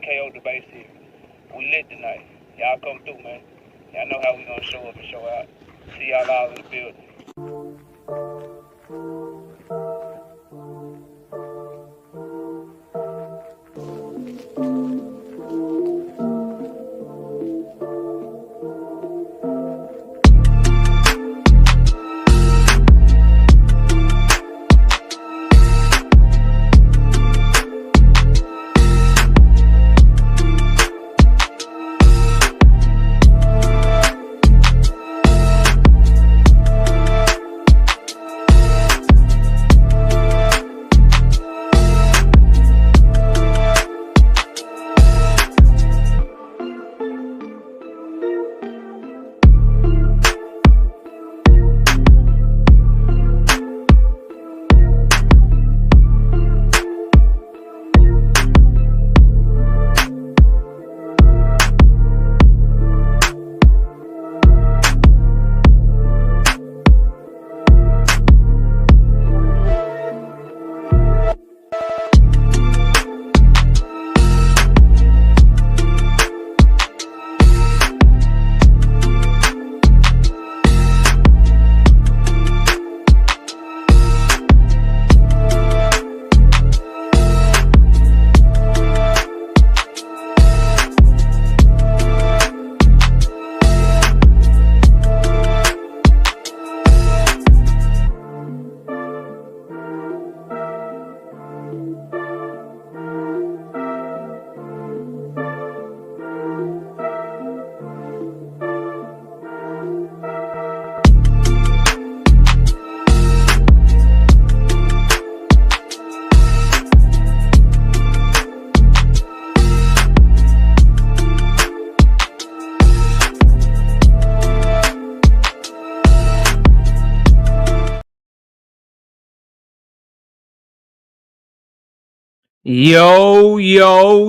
KO debate series. We lit tonight. Y'all come through, man. Y'all know how we gonna show up and show out. See y'all all in the building.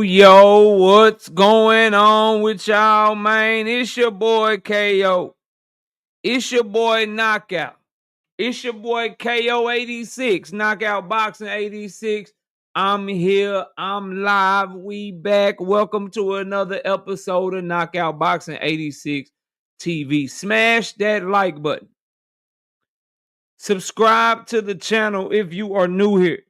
Yo, what's going on with y'all, man? It's your boy KO. It's your boy Knockout. It's your boy KO 86, Knockout Boxing 86. I'm here. I'm live. We back. Welcome to another episode of Knockout Boxing 86 TV. Smash that like button. Subscribe to the channel if you are new here.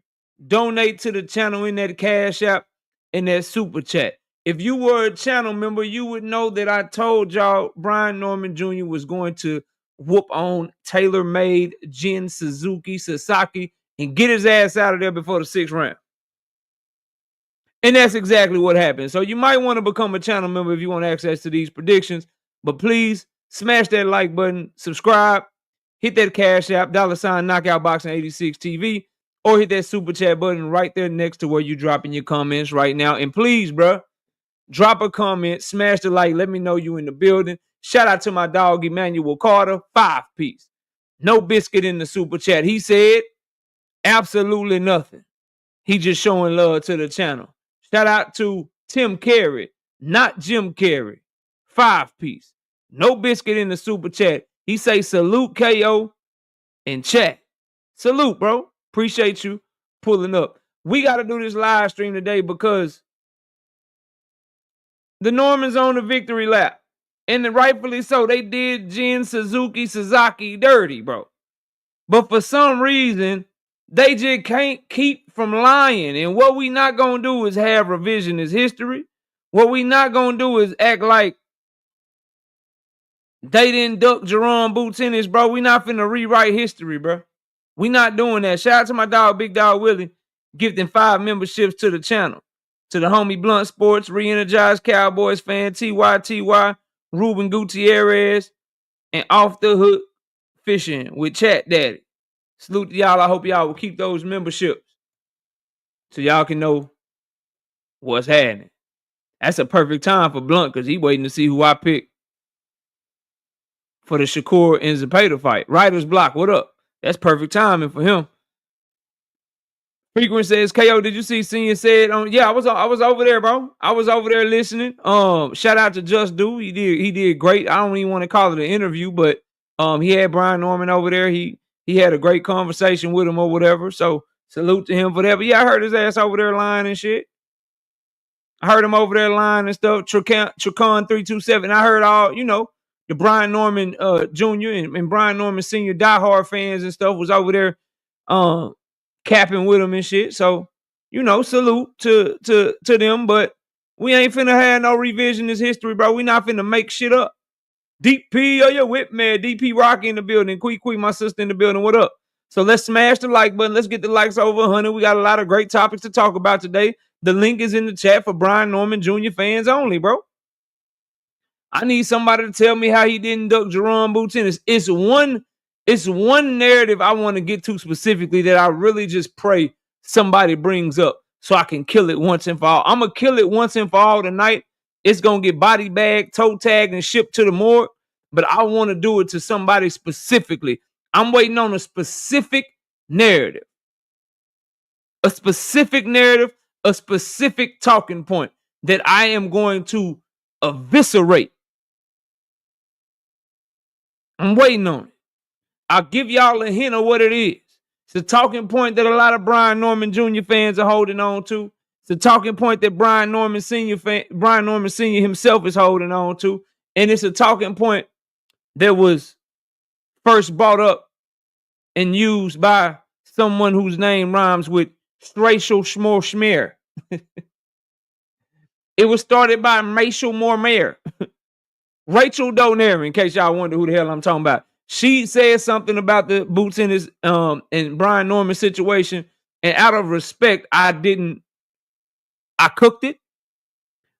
Donate to the channel in that Cash App and that Super Chat. If you were a channel member, you would know that I told y'all Brian Norman Jr. was going to whoop on tailor-made Jin Sasaki and get his ass out of there before the 6th round. And that's exactly what happened. So you might want to become a channel member if you want access to these predictions. But please smash that like button, subscribe, hit that Cash App, $ Knockout Boxing 86 TV, or hit that Super Chat button right there next to where you're dropping your comments right now. And please, bro, drop a comment, smash the like, let me know you in the building. Shout out to my dog, Emmanuel Carter, 5-piece. No biscuit in the Super Chat. He said absolutely nothing. He just showing love to the channel. Shout out to Tim Carey, not Jim Carey, 5-piece. No biscuit in the Super Chat. He say salute KO and chat. Salute, bro. Appreciate you pulling up. We got to do this live stream today because the Normans on the victory lap. And rightfully so. They did Jin Sasaki dirty, bro. But for some reason, they just can't keep from lying. And what we not going to do is have revisionist history. What we not going to do is act like they didn't duck Jaron boots in this, bro. We not finna rewrite history, bro. We not doing that. Shout out to my dog, Big Dog Willie, gifting 5 memberships to the channel. To the homie Blunt Sports, Re-Energized Cowboys fan, TY, Ruben Gutierrez, and Off the Hook Fishing with Chat Daddy. Salute to y'all. I hope y'all will keep those memberships so y'all can know what's happening. That's a perfect time for Blunt because he waiting to see who I pick for the Shakur and Zepeda fight. Writer's Block, what up? That's perfect timing for him. Frequent says, KO, did you see Senior said on? Yeah, I was over there, bro. I was over there listening. Shout out to Just Do. He did great. I don't even want to call it an interview, but he had Brian Norman over there. He had a great conversation with him or whatever. So salute to him for that. But yeah, I heard his ass over there lying and shit. I heard him over there lying and stuff. Tricon 327. I heard all, you know, the Brian Norman Jr. and Brian Norman Sr. diehard fans and stuff was over there capping with him and shit. So, you know, salute to them. But we ain't finna have no revisionist history, bro. We not finna make shit up. Deep P, oh, your whip man. DP Rocky in the building. Quee, my sister in the building. What up? So let's smash the like button. Let's get the likes over 100. We got a lot of great topics to talk about today. The link is in the chat for Brian Norman Jr. fans only, bro. I need somebody to tell me how he didn't duck Jaron Boots Ennis. It's one narrative I want to get to specifically that I really just pray somebody brings up so I can kill it once and for all. I'm going to kill it once and for all tonight. It's going to get body bagged, toe tagged, and shipped to the morgue. But I want to do it to somebody specifically. I'm waiting on a specific narrative. A specific narrative, a specific talking point that I am going to eviscerate. I'm waiting on it. I'll give y'all a hint of what it is. It's a talking point that a lot of Brian Norman Jr. fans are holding on to. It's a talking point that Brian Norman Sr. himself is holding on to. And it's a talking point that was first brought up and used by someone whose name rhymes with Rachel Schmore. It was started by Rachel Mormare. Rachel Donaire, in case y'all wonder who the hell I'm talking about. She said something about the Boots Ennis and Brian Norman situation, and out of respect, I cooked it,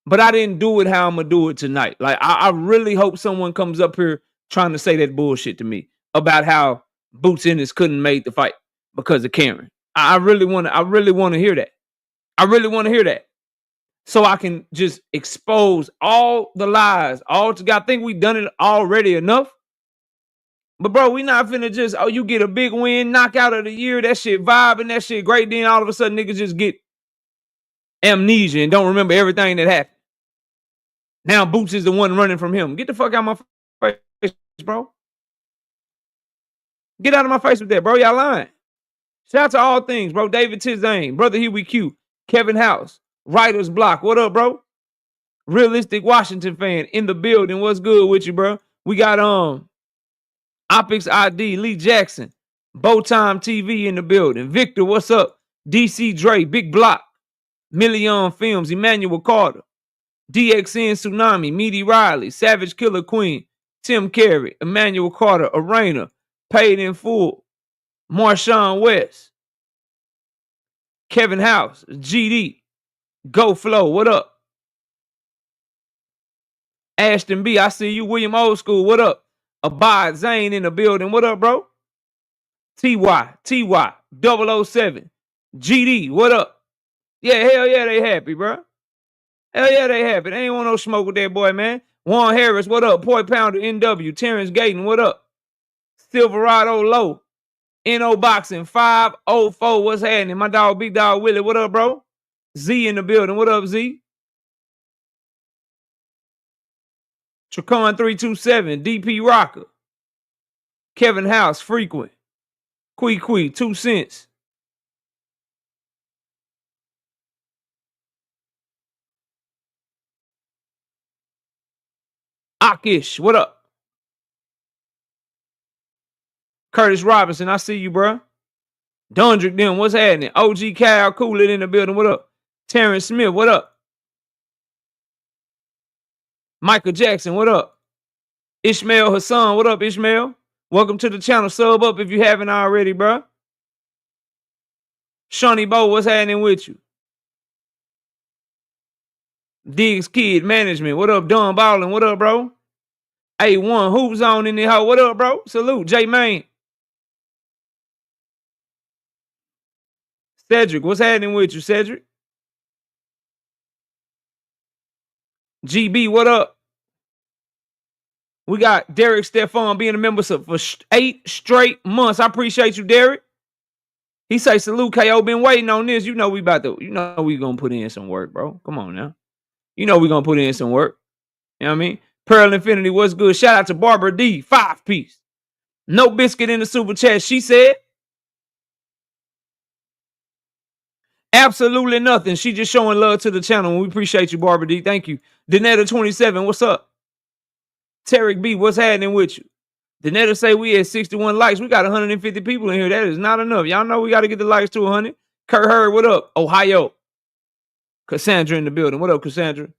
but I didn't do it how I'm gonna do it tonight. Like I really hope someone comes up here trying to say that bullshit to me about how Boots Ennis couldn't make the fight because of Karen. I really want to hear that. I really want to hear that. So I can just expose all the lies. I think we've done it already enough. But bro, we not finna just, you get a big win, knockout of the year, that shit vibe and that shit great. Then all of a sudden niggas just get amnesia and don't remember everything that happened. Now Boots is the one running from him. Get the fuck out of my face, bro. Get out of my face with that, bro. Y'all lying. Shout out to all things, bro. David Tizane, Brother Huey Q, Kevin House, Writer's Block. What up, bro? Realistic Washington fan in the building. What's good with you, bro? We got Opix ID, Lee Jackson, Bowtime TV in the building. Victor, what's up? DC Dre, Big Block, Million Films, Emmanuel Carter, DXN Tsunami, Meaty Riley, Savage Killer Queen, Tim Carey, Emmanuel Carter, Arena, Paid in Full, Marshawn West, Kevin House, GD, Go Flow, what up? Ashton B, I see you. William Old School, what up? Abad Zane in the building, what up, bro? TY, 007, GD, what up? Yeah, hell yeah, they happy, bro. Hell yeah, they happy. They ain't want no smoke with that boy, man. Juan Harris, what up? Boy Pounder, NW, Terrence Gayton, what up? Silverado Low, NO Boxing, 504, what's happening? My dog, Big Dog Willie, what up, bro? Z in the building, what up, Z? Tricon 327, DP Rocker, Kevin House, Frequent, Quee, 2 cents. Akish, what up? Curtis Robinson, I see you, bro. Dundrick, them, what's happening? OG Cal Coolin in the building, what up? Terrence Smith, what up? Michael Jackson, what up? Ishmael Hassan, what up, Ishmael? Welcome to the channel. Sub up if you haven't already, bro. Shawnee Bo, what's happening with you? Diggs Kid Management, what up? Don Ballin, what up, bro? A1 Hoops on in the house, what up, bro? Salute, J Main. Cedric, what's happening with you, Cedric? GB, what up? We got Derek Stefan being a member for 8 straight months. I appreciate you, Derek. He say, salute, KO. Been waiting on this. You know we gonna put in some work, bro. Come on now. You know we gonna put in some work. You know what I mean? Pearl Infinity, what's good? Shout out to Barbara D, 5-piece. No biscuit in the super chat. She said, Absolutely nothing. She just showing love to the channel. We appreciate you, Barbara D. Thank you. Danetta27, what's up? Tarek B, what's happening with you? Danetta say we had 61 likes. We got 150 people in here. That is not enough. Y'all know we got to get the likes to 100. Kurt Hurd, what up? Ohio. Cassandra in the building. What up, Cassandra?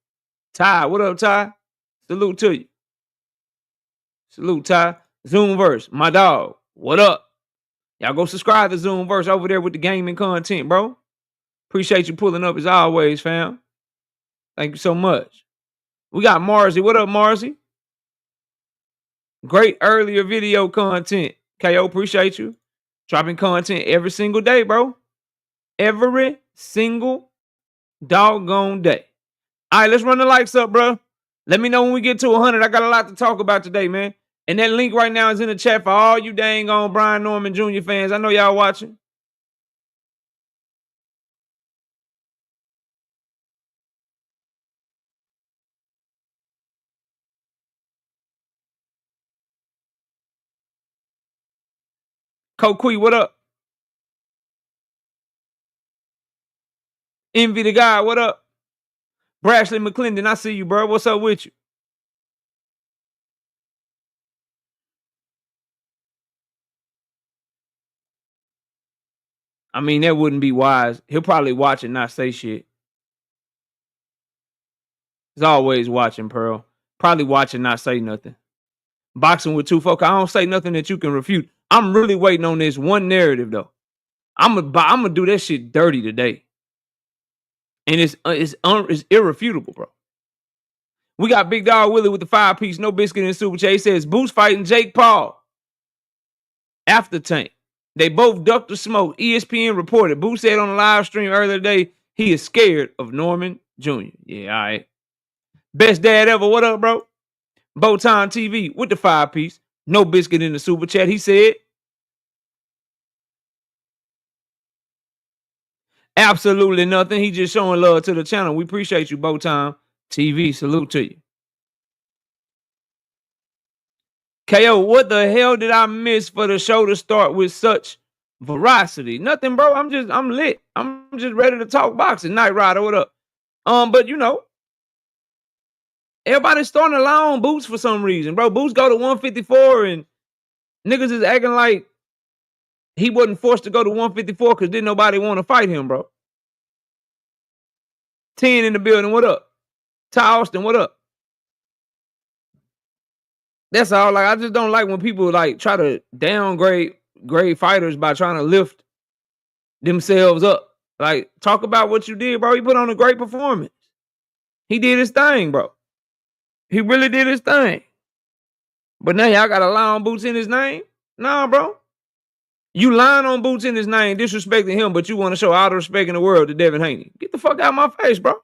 Ty, what up, Ty? Salute to you. Salute, Ty. Zoomverse, my dog. What up? Y'all go subscribe to Zoomverse over there with the gaming content, bro. Appreciate you pulling up as always, fam. Thank you so much. We got Marzi. What up, Marzi? Great earlier video content. KO, appreciate you. Dropping content every single day, bro. Every single doggone day. All right, let's run the likes up, bro. Let me know when we get to 100. I got a lot to talk about today, man. And that link right now is in the chat for all you dang on Brian Norman Jr. fans. I know y'all watching. Koqui, what up? Envy the guy, what up? Brashley McClendon, I see you, bro. What's up with you? I mean, that wouldn't be wise. He'll probably watch and not say shit. He's always watching, Pearl. Probably watch and not say nothing. Boxing with two folk. I don't say nothing that you can refute. I'm really waiting on this one narrative, though. I'm gonna do that shit dirty today. And it's irrefutable, bro. We got Big Dog Willie with the 5-piece, no biscuit in Super Chat. He says, Boots fighting Jake Paul. After Tank. They both ducked the smoke. ESPN reported. Boots said on the live stream earlier today, he is scared of Norman Jr. Yeah, all right. Best dad ever. What up, bro? Bowtime TV with the 5-piece. No biscuit in the Super Chat. He said, absolutely nothing. He just showing love to the channel. We appreciate you, Bowtime TV. Salute to you. KO, what the hell did I miss for the show to start with such veracity? Nothing, bro. I'm lit. I'm just ready to talk boxing. Night Rider, what up? But you know, everybody's starting to lie on Boots for some reason, bro. Boots go to 154 and niggas is acting like he wasn't forced to go to 154 because didn't nobody want to fight him, bro. 10 in the building, what up? Ty Austin, what up? That's all. Like, I just don't like when people like try to downgrade fighters by trying to lift themselves up. Like, talk about what you did, bro. He put on a great performance. He did his thing, bro. He really did his thing. But now y'all got to lie on Boots in his name? Nah, bro. You lying on Boots in his name, disrespecting him, but you want to show all the respect in the world to Devin Haney. Get the fuck out of my face, bro.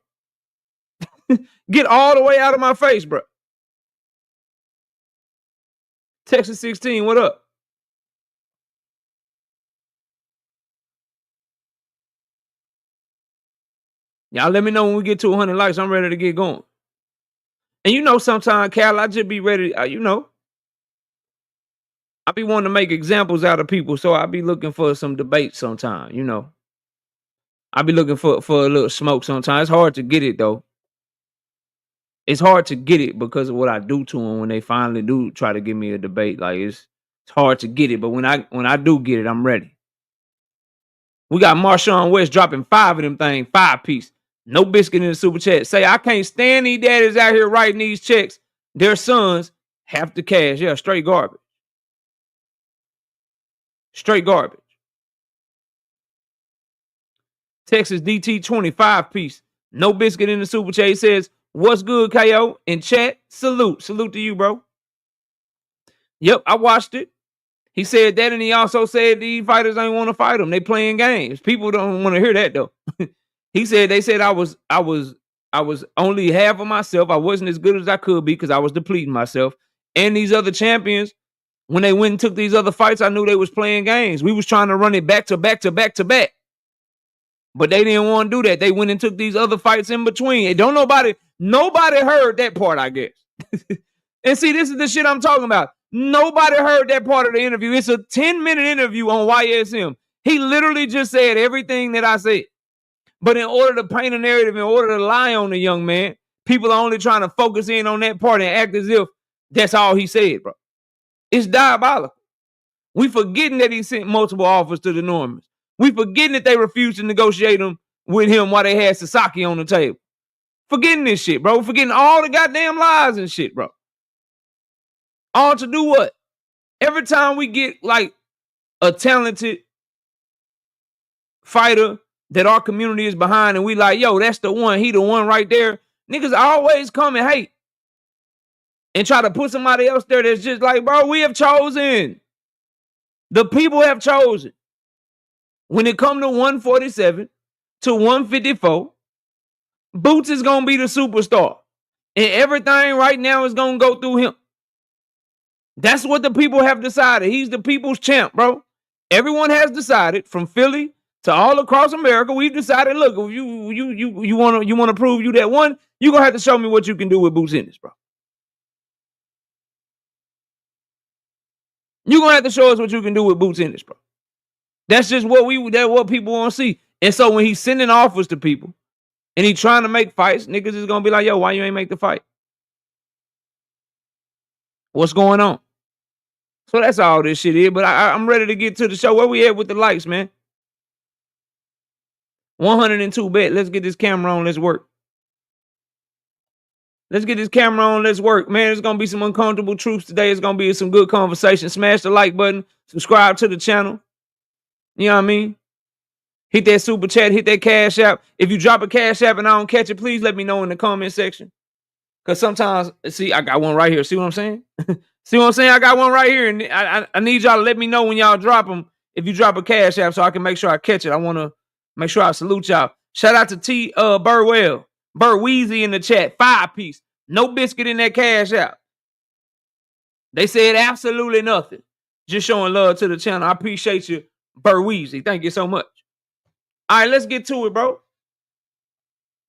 Get all the way out of my face, bro. Texas 16, what up? Y'all let me know when we get to 100 likes. I'm ready to get going. And you know, sometimes, Cal, I just be ready. I be wanting to make examples out of people, so I be looking for some debate sometimes, you know. I be looking for a little smoke sometimes. It's hard to get it, though. It's hard to get it because of what I do to them when they finally do try to give me a debate. Like, it's hard to get it, but when I do get it, I'm ready. We got Marshawn West dropping 5 of them things, 5-piece. No biscuit in the Super Chat. Say, I can't stand these daddies out here writing these checks. Their sons have to cash. Yeah, straight garbage. Straight garbage. Texas DT 25-piece. No biscuit in the Super Chat. He says, what's good, KO? In chat, salute. Salute to you, bro. Yep, I watched it. He said that, and he also said these fighters ain't want to fight them. They playing games. People don't want to hear that, though. They said I was only half of myself. I wasn't as good as I could be because I was depleting myself. And these other champions, when they went and took these other fights, I knew they was playing games. We was trying to run it back to back to back to back. But they didn't want to do that. They went and took these other fights in between. And nobody heard that part, I guess. And see, this is the shit I'm talking about. Nobody heard that part of the interview. It's a 10-minute interview on YSM. He literally just said everything that I said. But in order to paint a narrative, in order to lie on the young man, people are only trying to focus in on that part and act as if that's all he said, bro. It's diabolical. We forgetting that he sent multiple offers to the Normans. We forgetting that they refused to negotiate them with him while they had Sasaki on the table. Forgetting this shit, bro. Forgetting all the goddamn lies and shit, bro. All to do what? Every time we get like a talented fighter that our community is behind and we like, yo, that's the one. He the one right there. Niggas always come and hate and try to put somebody else there that's just like, bro, we have chosen. The people have chosen. When it come to 147 to 154, Boots is going to be the superstar. And everything right now is going to go through him. That's what the people have decided. He's the people's champ, bro. Everyone has decided, from Philly to all across America, we've decided, look, if you want to prove you that one, you're going to have to show me what you can do with Boots Ennis, bro. You're going to have to show us what you can do with Boots Ennis, bro. That's just what what people want to see. And so when he's sending offers to people and he's trying to make fights, niggas is going to be like, yo, why you ain't make the fight? What's going on? So that's all this shit is. But I'm ready to get to the show. Where we at with the likes, man? 102 bet. Let's get this camera on. Let's work. Let's get this camera on. Let's work. Man, there's going to be some uncomfortable truths today. It's going to be some good conversation. Smash the like button. Subscribe to the channel. You know what I mean? Hit that super chat. Hit that cash app. If you drop a cash app and I don't catch it, please let me know in the comment section. Because sometimes, see, I got one right here. See what I'm saying? See what I'm saying? I got one right here. And I need y'all to let me know when y'all drop them. If you drop a cash app so I can make sure I catch it. I want to make sure I salute y'all. Shout out to T. Burwell. Burweezy in the chat. 5-piece. No biscuit in that cash app. They said absolutely nothing. Just showing love to the channel. I appreciate you, Burweezy. Thank you so much. All right, let's get to it, bro.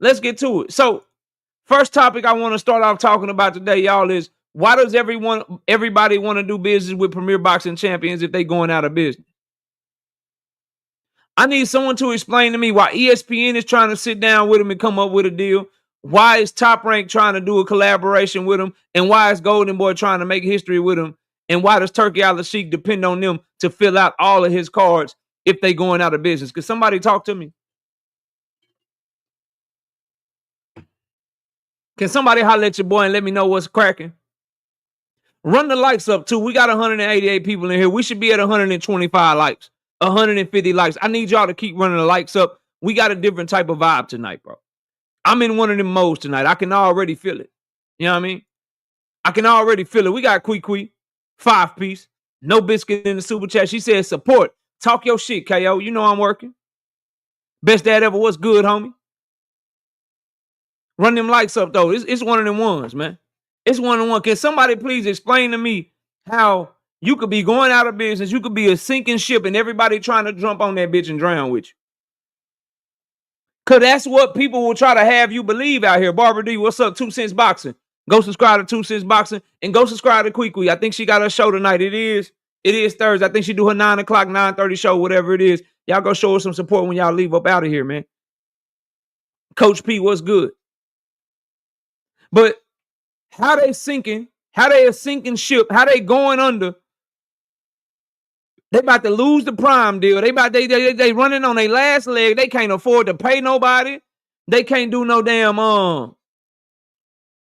Let's get to it. So, first topic I want to start off talking about today, y'all, is why does everybody want to do business with Premier Boxing Champions if they going out of business? I need someone to explain to me why ESPN is trying to sit down with them and come up with a deal. Why is Top Rank trying to do a collaboration with them? And why is Golden Boy trying to make history with them? And why does Turkey Al-Sheikh depend on them to fill out all of his cards if they going out of business? Could somebody talk to me? Can somebody holler at your boy and let me know what's cracking? Run the likes up too. We got 188 people in here. We should be at 125 likes, 150 likes. I need y'all to keep running the likes up. We got a different type of vibe tonight, bro. I'm in one of them modes tonight. I can already feel it. You know what I mean? I can already feel it. We got Quee, 5-piece, no biscuit in the super chat. She said support. Talk your shit, KO. You know I'm working. Best dad ever. What's good, homie? Run them likes up, though. It's one of them ones, man. It's one of them ones. Can somebody please explain to me how you could be going out of business, you could be a sinking ship, and everybody trying to jump on that bitch and drown with you? Because that's what people will try to have you believe out here. Barbara D, what's up? 2 Cents Boxing. Go subscribe to 2 Cents Boxing and go subscribe to Quee. I think she got her show tonight. It is Thursday. I think she do her 9 o'clock, 9:30 show, whatever it is. Y'all go show her some support when y'all leave up out of here, man. Coach P, what's good? But how they sinking, how they a sinking ship, how they going under. They about to lose the prime deal. They running on their last leg. They can't afford to pay nobody. They can't do no damn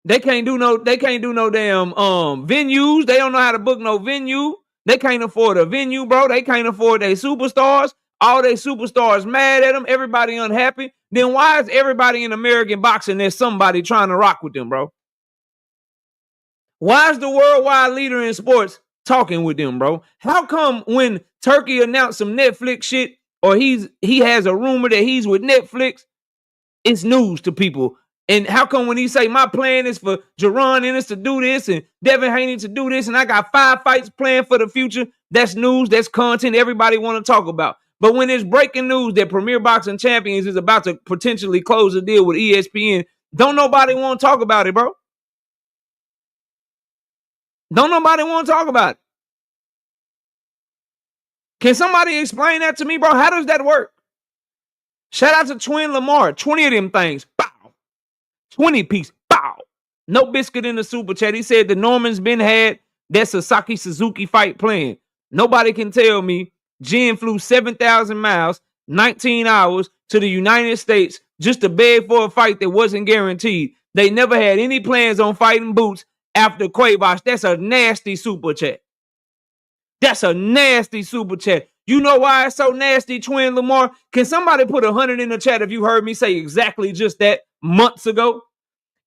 They can't do no damn venues. They don't know how to book no venue. They can't afford a venue, bro. They can't afford their superstars. All their superstars mad at them. Everybody unhappy. Then why is everybody in American boxing there's somebody trying to rock with them, bro? Why is the worldwide leader in sports talking with them, bro? How come when Turkey announced some Netflix shit or he has a rumor that he's with Netflix, it's news to people? And how come when he say my plan is for Jaron Ennis to do this and Devin Haney to do this and I got 5 fights planned for the future, that's news, that's content everybody want to talk about. But when it's breaking news that Premier Boxing Champions is about to potentially close a deal with ESPN, don't nobody want to talk about it, bro. Don't nobody want to talk about it. Can somebody explain that to me, bro? How does that work? Shout out to Twin Lamar. 20 of them things. Bow. 20 piece. Bow. No biscuit in the super chat. He said the Norman's been had that Sasaki Suzuki fight planned. Nobody can tell me Jen flew 7,000 miles, 19 hours to the United States just to beg for a fight that wasn't guaranteed. They never had any plans on fighting Boots after Quavosh. That's a nasty super chat. That's a nasty super chat. You know why it's so nasty, Twin Lamar? Can somebody put 100 in the chat if you heard me say exactly just that months ago?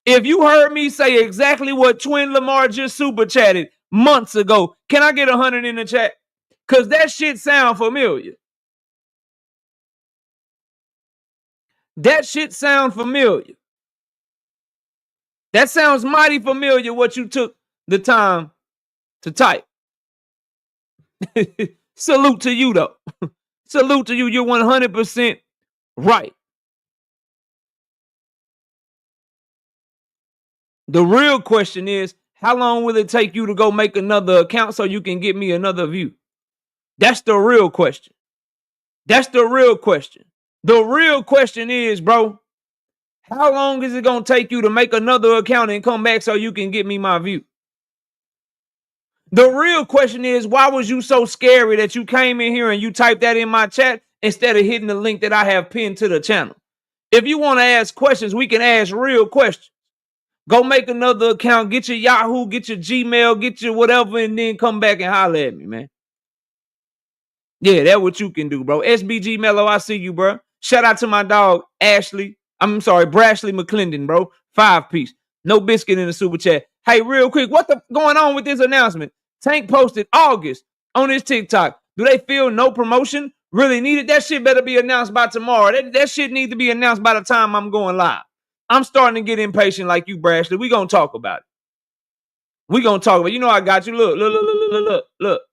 If you heard me say exactly what Twin Lamar just super chatted months ago, can I get 100 in the chat? Because that shit sound familiar. That shit sound familiar. That sounds mighty familiar what you took the time to type. Salute to you, though. Salute to you. You're 100% right. The real question is, how long will it take you to go make another account so you can get me another view? That's the real question. That's the real question. The real question is, bro, how long is it going to take you to make another account and come back so you can get me my view? The real question is, why was you so scary that you came in here and you typed that in my chat instead of hitting the link that I have pinned to the channel? If you want to ask questions, we can ask real questions. Go make another account, get your Yahoo, get your Gmail, get your whatever, and then come back and holler at me, man. Yeah, that's what you can do, bro. SBG Mello, I see you, bro. Shout out to my dog, Brashley McClendon, bro. 5-piece. No biscuit in the super chat. Hey, real quick, what the going on with this announcement? Tank posted August on his TikTok. Do they feel no promotion really needed? That shit better be announced by tomorrow. That shit need to be announced by the time I'm going live. I'm starting to get impatient like you, Brashley. We gonna talk about it. We gonna talk about it. You know I got you. Look.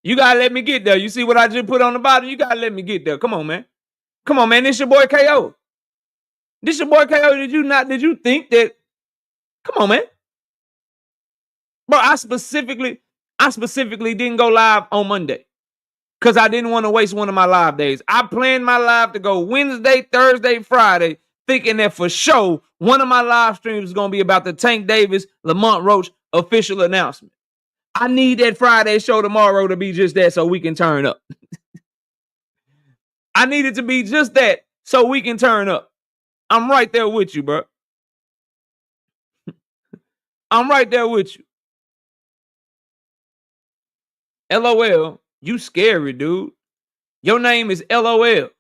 You gotta let me get there. You see what I just put on the bottom? You gotta let me get there. Come on, man. Come on, man. This your boy KO. This your boy KO. Did you think that? Come on, man. Bro, I specifically didn't go live on Monday because I didn't want to waste one of my live days. I planned my live to go Wednesday, Thursday, Friday, thinking that for sure one of my live streams is going to be about the Tank Davis, Lamont Roach official announcement. I need that Friday show tomorrow to be just that so we can turn up. I need it to be just that so we can turn up. I'm right there with you, bro. I'm right there with you. LOL, you scary, dude. Your name is LOL.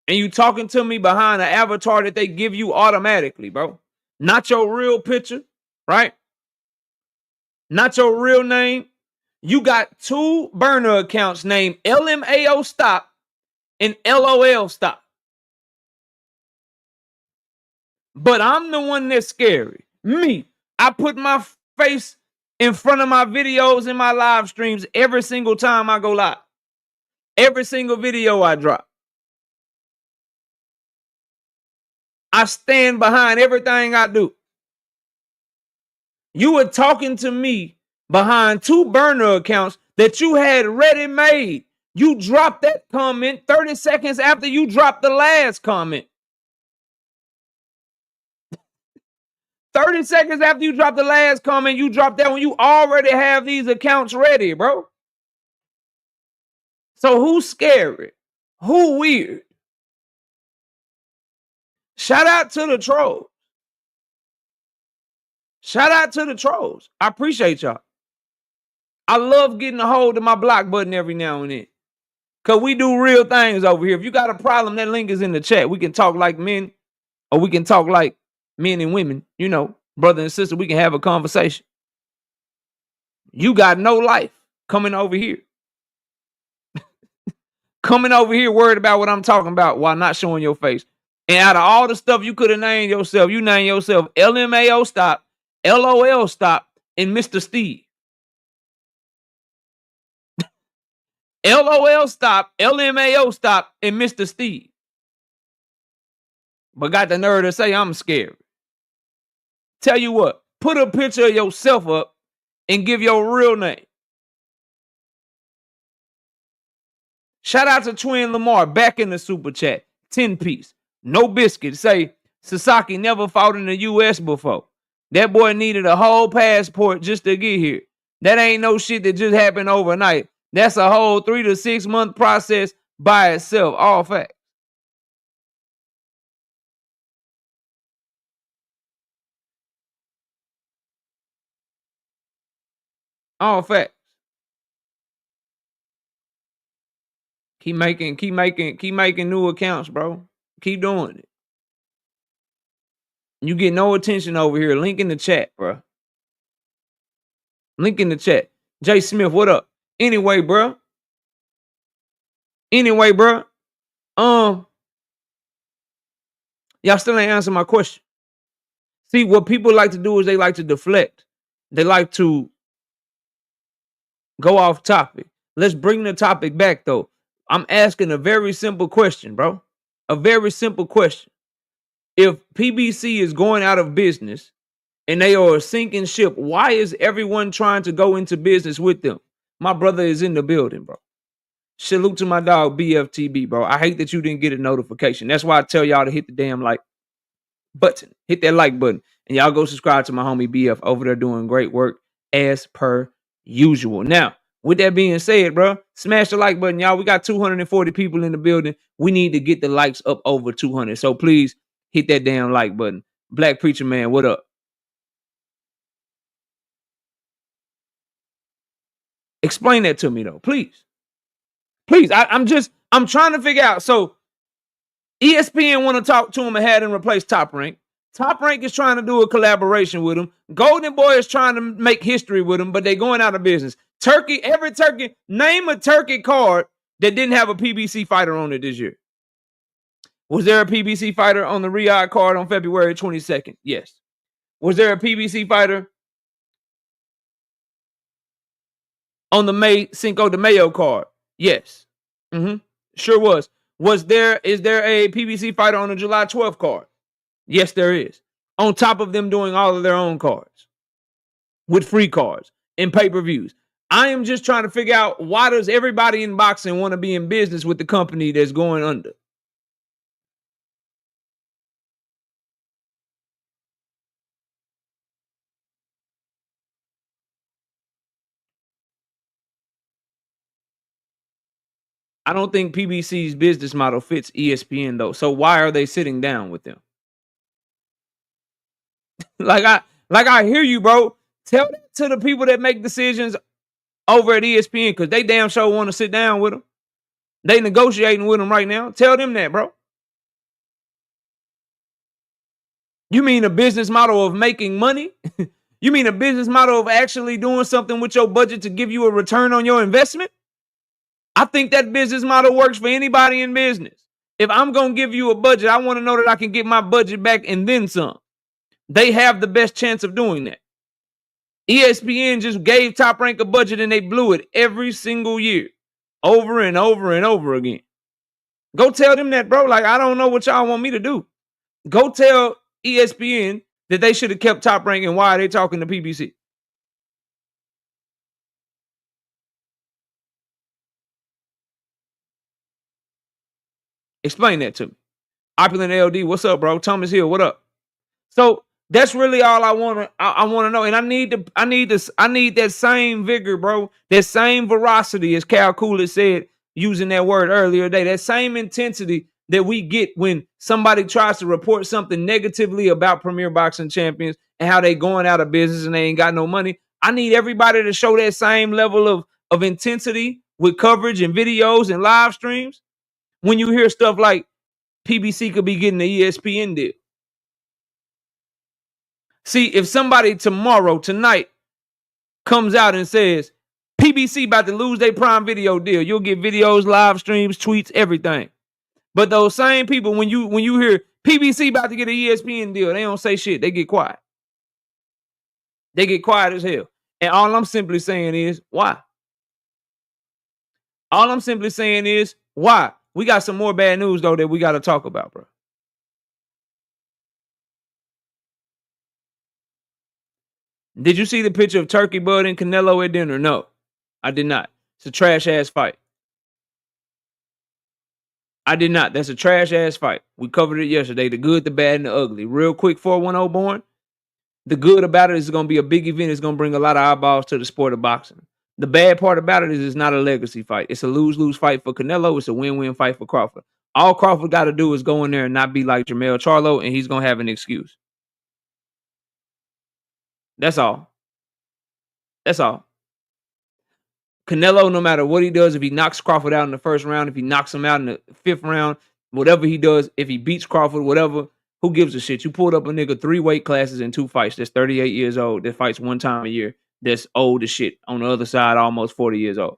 And you talking to me behind an avatar that they give you automatically, bro. Not your real picture, right? Not your real name. You got 2 burner accounts named LMAO Stop and LOL Stop. But I'm the one that's scary. Me. I put my face in front of my videos and my live streams every single time I go live. Every single video I drop. I stand behind everything I do. You were talking to me behind 2 burner accounts that you had ready made. You dropped that comment 30 seconds after you dropped the last comment. 30 seconds after you dropped the last comment, you dropped that one. You already have these accounts ready, bro. So who's scary? Who weird? Shout out to the trolls. Shout out to the trolls. I appreciate y'all. I love getting a hold of my block button every now and then. Because we do real things over here. If you got a problem, that link is in the chat. We can talk like men or we can talk like men and women. You know, brother and sister, we can have a conversation. You got no life coming over here. Coming over here worried about what I'm talking about while not showing your face. And out of all the stuff you could have named yourself, you named yourself LMAO Stop, LOL Stop, and Mr. Steve. LOL Stop, LMAO Stop, and Mr. Steve. But got the nerve to say I'm scared. Tell you what, put a picture of yourself up and give your real name. Shout out to Twin Lamar back in the super chat. 10-piece. No biscuit. Say Sasaki never fought in the U.S. before. That boy needed a whole passport just to get here. That ain't no shit that just happened overnight. That's a whole 3 to 6 month process by itself. All facts. All facts. Keep making new accounts, bro. Keep doing it. You get no attention over here. Link in the chat, bro. Link in the chat. Jay Smith, what up? Anyway, bro. Y'all still ain't answering my question. See, what people like to do is they like to deflect. They like to go off topic. Let's bring the topic back, though. I'm asking a very simple question, bro. A very simple question. If PBC is going out of business and they are a sinking ship, why is everyone trying to go into business with them? My brother is in the building, bro. Salute to my dog BFTB, bro. I hate that you didn't get a notification. That's why I tell y'all to hit the damn like button. Hit that like button. And y'all go subscribe to my homie BF over there doing great work as per usual. Now, with that being said, bro, smash the like button, y'all. We got 240 people in the building. We need to get the likes up over 200. So please hit that damn like button. Black Preacher Man, what up? Explain that to me, though, please. Please, I'm trying to figure out. So ESPN want to talk to him and had him replace Top Rank. Top Rank is trying to do a collaboration with him. Golden Boy is trying to make history with him, but they're going out of business. Every turkey, name a turkey card that didn't have a PBC fighter on it this year. Was there a PBC fighter on the Riyadh card on February 22nd? Yes. Was there a PBC fighter on the May Cinco de Mayo card? Yes. Sure was. Is there a PBC fighter on the July 12th card? Yes, there is. On top of them doing all of their own cards with free cards and pay-per-views. I am just trying to figure out, why does everybody in boxing want to be in business with the company that's going under? I don't think PBC's business model fits ESPN, though. So why are they sitting down with them? Like I hear you, bro. Tell that to the people that make decisions over at ESPN, because they damn sure want to sit down with them. They negotiating with them right now. Tell them that, bro. You mean a business model of making money? You mean a business model of actually doing something with your budget to give you a return on your investment? I think that business model works for anybody in business. If I'm going to give you a budget, I want to know that I can get my budget back and then some. They have the best chance of doing that. ESPN just gave Top Rank a budget and they blew it every single year, over and over and over again. Go tell them that, bro. Like, I don't know what y'all want me to do. Go tell ESPN that they should have kept Top Rank, and why are they talking to PBC? Explain that to me. Opulent LD, what's up, bro? Thomas Hill, what up? So that's really all I want to know. And I need that same vigor, bro. That same veracity, as Cal Coolidge said, using that word earlier today. That same intensity that we get when somebody tries to report something negatively about Premier Boxing Champions and how they going out of business and they ain't got no money. I need everybody to show that same level of intensity with coverage and videos and live streams when you hear stuff like PBC could be getting the ESPN deal. See, if somebody tonight, comes out and says, PBC about to lose their Prime Video deal, you'll get videos, live streams, tweets, everything. But those same people, when you hear PBC about to get an ESPN deal, they don't say shit. They get quiet. They get quiet as hell. And all I'm simply saying is, why? All I'm simply saying is, why? We got some more bad news, though, that we got to talk about, bro. Did you see the picture of Turkey Bud and Canelo at dinner? No, I did not. It's a trash-ass fight. I did not. That's a trash ass fight. We covered it yesterday. The good, the bad, and the ugly. Real quick, 410 born. The good about it is it's going to be a big event. It's going to bring a lot of eyeballs to the sport of boxing. The bad part about it is it's not a legacy fight. It's a lose-lose fight for Canelo. It's a win-win fight for Crawford. All Crawford got to do is go in there and not be like Jermell Charlo, and he's going to have an excuse. That's all. That's all. Canelo, no matter what he does, if he knocks Crawford out in the first round, if he knocks him out in the 5th round, whatever he does, if he beats Crawford, whatever, who gives a shit? You pulled up a nigga 3 weight classes in 2 fights that's 38 years old, that fights 1 time a year, that's old as shit. On the other side, almost 40 years old.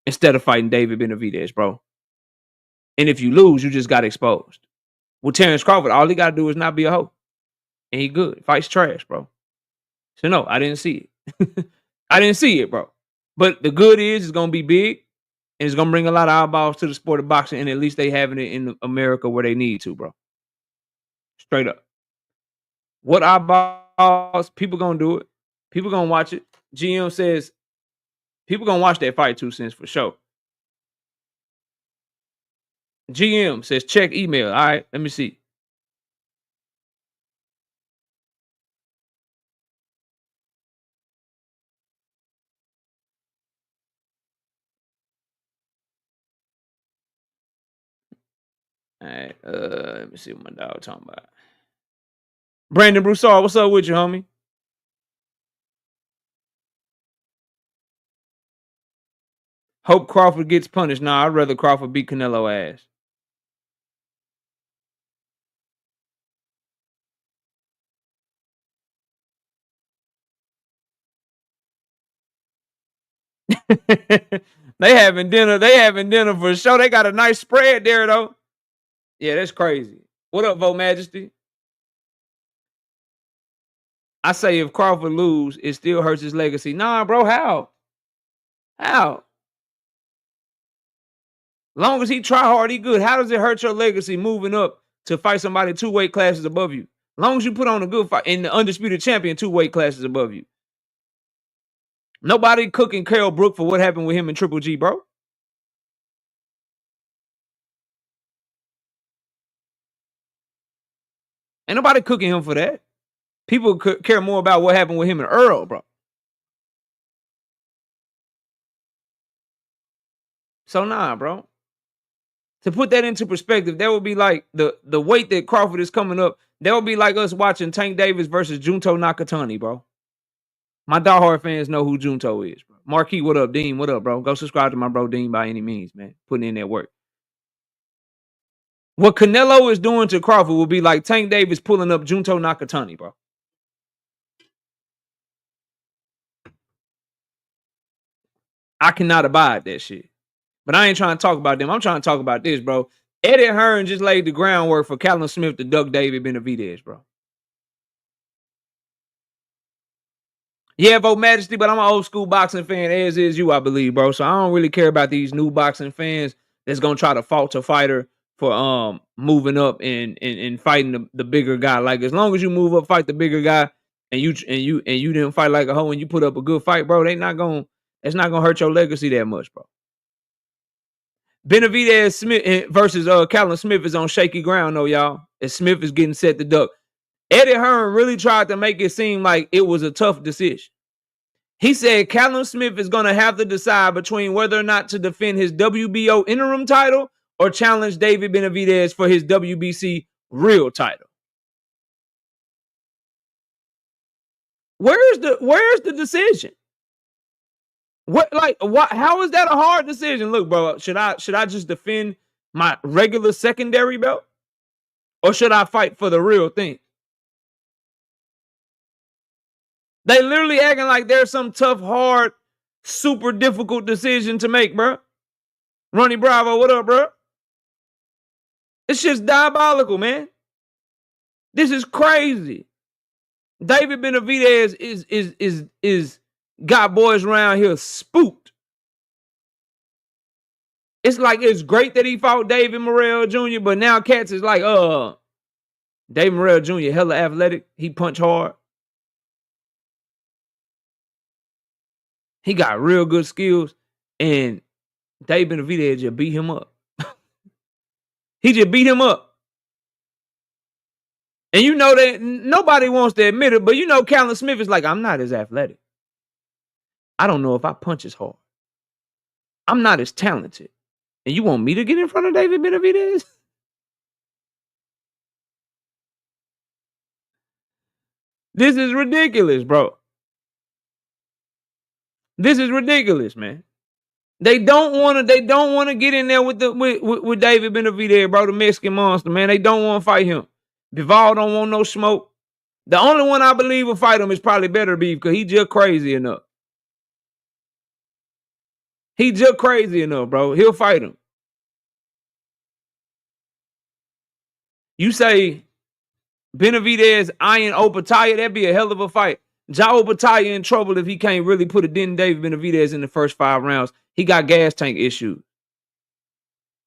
Instead of fighting David Benavidez, bro. And if you lose, you just got exposed. With Terrence Crawford, all he got to do is not be a hoe. And he good. Fight's trash, bro. So no, I didn't see it. I didn't see it, bro. But the good is it's going to be big. And it's going to bring a lot of eyeballs to the sport of boxing. And at least they having it in America where they need to, bro. Straight up. What eyeballs? People going to do it. People going to watch it. GM says people going to watch that fight 2 cents for sure. GM says check email. All right, let me see. All right, let me see what my dog talking about. Brandon Broussard, what's up with you, homie? Hope Crawford gets punished. Nah, I'd rather Crawford beat Canelo ass. They having dinner. They having dinner for sure. They got a nice spread there, though. Yeah, that's crazy. What up, Vote Majesty? I say if Crawford lose, it still hurts his legacy. Nah, bro, how? How? Long as he try hard, he good. How does it hurt your legacy moving up to fight somebody 2 weight classes above you? Long as you put on a good fight and the undisputed champion 2 weight classes above you. Nobody cooking Carol Brook for what happened with him and Triple G, bro. Ain't nobody cooking him for that. People care more about what happened with him and Earl, bro. So nah, bro. To put that into perspective, that would be like the weight that Crawford is coming up. That would be like us watching Tank Davis versus Junto Nakatani, bro. My diehard fans know who Junto is, bro. Marquis, what up? Dean, what up, bro? Go subscribe to my bro Dean by any means, man. Putting in that work. What Canelo is doing to Crawford will be like Tank Davis pulling up Junto Nakatani, bro. I cannot abide that shit. But I ain't trying to talk about them. I'm trying to talk about this, bro. Eddie Hearn just laid the groundwork for Callum Smith to duck David Benavidez, bro. Yeah, Vote Majesty, but I'm an old school boxing fan, as is you, I believe, bro. So I don't really care about these new boxing fans that's gonna try to fault a fighter for moving up and fighting the bigger guy. Like as long as you move up, fight the bigger guy, and you didn't fight like a hoe and you put up a good fight, bro. It's not gonna hurt your legacy that much, bro. Benavidez Smith versus Callum Smith is on shaky ground, though, y'all. As Smith is getting set to duck. Eddie Hearn really tried to make it seem like it was a tough decision. He said Callum Smith is going to have to decide between whether or not to defend his WBO interim title or challenge David Benavidez for his WBC real title. Where's the decision? How is that a hard decision? Look, bro, should I just defend my regular secondary belt? Or should I fight for the real thing? They literally acting like there's some tough, hard, super difficult decision to make, bro. Ronnie Bravo, what up, bro? It's just diabolical, man. This is crazy. David Benavidez is got boys around here spooked. It's like it's great that he fought David Morrell Jr., but now cats is like, David Morrell Jr. hella athletic. He punch hard. He got real good skills, and David Benavidez just beat him up. He just beat him up. And you know that nobody wants to admit it, but you know Callum Smith is like, I'm not as athletic. I don't know if I punch as hard. I'm not as talented. And you want me to get in front of David Benaivdez? This is ridiculous, bro. This is ridiculous, man. They don't want to get in there with David Benavidez, bro, the Mexican monster, man. They don't want to fight him. Bivol don't want no smoke. The only one I believe will fight him is probably Better Beef because he just crazy enough. He just crazy enough, bro. He'll fight him. You say Benavidez, Iron Opataya, that'd be a hell of a fight. Ja Opataya in trouble if he can't really put a dent in David Benavidez in the first 5 rounds. He got gas tank issues.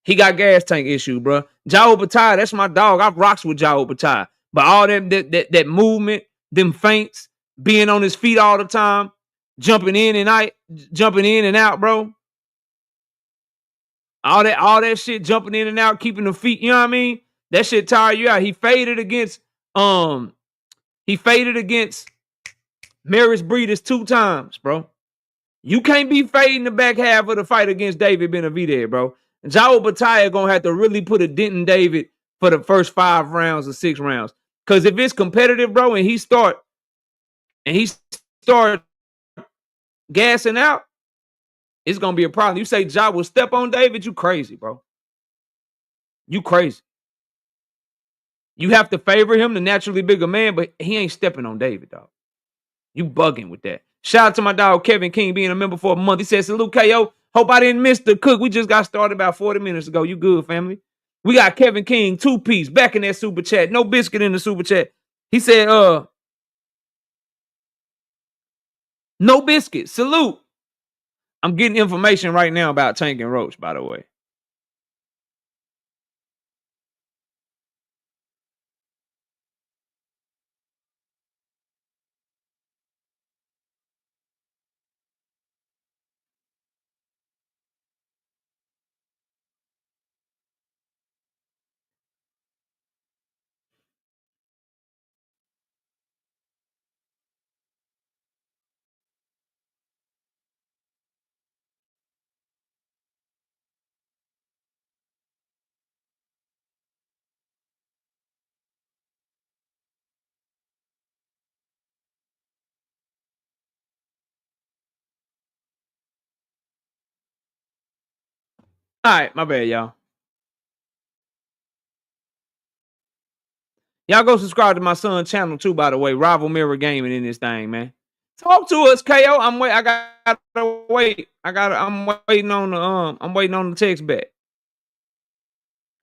Bro. Ja Opataya, that's my dog. I've rocks with Ja Opataya. But all that movement, them feints, being on his feet all the time, jumping in and out, bro. All that shit, jumping in and out, keeping the feet, you know what I mean? That shit tire you out. He faded against Maris Breeders 2 times, bro. You can't be fading the back half of the fight against David Benavidez, bro. And Ja Opataya gonna have to really put a dent in David for the first 5 rounds or 6 rounds. Because if it's competitive, bro, and he start gassing out, it's gonna be a problem. You say Ja will step on David, you crazy, bro. You crazy. You have to favor him, the naturally bigger man, but he ain't stepping on David, dog. You bugging with that. Shout out to my dog Kevin King being a member for a month. He said, salute KO. Hope I didn't miss the cook. We just got started about 40 minutes ago. You good, family? We got Kevin King, 2-piece, back in that super chat. No biscuit in the super chat. He said, no biscuit. Salute. I'm getting information right now about Tank and Roach, by the way. All right, my bad, y'all. Y'all go subscribe to my son's channel too, by the way. Rival Mirror Gaming in this thing, man. Talk to us, KO. I'm waiting on the text back.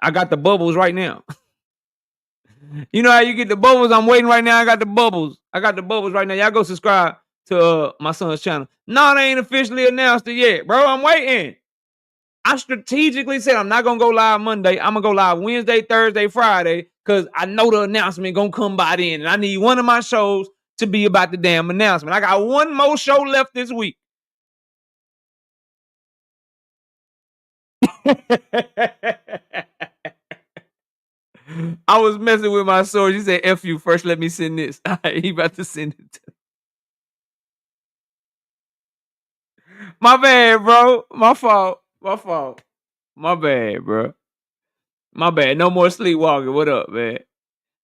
I got the bubbles right now. You know how you get the bubbles? I'm waiting right now. I got the bubbles right now. Y'all go subscribe to my son's channel. No, they ain't officially announced it yet, bro. I'm waiting. I strategically said I'm not gonna go live Monday. I'm gonna go live Wednesday, Thursday, Friday, because I know the announcement gonna come by then. And I need one of my shows to be about the damn announcement. I got one more show left this week. I was messing with my source. He said, F you first, let me send this. All right, he about to send it to me. My bad, bro. My fault. My bad, bro. My bad. No more sleepwalking. What up, man?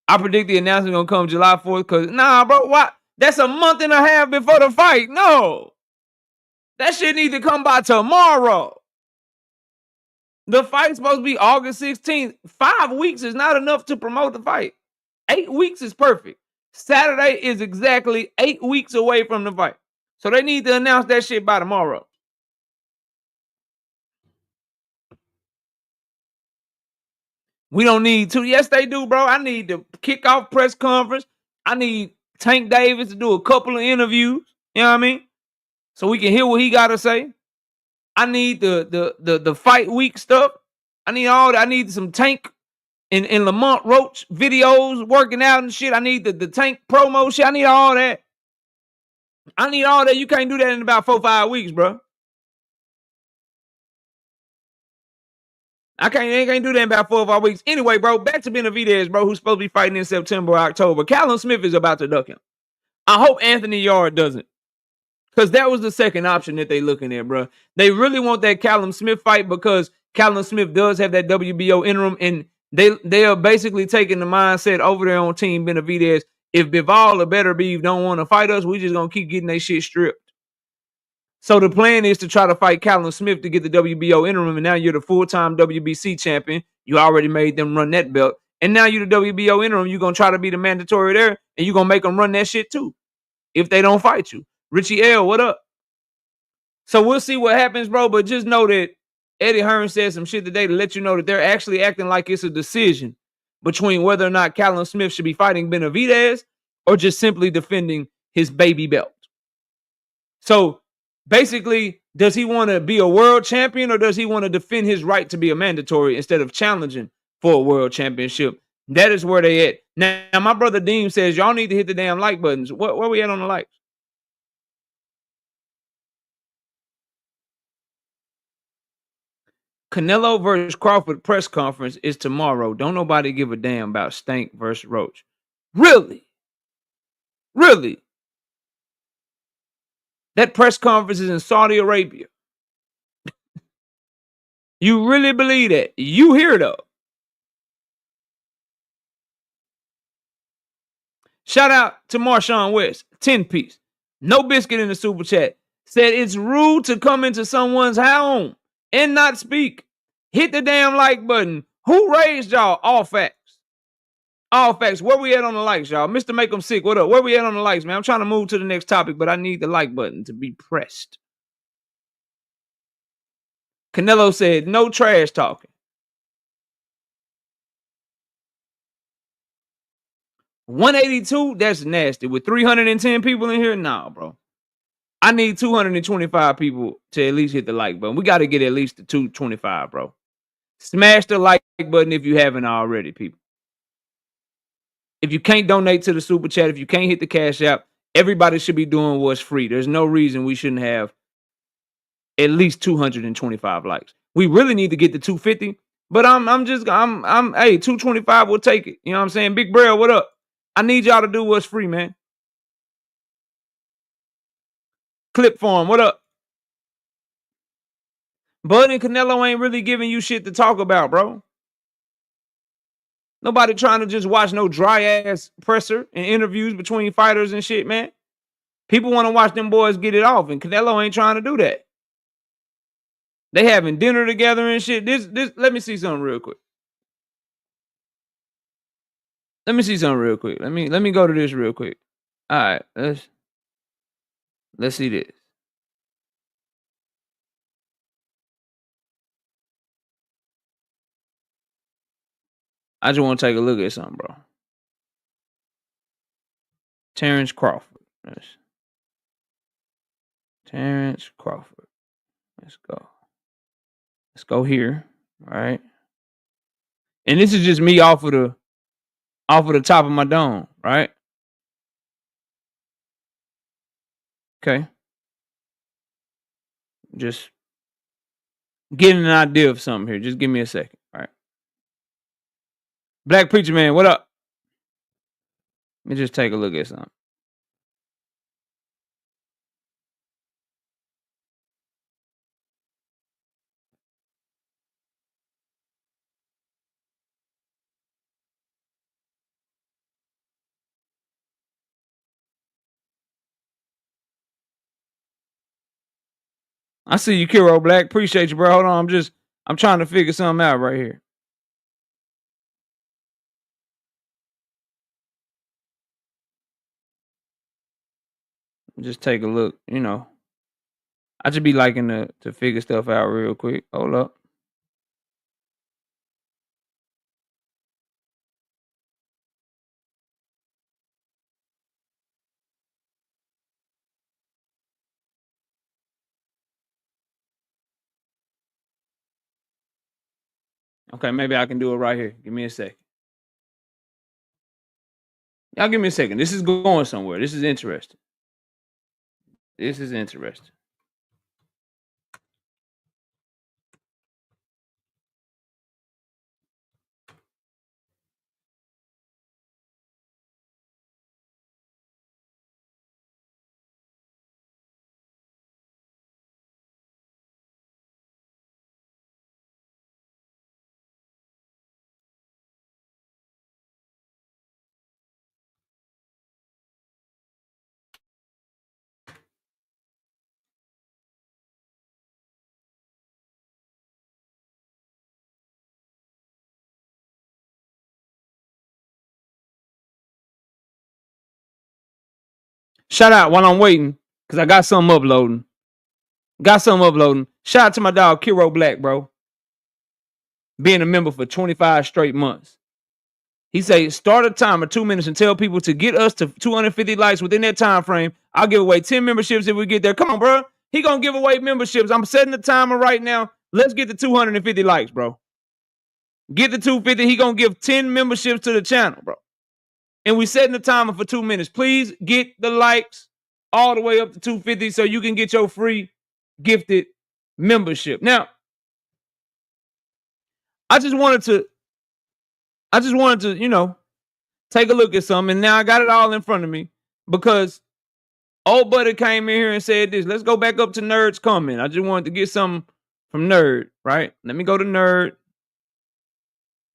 I predict the announcement gonna come July 4th because, nah, bro, what? That's a month and a half before the fight. No. That shit need to come by tomorrow. The fight's supposed to be August 16th. 5 weeks is not enough to promote the fight. 8 weeks is perfect. Saturday is exactly 8 weeks away from the fight. So they need to announce that shit by tomorrow. We don't need to. Yes, they do, bro. I need the kickoff press conference. I need Tank Davis to do a couple of interviews. You know what I mean? So we can hear what he got to say. I need the fight week stuff. I need all that. I need some Tank and Lamont Roach videos working out and shit. I need the Tank promo shit. I need all that. You can't do that in about 4 or 5 weeks, bro. I can't do that in about 4 or 5 weeks. Anyway, bro, back to Benaivdez, bro, who's supposed to be fighting in September or October. Callum Smith is about to duck him. I hope Anthony Yard doesn't. Because that was the second option that they looking at, bro. They really want that Callum Smith fight because Callum Smith does have that WBO interim, and they are basically taking the mindset over there on Team Benavidez. If Bivol or Better Beef don't want to fight us, we just gonna keep getting their shit stripped. So the plan is to try to fight Callum Smith to get the WBO interim, and now you're the full-time WBC champion. You already made them run that belt, and now you're the WBO interim. You're gonna try to be the mandatory there, and you're gonna make them run that shit too if they don't fight you. Richie L, what up? So we'll see what happens, bro. But just know that Eddie Hearn said some shit today to let you know that they're actually acting like it's a decision between whether or not Callum Smith should be fighting Benavidez or just simply defending his baby belt. So basically, does he want to be a world champion or does he want to defend his right to be a mandatory instead of challenging for a world championship? That is where they at. Now, my brother Deem says, y'all need to hit the damn like buttons. Where we at on the likes? Canelo versus Crawford press conference is tomorrow. Don't nobody give a damn about Stank versus Roach. Really? Really? That press conference is in Saudi Arabia. You really believe that? You hear though. Shout out to Marshawn West, 10-piece. No biscuit in the super chat. Said it's rude to come into someone's home and not speak. Hit the damn like button. Who raised y'all? All facts. All facts. Where we at on the likes, y'all? Mr. Make 'em sick. What up? Where we at on the likes, man? I'm trying to move to the next topic, but I need the like button to be pressed. Canelo said, no trash talking. 182, that's nasty. With 310 people in here, nah, bro. I need 225 people to at least hit the like button. We got to get at least the 225, bro. Smash the like button if you haven't already, people. If you can't donate to the super chat, if you can't hit the cash app, everybody should be doing what's free. There's no reason we shouldn't have at least 225 likes. We really need to get to 250, but I'm hey, 225 will take it. You know what I'm saying? Big Braille, what up? I need y'all to do what's free, man. Clip Farm, what up? Bud and Canelo ain't really giving you shit to talk about, bro. Nobody trying to just watch no dry ass presser and interviews between fighters and shit, man. People want to watch them boys get it off, and Canelo ain't trying to do that. They having dinner together and shit. This. Let me see something real quick. Let me see something real quick. Let me go to this real quick. All right, let's see this. I just want to take a look at something, bro. Terrence Crawford. Terrence Crawford. Let's go. Let's go here. All right. And this is just me off of the top of my dome, right? Okay. Just getting an idea of something here. Just give me a second. All right. Black Preacher Man, what up? Let me just take a look at something. I see you, Kiro Black. Appreciate you, bro. Hold on. I'm trying to figure something out right here. Just take a look, you know. I just be liking to figure stuff out real quick. Hold up. Okay, maybe I can do it right here. Give me a second. Y'all give me a second. This is going somewhere. This is interesting. This is interesting. Shout out while I'm waiting, because I got something uploading. Shout out to my dog, Kiro Black, bro. Being a member for 25 straight months. He say, start a timer 2 minutes and tell people to get us to 250 likes within that time frame. I'll give away 10 memberships if we get there. Come on, bro. He gonna give away memberships. I'm setting the timer right now. Let's get to 250 likes, bro. Get to 250. He gonna give 10 memberships to the channel, bro. And we setting the timer for 2 minutes. Please get the likes all the way up to 250 so you can get your free gifted membership. Now, I just wanted to, take a look at something. And now I got it all in front of me because old buddy came in here and said this. Let's go back up to Nerd's comment. I just wanted to get something from Nerd, right? Let me go to Nerd.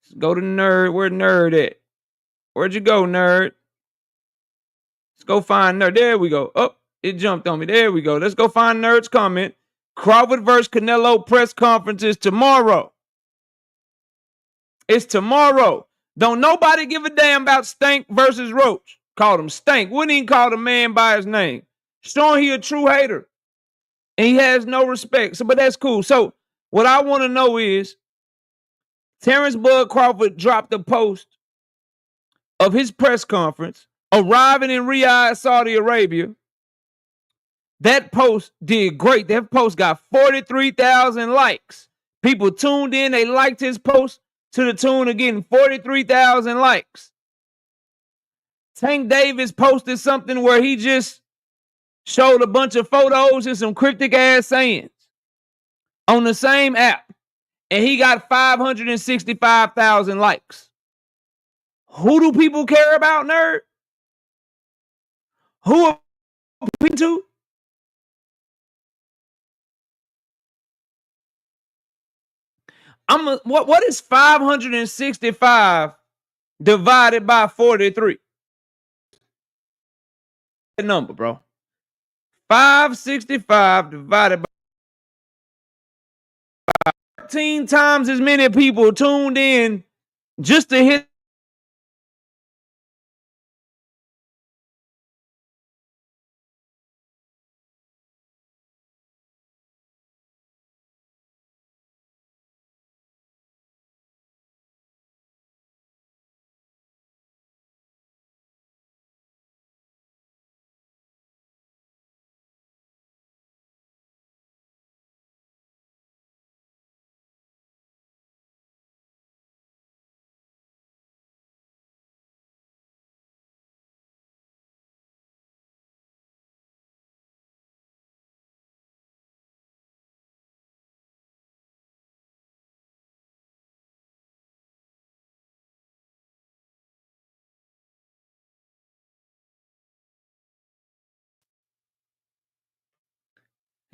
Let's go to Nerd. Where Nerd at? Where'd you go, Nerd? Let's go find Nerd. There we go. Oh, it jumped on me. There we go. Let's go find Nerd's comment. Crawford versus Canelo press conference is tomorrow. It's tomorrow. Don't nobody give a damn about Stank versus Roach. Called him Stank. Wouldn't even call the man by his name. Showing he a true hater. And he has no respect. So, but that's cool. So what I want to know is Terrence Bud Crawford dropped a post of his press conference arriving in Riyadh, Saudi Arabia. That post did great. That post got 43,000 likes. People tuned in. They liked his post to the tune of getting 43,000 likes. Tank Davis posted something where he just showed a bunch of photos and some cryptic ass sayings on the same app. And he got 565,000 likes. Who do people care about, Nerd? Who are people to? What is 565 divided by 43? That number, bro. 565 divided by 13 times as many people tuned in just to hit.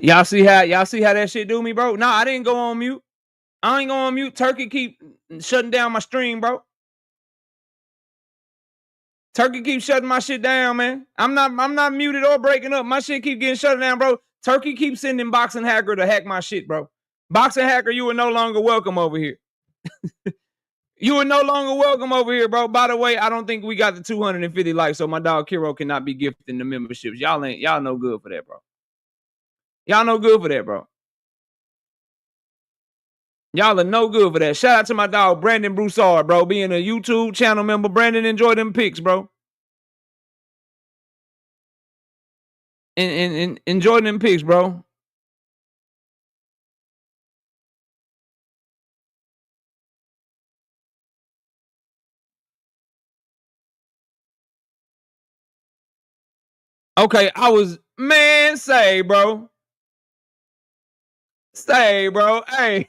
Y'all see how that shit do me, bro? Nah, I didn't go on mute. I ain't going on mute. Turkey keep shutting down my stream, bro. Turkey keep shutting my shit down, man. I'm not muted or breaking up. My shit keep getting shut down, bro. Turkey keeps sending Boxing Hacker to hack my shit, bro. Boxing Hacker, you are no longer welcome over here. You are no longer welcome over here, bro. By the way, I don't think we got the 250 likes, so my dog Kiro cannot be gifting the memberships. Y'all no good for that, bro. Y'all no good for that, bro. Y'all are no good for that. Shout out to my dog Brandon Broussard, bro, being a YouTube channel member. Brandon, enjoy them pics, bro. And enjoy them pics, bro. Okay, say, bro. Say, bro. Hey.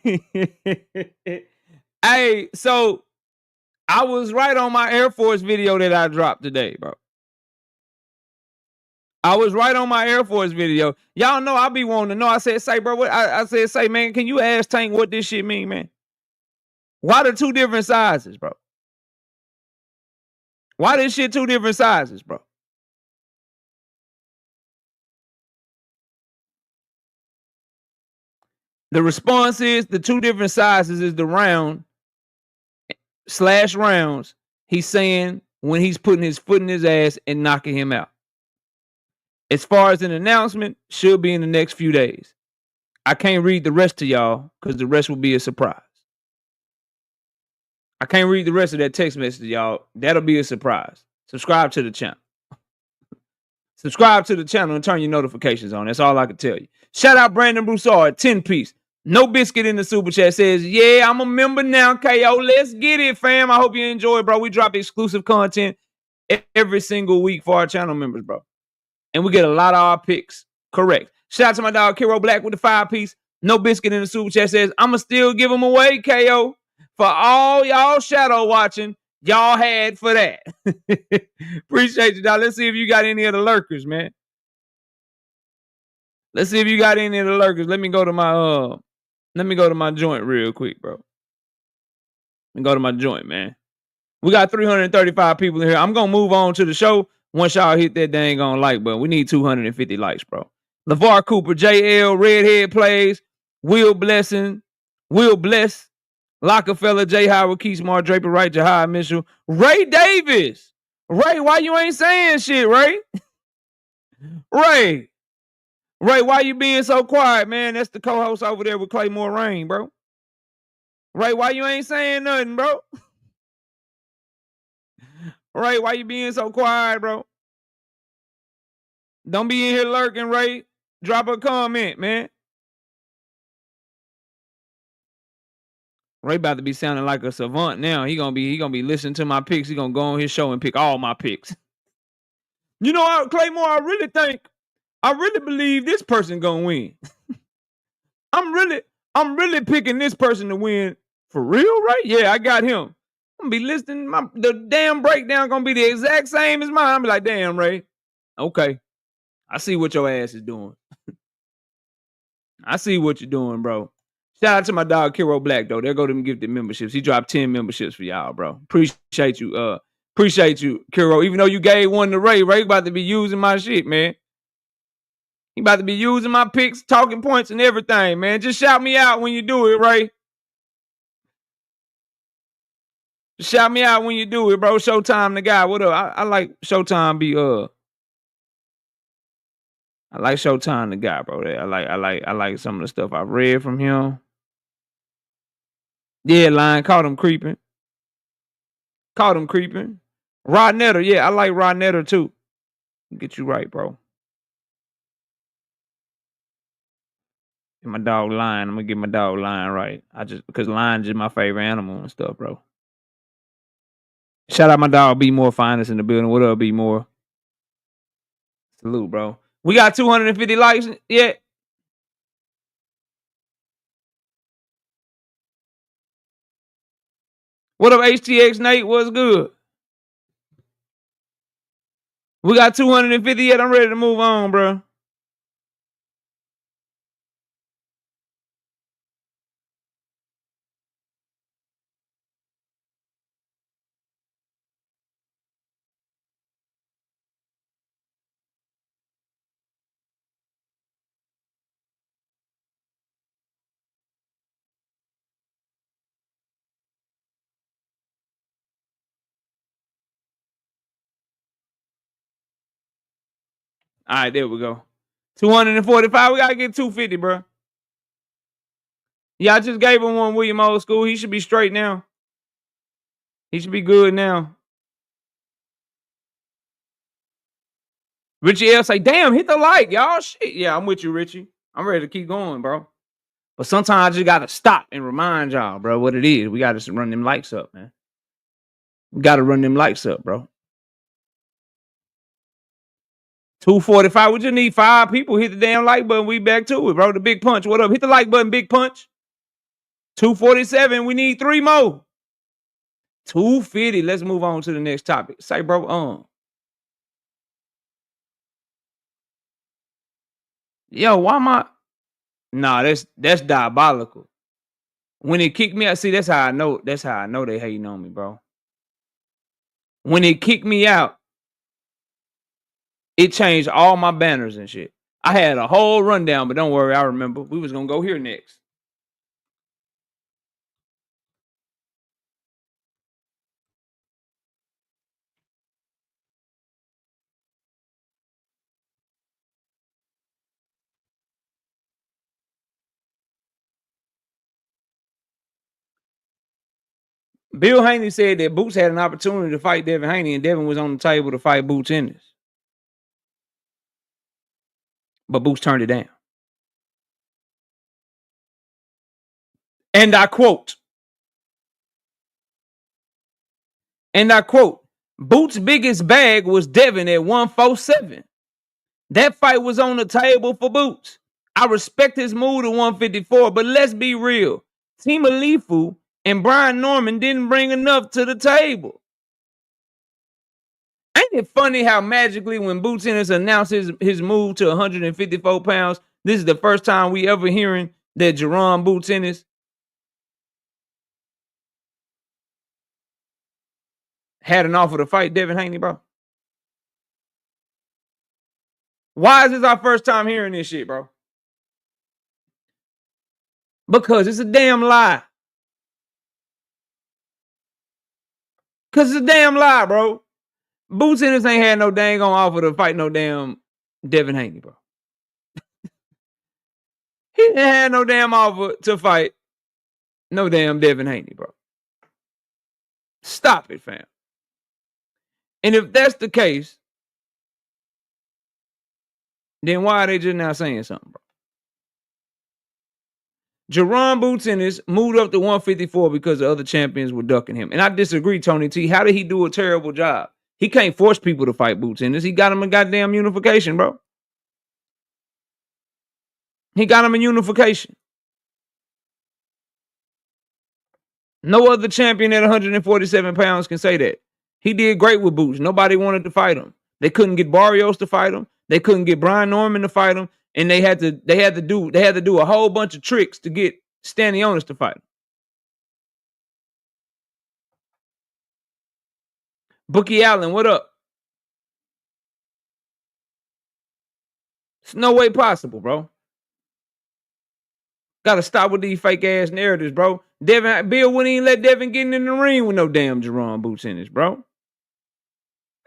Hey, so I was right on my Air Force video that I dropped today, bro. I was right on my Air Force video. Y'all know I be wanting to know. I said, say, bro, what? I said, say, man, can you ask Tank what this shit mean, man? Why the two different sizes, bro? Why this shit two different sizes, bro? The response is the two different sizes is the round / rounds. He's saying when he's putting his foot in his ass and knocking him out. As far as an announcement, should be in the next few days. I can't read the rest to y'all because the rest will be a surprise. I can't read the rest of that text message, y'all. That'll be a surprise. Subscribe to the channel. Subscribe to the channel and turn your notifications on. That's all I can tell you. Shout out Brandon Broussard, 10 piece. No biscuit in the super chat says, yeah, I'm a member now, KO. Let's get it, fam. I hope you enjoy, bro. We drop exclusive content every single week for our channel members, bro. And we get a lot of our picks correct. Shout out to my dog, Kiro Black with the 5 piece. No biscuit in the super chat says, I'ma still give them away, KO. For all y'all shadow watching, y'all had for that. Appreciate you, dog. Let's see if you got any of the lurkers, man. Let's see if you got any of the lurkers. Let me go to my joint real quick, bro. Let me go to my joint, man. We got 335 people in here. I'm gonna move on to the show once y'all hit that dang on like button. We need 250 likes, bro. LeVar Cooper, JL, Redhead Plays, Will Bless, Lockefeller, J. Howard, Keysmart, Draper Wright, Jahai Mitchell, Ray Davis. Ray, why you ain't saying shit, Ray? Ray, why you being so quiet, man? That's the co-host over there with Claymore Rain, bro. Ray, why you ain't saying nothing, bro? Ray, why you being so quiet, bro? Don't be in here lurking, Ray. Drop a comment, man. Ray about to be sounding like a savant now. He gonna be listening to my picks. He gonna go on his show and pick all my picks. You know what, Claymore? I really believe this person gonna win. I'm really picking this person to win for real, right? Yeah, I got him. I'm gonna be listening. The damn breakdown gonna be the exact same as mine. I'm be like, damn, Ray. Okay, I see what your ass is doing. I see what you're doing, bro. Shout out to my dog Kiro Black, though. There go them gifted memberships. He dropped 10 memberships for y'all, bro. Appreciate you, Kiro. Even though you gave one to Ray, Ray about to be using my shit, man. He about to be using my picks, talking points, and everything, man. Just shout me out when you do it, Ray. Just shout me out when you do it, bro. Showtime the guy. What up? I like Showtime I like Showtime the guy, bro. I like some of the stuff I've read from him. Yeah, Lion caught him creeping. Rod Netter, yeah, I like Rod Netter too. Get you right, bro. And my dog Lion, I'm gonna get my dog Lion right. Because Lion's just my favorite animal and stuff, bro. Shout out my dog B More Finest in the building. What up, B More? Salute, bro. We got 250 likes yet. What up, HTX Nate? What's good? We got 250 yet. I'm ready to move on, bro. All right, there we go. 245. We gotta get 250, bro. Yeah, I just gave him one William Old School. He should be straight now. He should be good now. Richie L say, damn, hit the like, y'all. Shit. Yeah, I'm with you, Richie. I'm ready to keep going, bro. But sometimes I just gotta stop and remind y'all, bro, what it is. We gotta run them likes up, man. We gotta run them likes up, bro. 245. We just need 5 people. Hit the damn like button. We back to it, bro. The Big Punch. What up? Hit the like button, Big Punch. 247. We need 3 more. 250. Let's move on to the next topic. Say, bro, yo, why am I? Nah, that's diabolical. When it kicked me out, see, that's how I know they hating on me, bro. When it kicked me out, it changed all my banners and shit. I had a whole rundown, but don't worry, I remember. We was gonna go here next. Bill Haney said that Boots had an opportunity to fight Devin Haney, and Devin was on the table to fight Boots Ennis. But Boots turned it down. And I quote, Boots' biggest bag was Devin at 147. That fight was on the table for Boots. I respect his move to 154, but let's be real. Team Alifu and Brian Norman didn't bring enough to the table. Ain't it funny how magically when Boots Ennis announced his move to 154 pounds, this is the first time we ever hearing that Jaron Boots Ennis had an offer to fight Devin Haney, bro? Why is this our first time hearing this shit, bro? Because it's a damn lie. Because it's a damn lie, bro. Boots Ennis ain't had no dang on offer to fight no damn Devin Haney, bro. He didn't have no damn offer to fight no damn Devin Haney, bro. Stop it, fam. And if that's the case, then why are they just now saying something, bro? Jaron Boots Ennis moved up to 154 because the other champions were ducking him. And I disagree, Tony T. How did he do a terrible job? He can't force people to fight Boots Ennis. He got him in goddamn unification, bro. He got him in unification. No other champion at 147 pounds can say that. He did great with Boots. Nobody wanted to fight him. They couldn't get Barrios to fight him. They couldn't get Brian Norman to fight him. And they had to do a whole bunch of tricks to get Stanionis to fight him. Bookie Allen, what up? It's no way possible, bro. Gotta stop with these fake ass narratives, bro. Bill wouldn't even let Devin get in the ring with no damn Jaron Boots Ennis, bro.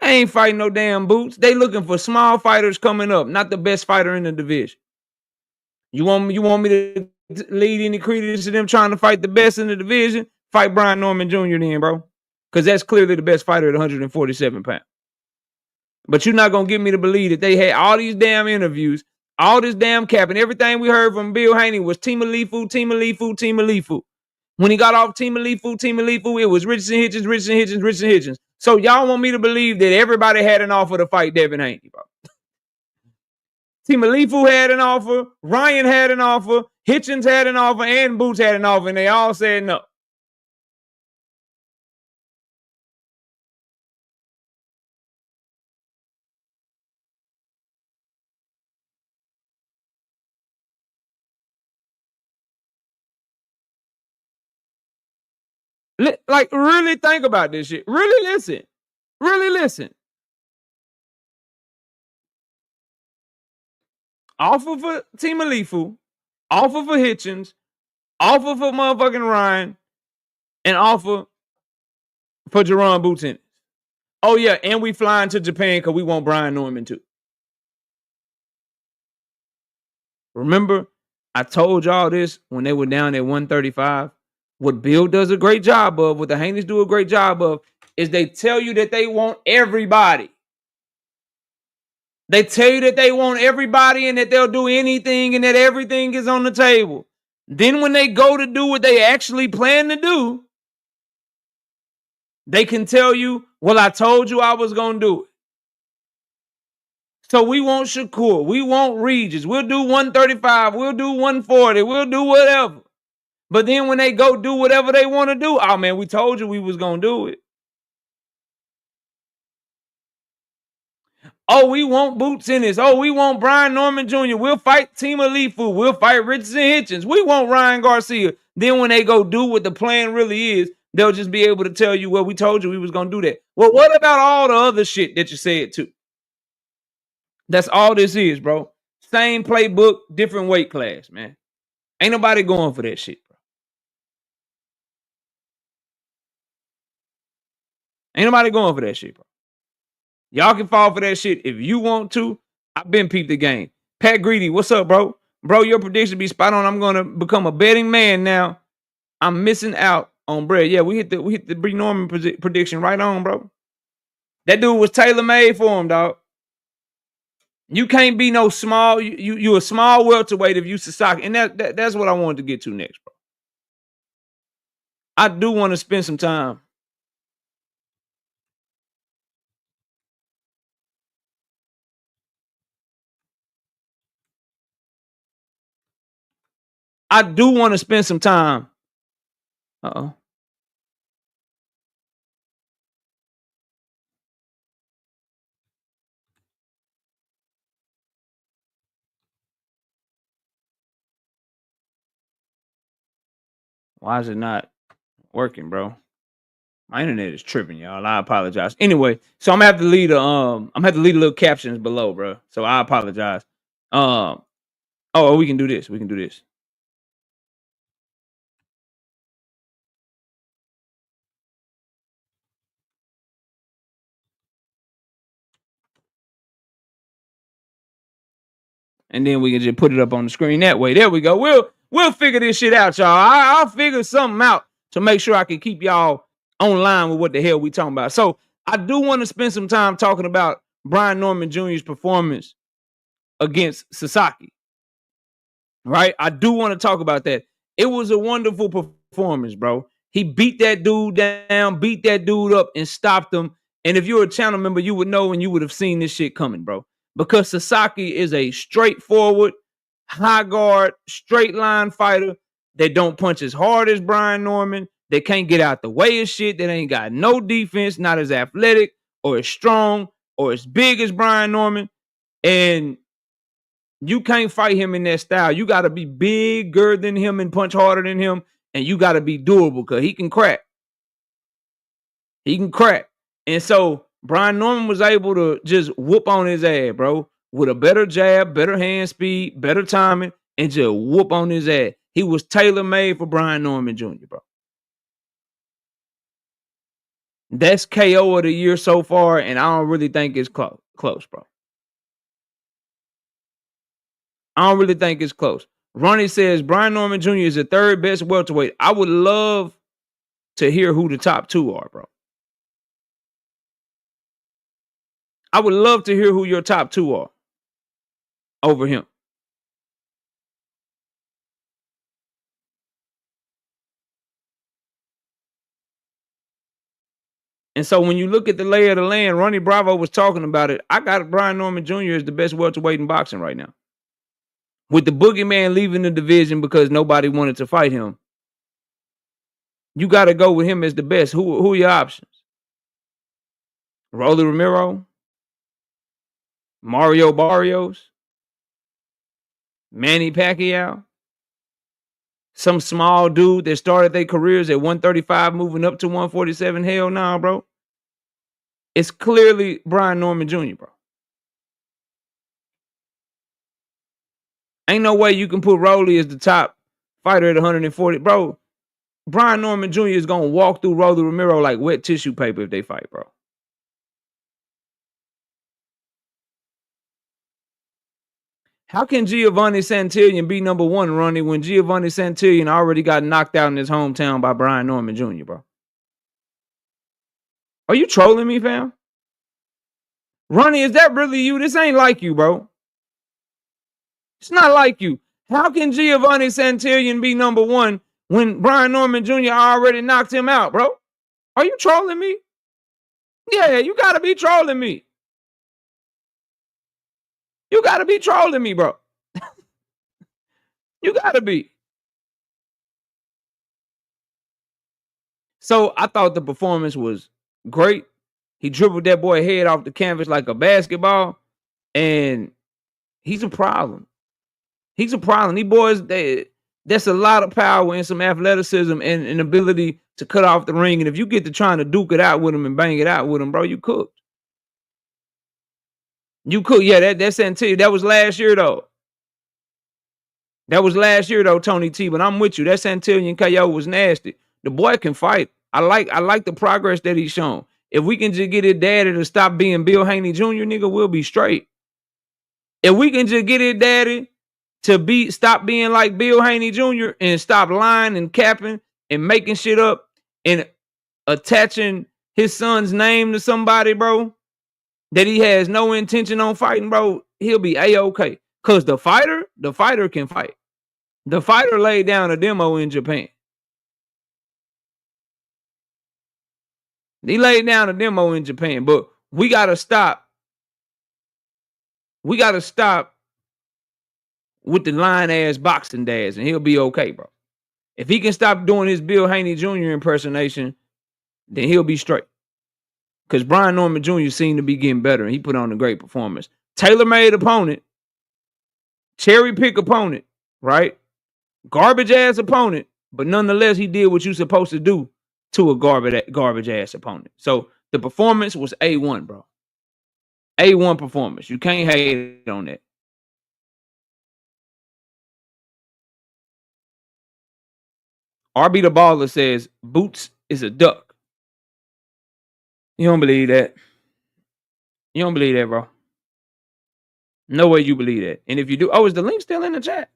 I ain't fighting no damn Boots. They looking for small fighters coming up, not the best fighter in the division. You want me to lead any credence to them trying to fight the best in the division? Fight Brian Norman Jr. then, bro. Because that's clearly the best fighter at 147 pounds. But you're not going to get me to believe that they had all these damn interviews, all this damn cap, and everything we heard from Bill Haney was Team Alifu, Team Alifu, Team Alifu. When he got off Team Alifu, it was Richardson Hitchens. So y'all want me to believe that everybody had an offer to fight Devin Haney, bro. Team Alifu had an offer, Ryan had an offer, Hitchens had an offer, and Boots had an offer, and they all said no. Like, really think about this shit. Really listen. Really listen. Offer for Team Alifu, offer for Hitchens, offer for motherfucking Ryan, and offer for Jaron Boots Ennis. Oh, yeah, and we flying to Japan because we want Brian Norman too. Remember, I told y'all this when they were down at 135. What Bill does a great job of, what the Haneys do a great job of, is they tell you that they want everybody. They tell you that they want everybody and that they'll do anything and that everything is on the table. Then when they go to do what they actually plan to do, they can tell you, well, I told you I was going to do it. So we want Shakur. We want Regis. We'll do 135. We'll do 140. We'll do whatever. But then when they go do whatever they want to do, oh, man, we told you we was going to do it. Oh, we want Boots Ennis. Oh, we want Brian Norman Jr. We'll fight Team Alifu. We'll fight Richardson Hitchens. We want Ryan Garcia. Then when they go do what the plan really is, they'll just be able to tell you, well, we told you we was going to do that. Well, what about all the other shit that you said too? That's all this is, bro. Same playbook, different weight class, man. Ain't nobody going for that shit, bro. Ain't nobody going for that shit, bro. Y'all can fall for that shit if you want to. I've been peeped the game. Pat Greedy, what's up, bro? Bro, your prediction be spot on. I'm going to become a betting man now. I'm missing out On bread. Yeah, we hit the Bree Norman prediction right on, bro. That dude was tailor-made for him, dog. You can't be no small. You a small welterweight if you Sasaki, and that's what I wanted to get to next, bro. I do want to spend some time. I do want to spend some time. Uh-oh. Why is it not working, bro? My internet is tripping, y'all. I apologize. Anyway, so I'm gonna have to leave the little captions below, bro. So I apologize. Oh, we can do this. We can do this. And then we can just put it up on the screen that way. There we go. We'll figure this shit out, y'all. I'll figure something out to make sure I can keep y'all online with what the hell we talking about. So I do want to spend some time talking about Brian Norman Jr.'s performance against Sasaki. Right? I do want to talk about that. It was a wonderful performance, bro. He beat that dude down, beat that dude up, and stopped him. And if you're a channel member, you would know and you would have seen this shit coming, bro. Because Sasaki is a straightforward, high guard, straight line fighter that don't punch as hard as Brian Norman. They can't get out the way of shit. That ain't got no defense, not as athletic or as strong or as big as Brian Norman. And you can't fight him in that style. You got to be bigger than him and punch harder than him. And you got to be doable because he can crack. He can crack. And so Brian Norman was able to just whoop on his ass, bro, with a better jab, better hand speed, better timing, and just whoop on his ass. He was tailor-made for Brian Norman Jr., bro. That's KO of the year so far, and I don't really think it's close, bro. I don't really think it's close. Ronnie says Brian Norman Jr. is the third best welterweight. I would love to hear who the top two are, bro. I would love to hear who your top two are over him. And so when you look at the lay of the land, Ronnie Bravo was talking about it. I got Brian Norman Jr. as the best welterweight in boxing right now. With the boogeyman leaving the division because nobody wanted to fight him, you got to go with him as the best. Who are your options? Rolly Romero? Mario Barrios? Manny Pacquiao? Some small dude that started their careers at 135 moving up to 147? Hell nah, bro. It's clearly Brian Norman Jr., bro. Ain't no way you can put Rolly as the top fighter at 140. Bro, Brian Norman Jr. is going to walk through Rolly Romero like wet tissue paper if they fight, bro. How can Giovanni Santillan be number one, Ronnie, when Giovanni Santillan already got knocked out in his hometown by Brian Norman Jr., bro? Are you trolling me, fam? Ronnie, is that really you? This ain't like you, bro. It's not like you. How can Giovanni Santillan be number one when Brian Norman Jr. already knocked him out, bro? Are you trolling me? Yeah, you got to be trolling me. You got to be trolling me, bro. You got to be. So I thought the performance was great. He dribbled that boy head off the canvas like a basketball, and he's a problem. He's a problem. These boys, that's a lot of power and some athleticism and an ability to cut off the ring. And if you get to trying to duke it out with him and bang it out with him, bro, you cooked. You could, yeah, that's Santillan. That was last year, though. That was last year, though, Tony T. But I'm with you. That Santillan KO was nasty. The boy can fight. I like the progress that he's shown. If we can just get his daddy to stop being Bill Haney Jr., nigga, we'll be straight. If we can just get his daddy to stop being like Bill Haney Jr. and stop lying and capping and making shit up and attaching his son's name to somebody, bro, that he has no intention on fighting, bro, he'll be A-okay. Because the fighter can fight. The fighter laid down a demo in Japan. He laid down a demo in Japan, but we got to stop. We got to stop with the line-ass boxing dads, and he'll be okay, bro. If he can stop doing his Bill Haney Jr. impersonation, then he'll be straight. Because Brian Norman Jr. seemed to be getting better, and he put on a great performance. Tailor-made opponent, cherry-pick opponent, right? Garbage-ass opponent, but nonetheless, he did what you're supposed to do to a garbage-ass opponent. So the performance was A1, bro. A1 performance. You can't hate on that. RB the Baller says, Boots is a duck. You don't believe that. You don't believe that, bro. No way you believe that. And if you do, is the link still in the chat?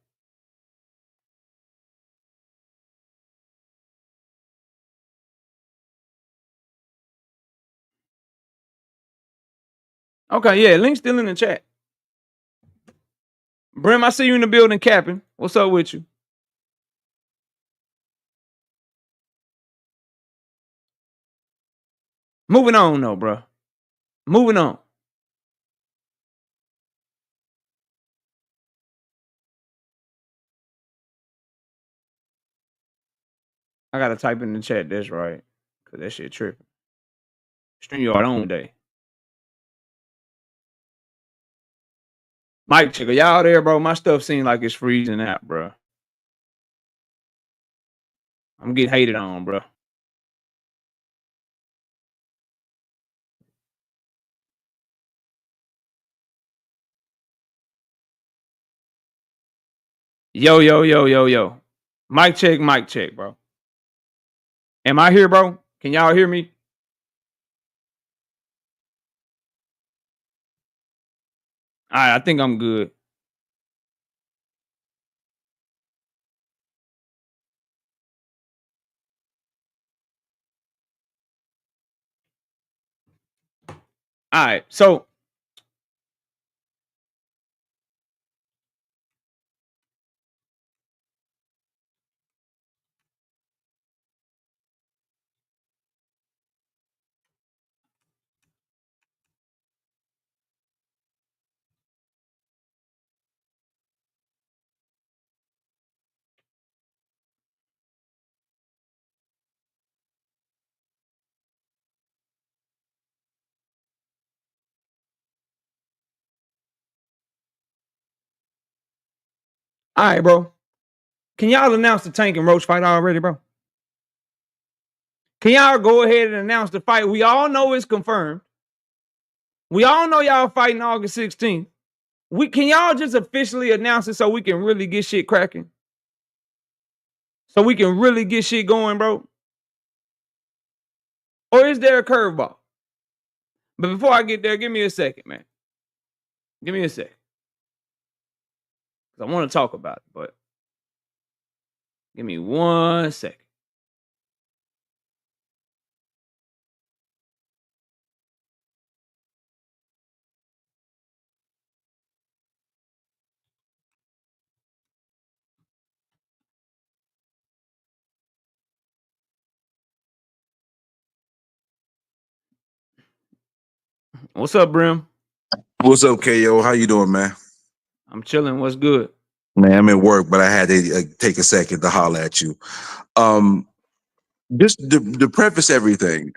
Okay, yeah, link's still in the chat. Brim, I see you in the building capping. What's up with you? Moving on, though, bro. Moving on. I gotta type in the chat. That's right, cause that shit tripping. StreamYard on day. Mike checker, y'all there, bro? My stuff seems like it's freezing out, bro. I'm getting hated on, bro. Yo. Mic check, bro. Am I here, bro? Can y'all hear me? All right, I think I'm good. All right, so all right, bro. Can y'all announce the Tank and Roach fight already, bro? Can y'all go ahead and announce the fight? We all know it's confirmed. We all know y'all fighting August 16th. Can y'all just officially announce it so we can really get shit cracking? So we can really get shit going, bro? Or is there a curveball? But before I get there, give me a second, man. Give me a second. Because I want to talk about it, but give me 1 second. What's up, Brim? What's up, KO? How you doing, man? I'm chilling. What's good? Man, I'm at work, but I had to take a second to holler at you. Just to preface everything,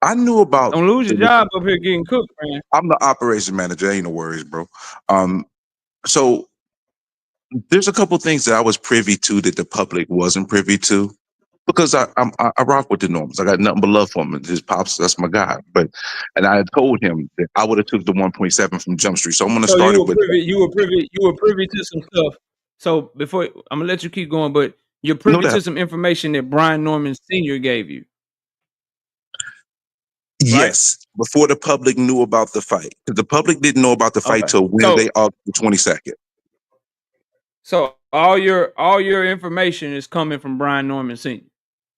I knew about. Don't lose your job up here getting cooked, man. I'm the operations manager. Ain't no worries, bro. So there's a couple things that I was privy to that the public wasn't privy to, because I rock with the Normans. I got nothing but love for him. His pops, that's my guy. And I had told him that I would have took the 1.7 from Jump Street. So I'm going to start it with. You were privy to some stuff. So before I'm gonna let you keep going, but you're privy to some information that Brian Norman Sr. gave you. Yes, right? Before the public knew about the fight. Because the public didn't know about the fight till Wednesday, August the 22nd. So all your information is coming from Brian Norman Sr.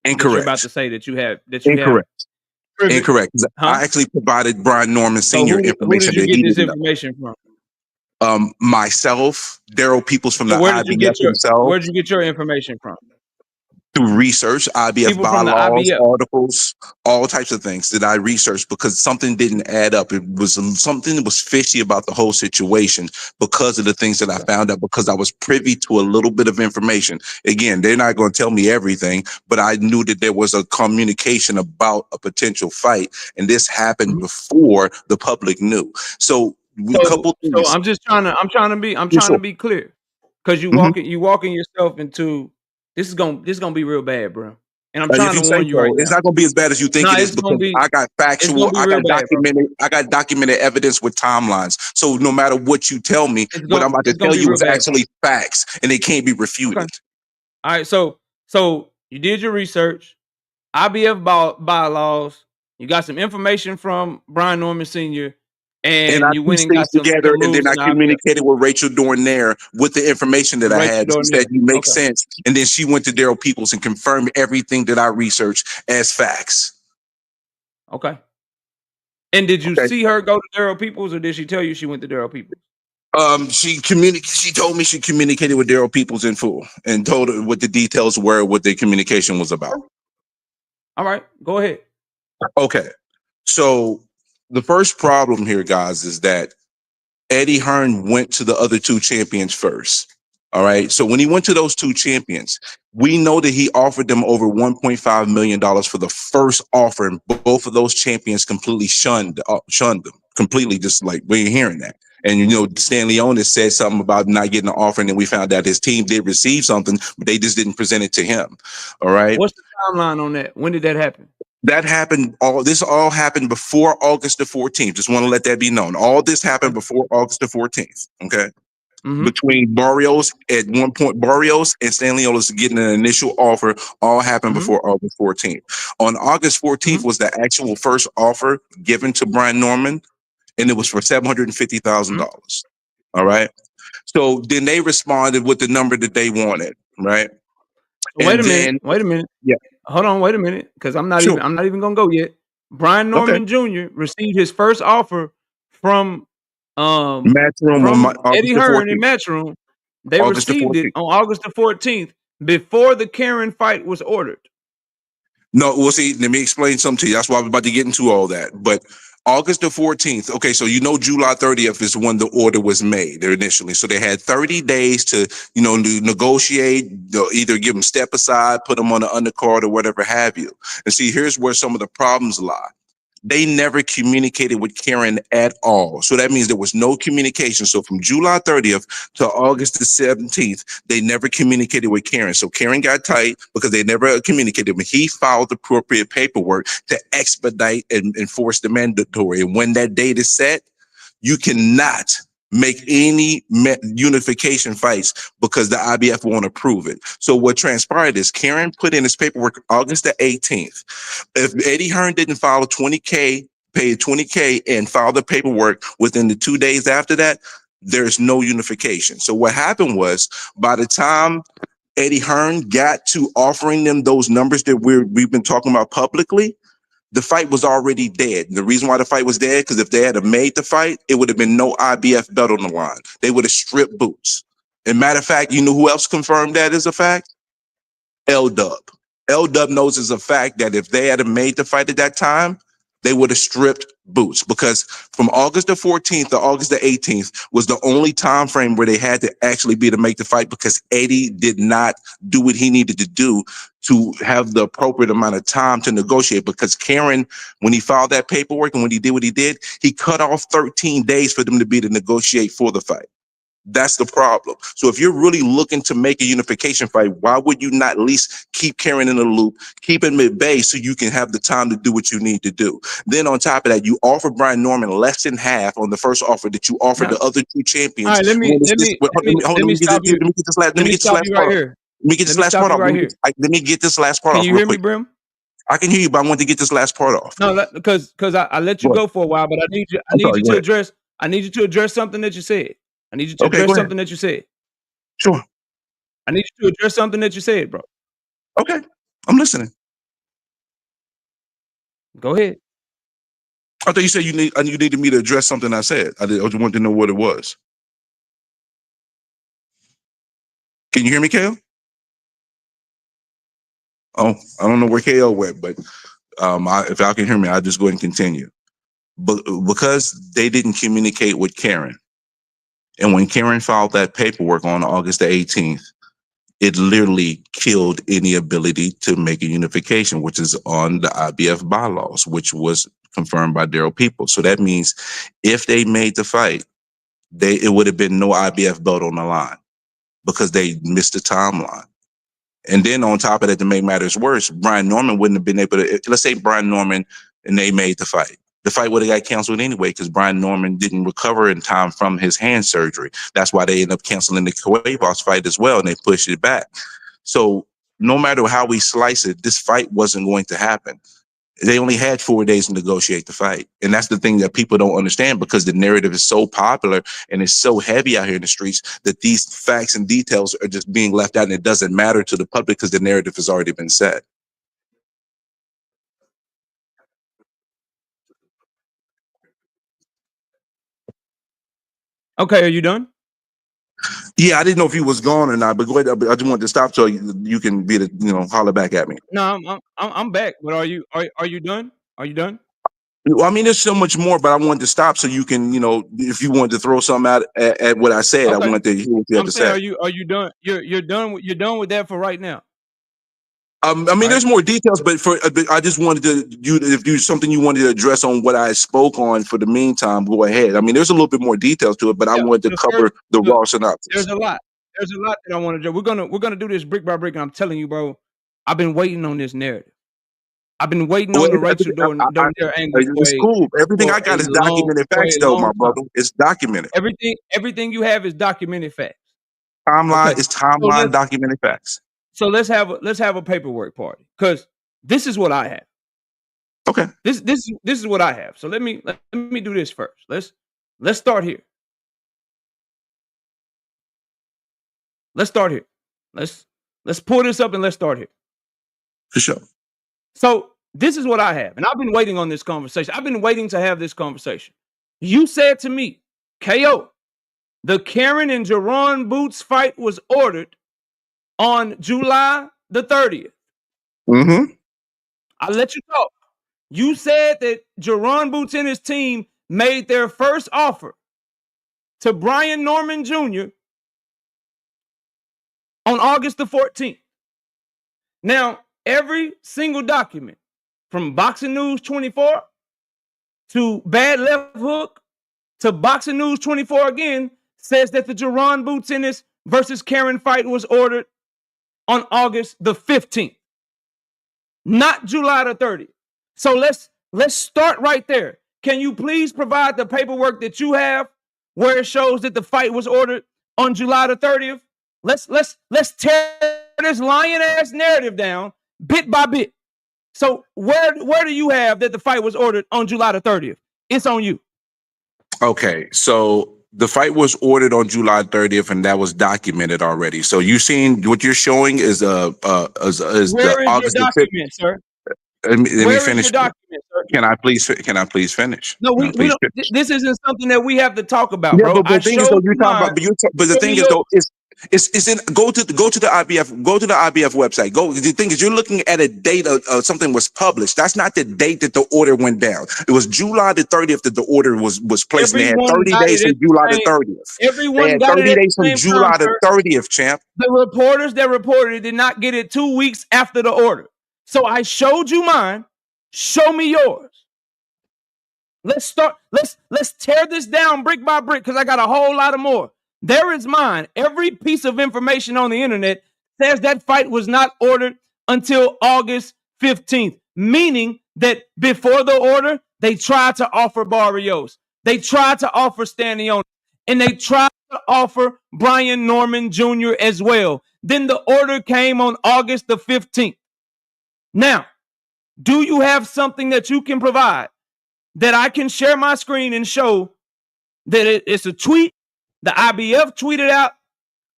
that you're about to Incorrect. say that you have Incorrect. privilege? Incorrect. Huh? I actually provided Brian Norman So Sr. who did information you that get he this didn't know. information from? Myself, Daryl Peoples from So the IBF himself, where'd you get your information from? through research, IBF People from the bylaws, IBF. articles, all types of things that I researched because something didn't add up. It was something that was fishy about the whole situation because of the things that I found out, because I was privy to a little bit of information. Again, they're not going to tell me everything, but I knew that there was a communication about a potential fight, and this happened before the public knew. So a couple So things. I'm trying Yeah, to sure. be clear. Cause you Mhm. walking yourself into this is gonna be real bad, bro. And I'm If trying you to say warn you right so, it's now. not going to be as bad as you think Nah, it is because I got it's gonna factual, be real bad, bro. I got documented evidence with timelines. So no matter what you tell me, what I'm about to It's gonna tell be you real is bad, bro. actually facts, and they can't be Okay. refuted. All right, so you did your research, IBF bylaws, you got some information from Brian Norman Sr., And I and you went pieced and things got some together, and then rules I in IBF. communicated with Rachel Dornaire with the information that I Rachel had. She said, Dornier. "You make Okay. sense," and then she went to Daryl Peoples and confirmed everything that I researched as facts. Okay. And did you Okay. see her go to Daryl Peoples, or did she tell you she went to Daryl Peoples? She told me she communicated with Daryl Peoples in full and told her what the details were, what the communication was about. All right, go ahead. Okay. So the first problem here, guys, is that Eddie Hearn went to the other two champions first. All right. So when he went to those two champions, we know that he offered them over $1.5 million for the first offer, and both of those champions completely shunned them completely, just like we're hearing that. And Stan Leone said something about not getting an offer, and then we found out his team did receive something, but they just didn't present it to him. All right. What's the timeline on that? When did that happen? That happened. This all happened before August the 14th. Just want to let that be known. All this happened before August the 14th. Okay. Between Barrios at one point, Barrios and Stanley was getting an initial offer. All happened before August 14th. On August 14th was the actual first offer given to Brian Norman, and it was for $750,000. All right. So then they responded with the number that they wanted. Right. Wait a minute. Yeah. Hold on, wait a minute, because I'm not Sure. even gonna go yet. Brian Okay. Norman Jr. received his first offer from Matchroom on August Eddie the Hearn in 14th. Matchroom. They August the received it 14th. on August the 14th before the Karen fight was ordered. No, well, see, let me explain something to you. That's why I'm about to get into all that. But August the 14th, okay, so July 30th is when the order was made initially. So they had 30 days to, negotiate, either give them step aside, put them on the undercard or whatever have you. And see, here's where some of the problems lie. They never communicated with Karen at all. So that means there was no communication. So from July 30th to August the 17th, they never communicated with Karen. So Karen got tight because they never communicated. But he filed the appropriate paperwork to expedite and enforce the mandatory. And when that date is set, you cannot make any unification fights because the IBF won't approve it. So what transpired is Karen put in his paperwork August the 18th. If Eddie Hearn didn't file a paid $20K and file the paperwork within the 2 days after that, there's no unification. So what happened was, by the time Eddie Hearn got to offering them those numbers that we've been talking about publicly, the fight was already dead. The reason why the fight was dead, because if they had made the fight, it would have been no IBF belt on the line. They would have stripped Boots. And matter of fact, you know who else confirmed that as a fact? L-Dub. L-Dub knows as a fact that if they had made the fight at that time, they would have stripped Boots, because from August the 14th to August the 18th was the only time frame where they had to actually be to make the fight, because Eddie did not do what he needed to do to have the appropriate amount of time to negotiate. Because Karen, when he filed that paperwork and when he did what he did, he cut off 13 days for them to be to negotiate for the fight. That's the problem. So if you're really looking to make a unification fight, why would you not at least keep Karen in the loop, keep him at bay so you can have the time to do what you need to do? Then on top of that, you offer Brian Norman less than half on the first offer that you offered the other two champions. All right, let me stop you. Let me get this last Let me stop you right here. Let me get this last part off. Let me get this last part off. Can you hear me, Brim? I can hear you, but I want to get this last part off. No, because I let you go for a while, but I need you to address something that you said. I need you to address something that you said. Sure. I need you to address something that you said, bro. Okay, I'm listening. Go ahead. I thought you said you needed me to address something I said. I just wanted to know what it was. Can you hear me, KO? Oh, I don't know where KO went, but if y'all can hear me, I'll just go ahead and continue. But because they didn't communicate with Karen, and when Karen filed that paperwork on August the 18th, it literally killed any ability to make a unification, which is on the IBF bylaws, which was confirmed by Daryl People. So that means if they made the fight, it would have been no IBF belt on the line because they missed the timeline. And then on top of that, to make matters worse, Brian Norman wouldn't have been able to, let's say Brian Norman and they made the fight. The fight would have got canceled anyway because Brian Norman didn't recover in time from his hand surgery. That's why they ended up canceling the Cuevas fight as well, and they pushed it back. So no matter how we slice it, this fight wasn't going to happen. They only had 4 days to negotiate the fight. And that's the thing that people don't understand because the narrative is so popular and it's so heavy out here in the streets that these facts and details are just being left out and it doesn't matter to the public because the narrative has already been set. Okay, are you done? Yeah, I didn't know if you was gone or not, but go ahead. I just wanted to stop so you can be holler back at me. No, I'm back. But are you done? Are you done? Well, I mean, there's so much more, but I wanted to stop so you can, if you wanted to throw something out at what I said, Okay. I wanted to hear what you had to say. Are you done? You're done with that for right now. I mean, there's more details, but I just wanted if there's something you wanted to address on what I spoke on for the meantime, go ahead. I mean, there's a little bit more details to it, but I wanted to cover the raw synopsis. There's a lot that I want to do. We're gonna do this brick by brick, and I'm telling you, bro, I've been waiting on this narrative. I've been waiting on the Rachel Donaire angle. It's cool. Everything I got is documented facts, though, my brother. It's documented. Everything you have is documented facts. Timeline is timeline documented facts. So let's have a paperwork party because this is what I have. Okay. This is what I have. So let me do this first. Let's start here. Let's start here. Let's pull this up and let's start here. For sure. So this is what I have, and I've been waiting on this conversation. I've been waiting to have this conversation. You said to me, KO, the Karen and Jaron Boots fight was ordered on July the 30th. Mm-hmm. I'll let you talk. You said that Jaron Boots and his team made their first offer to Brian Norman Jr. on August the 14th. Now, every single document from Boxing News 24 to Bad Left Hook to Boxing News 24 again says that the Jaron Boots Ennis versus Karen fight was ordered on August the 15th, not July the 30th. So let's start right there. Can you please provide the paperwork that you have where it shows that the fight was ordered on July the 30th? Let's tear this lying ass narrative down bit by bit. So where do you have that the fight was ordered on July the 30th? It's on you. Okay, so the fight was ordered on July 30th, and that was documented already. So you seen what you're showing is the August your document, sir? Let me finish. Your document, sir? Can I please finish? No, we don't. This isn't something that we have to talk about, yeah, bro. But the thing is, though, you're talking about. But the thing is, though, it's in go to the IBF website. The thing is, you're looking at a date of something was published. That's not the date that the order went down. It was July the 30th that the order was placed. And they had 30 days from July the 30th. Everyone they had got 30 it days from July the 30th, champ. The reporters that reported it did not get it 2 weeks after the order. So I showed you mine. Show me yours. Let's start. Let's tear this down brick by brick because I got a whole lot of more. There is mine. Every piece of information on the internet says that fight was not ordered until August 15th, meaning that before the order, they tried to offer Barrios. They tried to offer Stanione, and they tried to offer Brian Norman Jr. as well. Then the order came on August the 15th. Now, do you have something that you can provide that I can share my screen and show that it's a tweet? The IBF tweeted out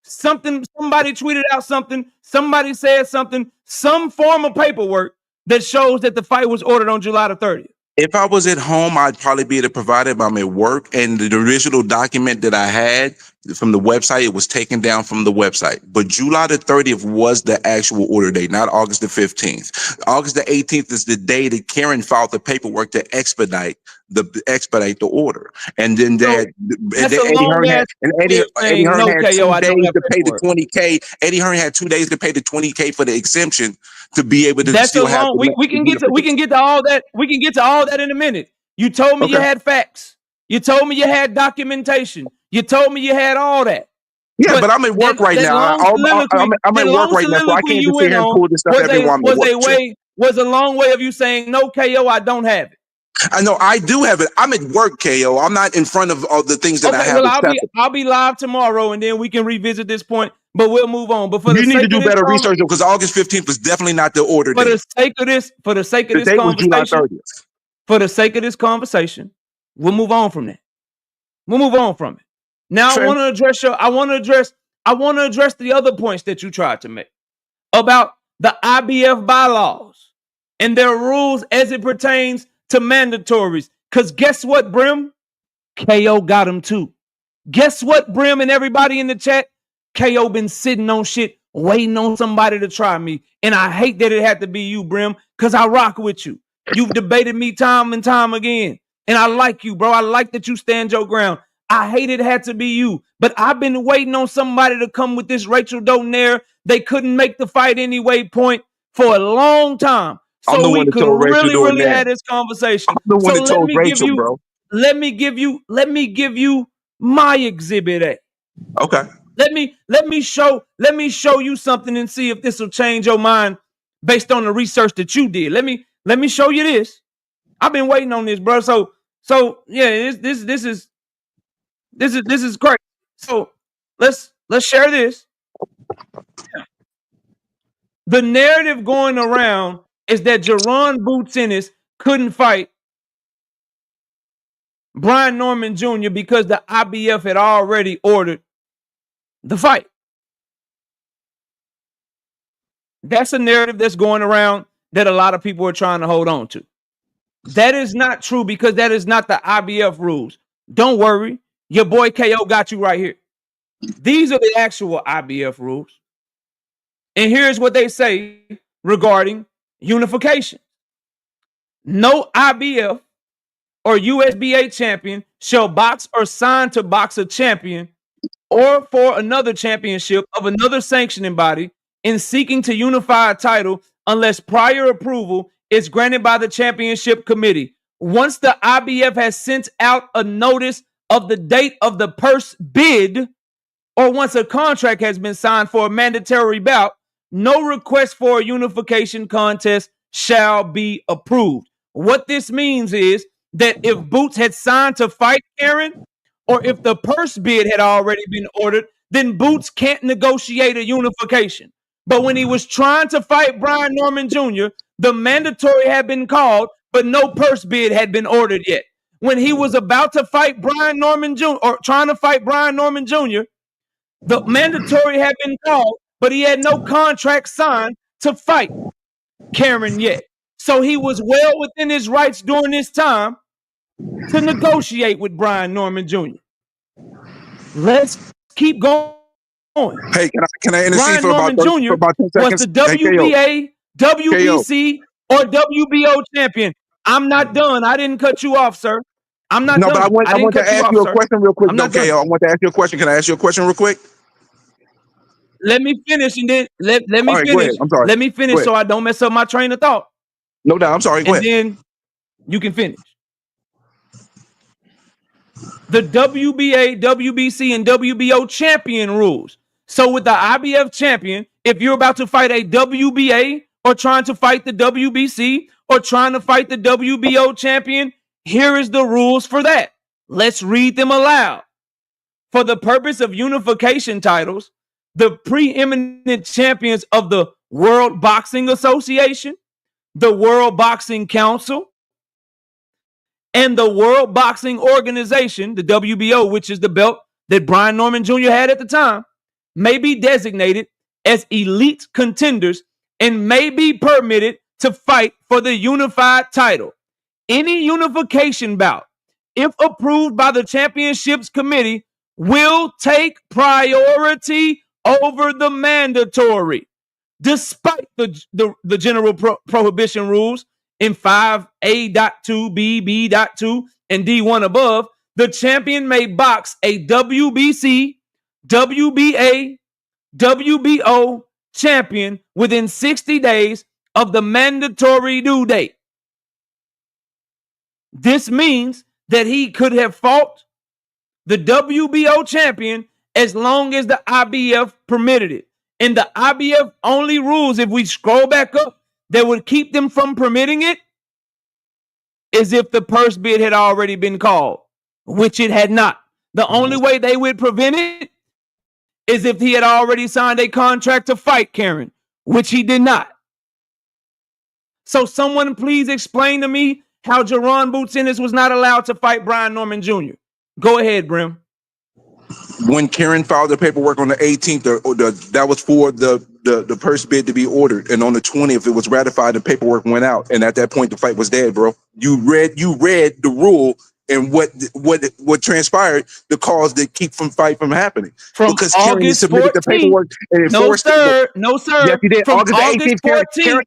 something, somebody tweeted out something, somebody said something, some form of paperwork that shows that the fight was ordered on July the 30th? If I was at home, I'd probably be able to provide it, but I'm at work. And the original document that I had from the website, it was taken down from the website. But July the 30th was the actual order date, not August the 15th. August the 18th is the day that Karen filed the paperwork to expedite the order. And then Eddie Hearn had 2 days to pay the $20K. Eddie Hearn had 2 days to pay the $20K for the exemption to be able to still have. We can get to all that. We can get to all that in a minute. You told me you had facts. You told me you had documentation. You told me you had all that. Yeah, but I'm at work right now. I'm at work right now, so I can't just sit here and pull this stuff everywhere. Was a long way of you saying, no, KO, I don't have it. I know I do have it. I'm at work, KO. I'm not in front of all the things that I have. Well, I'll be live tomorrow, and then we can revisit this point. But we'll move on. But you need to do better research, because August 15th was definitely not the order date. For the sake of this conversation, we'll move on from that. We'll move on from it. Now I want to address the other points that you tried to make about the IBF bylaws and their rules as it pertains to mandatories. Because guess what, Brim? KO got them too. Guess what, Brim and everybody in the chat? KO been sitting on shit, waiting on somebody to try me. And I hate that it had to be you, Brim, because I rock with you. You've debated me time and time again. And I like you, bro. I like that you stand your ground. I hate it had to be you. But I've been waiting on somebody to come with this Rachel Donaire. They couldn't make the fight anyway point for a long time. So we could really have this conversation. I'm the one that told Rachel, bro. Let me give you my exhibit A. Okay. Let me show you something and see if this will change your mind based on the research that you did. Let me show you this. I've been waiting on this, bro. So yeah, this is great. So let's share this. The narrative going around is that Jaron Boots Ennis couldn't fight Brian Norman Jr. because the IBF had already ordered the fight. That's a narrative that's going around that a lot of people are trying to hold on to. That is not true, because that is not the IBF rules. Don't worry. Your boy KO got you right here. These are the actual IBF rules. And here's what they say regarding unification. No IBF or USBA champion shall box or sign to box a champion or for another championship of another sanctioning body in seeking to unify a title unless prior approval is granted by the championship committee. Once the IBF has sent out a notice of the date of the purse bid, or once a contract has been signed for a mandatory bout, no request for a unification contest shall be approved. What this means is that if Boots had signed to fight Karen, or if the purse bid had already been ordered, then Boots can't negotiate a unification. But when he was trying to fight Brian Norman Jr., the mandatory had been called, but no purse bid had been ordered yet. When he was about to fight Brian Norman Jr., or trying to fight Brian Norman Jr., the mandatory had been called, but he had no contract signed to fight Karen yet. So he was well within his rights during this time to negotiate with Brian Norman Jr. Let's keep going. Hey, can I intercede for about 10 seconds? Was the WBA, WBC, or WBO champion. I'm not done. I didn't cut you off, sir. I'm not done. No, but I want to ask you a question real quick. Okay, I want to ask you a question. Can I ask you a question real quick? Let me finish, and then let me finish. I'm sorry. Let me finish so I don't mess up my train of thought. No doubt. I'm sorry. Go ahead. Then you can finish. The WBA, WBC, and WBO champion rules. So with the IBF champion, if you're about to fight a WBA or trying to fight the WBC or trying to fight the WBO champion, here is the rules for that. Let's read them aloud. For the purpose of unification titles, the preeminent champions of the World Boxing Association, the World Boxing Council, and the World Boxing Organization, the WBO, which is the belt that Brian Norman Jr. had at the time, may be designated as elite contenders and may be permitted to fight for the unified title. Any unification bout, if approved by the championships committee, will take priority over the mandatory. Despite the general prohibition rules in 5A.2, B.2, and D1 above, the champion may box a WBC, WBA, WBO champion within 60 days of the mandatory due date. This means that he could have fought the WBO champion as long as the IBF permitted it. And the IBF only rules, if we scroll back up, that would keep them from permitting it is if the purse bid had already been called, which it had not. The only way they would prevent it is if he had already signed a contract to fight Karen, which he did not. So someone please explain to me how Jaron Boots Ennis was not allowed to fight Brian Norman Jr. Go ahead, Brim. When Karen filed the paperwork on the 18th, that was for the purse bid to be ordered, and on the 20th it was ratified. The paperwork went out, and at that point the fight was dead, bro. You read the rule and what transpired to cause the keep from fight from happening. From because August Karen submitted 14th, the paperwork and enforced no, sir. Yes, he did. From August the 18th, 14th,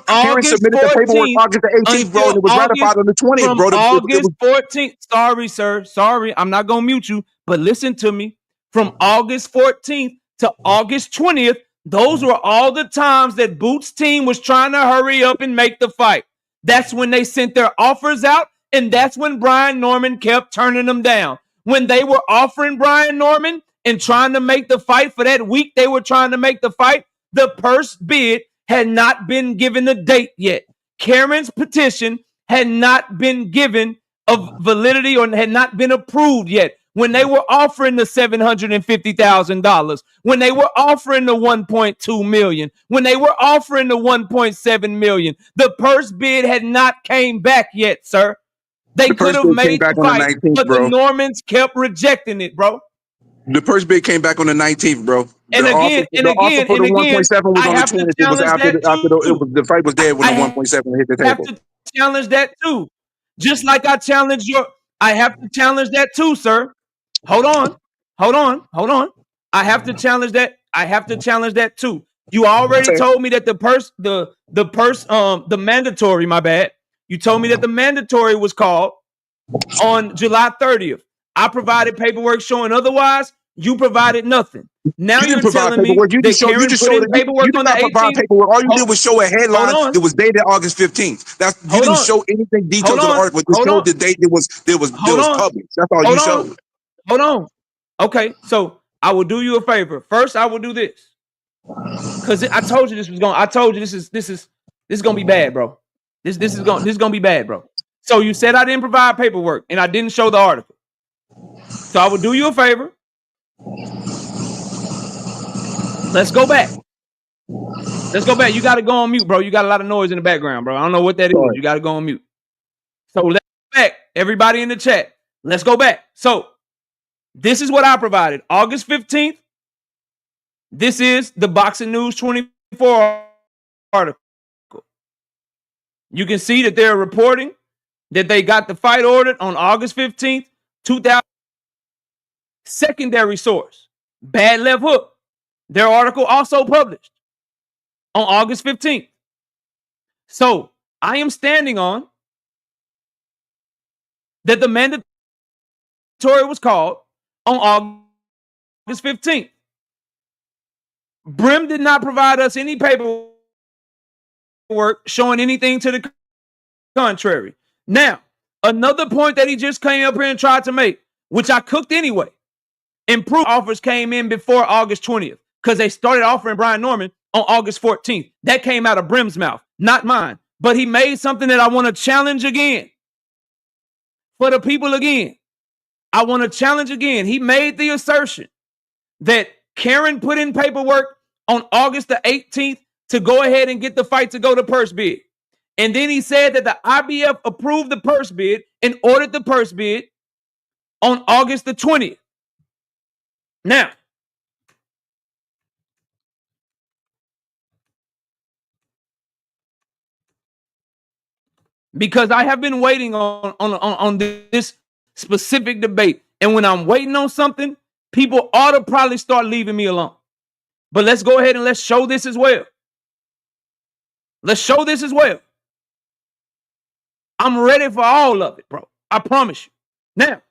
Karen submitted the paperwork August the 18th, bro, and it was ratified on the 20th, bro. August 14th. Sorry, sir. Sorry, I'm not gonna mute you, but listen to me. From August 14th to August 20th, those were all the times that Boots' team was trying to hurry up and make the fight. That's when they sent their offers out, and that's when Brian Norman kept turning them down. When they were offering Brian Norman and trying to make the fight for that week, they were trying to make the fight, the purse bid had not been given a date yet. Karen's petition had not been given of validity or had not been approved yet. When they were offering the $750,000, when they were offering the $1.2 million, when they were offering the $1.7 million, the purse bid had not came back yet, sir. They could have made the fight, but the Normans kept rejecting it, bro. The purse bid came back on the 19th, bro. And the again, offer for the 1.7 was I on have the 20th. to challenge The fight was dead when the 1.7 hit the table. I have to challenge that too. Just like I challenge I have to challenge that too, sir. Hold on. I have to challenge that too. You already told me that the mandatory, my bad. You told me that the mandatory was called on July 30th. I provided paperwork showing otherwise. You provided nothing. Now you're telling me that Karen put in paperwork on the 18th. All you did was show a headline that was dated August 15th. You didn't show anything detailed to the article. You showed the date that was published. That's all you showed. Hold on. Okay, so I will do you a favor. First, I will do this. Because I told you this was going. I told you this is gonna be bad, bro. This is gonna be bad, bro. So you said I didn't provide paperwork and I didn't show the article. So I will do you a favor. Let's go back. You got to go on mute, bro. You got a lot of noise in the background, bro. I don't know what that is. You got to go on mute. So let's go back. Everybody in the chat. Let's go back. So this is what I provided. August 15th. This is the Boxing News 24 article. You can see that they're reporting that they got the fight ordered on August 15th, 2000. Secondary source, Bad Left Hook. Their article also published on August 15th. So I am standing on that the mandatory was called on August 15th. Brim did not provide us any paperwork showing anything to the contrary. Now, another point that he just came up here and tried to make, which I cooked anyway. Improved offers came in before August 20th because they started offering Brian Norman on August 14th. That came out of Brim's mouth, not mine. But he made something that I want to challenge again. For the people again, I want to challenge again. He made the assertion that Karen put in paperwork on August the 18th to go ahead and get the fight to go to purse bid. And then he said that the IBF approved the purse bid and ordered the purse bid on August the 20th. Now, because I have been waiting on this specific debate. And when I'm waiting on something, people ought to probably start leaving me alone. But let's go ahead and let's show this as well. Let's show this as well. I'm ready for all of it, bro. I promise you. Now,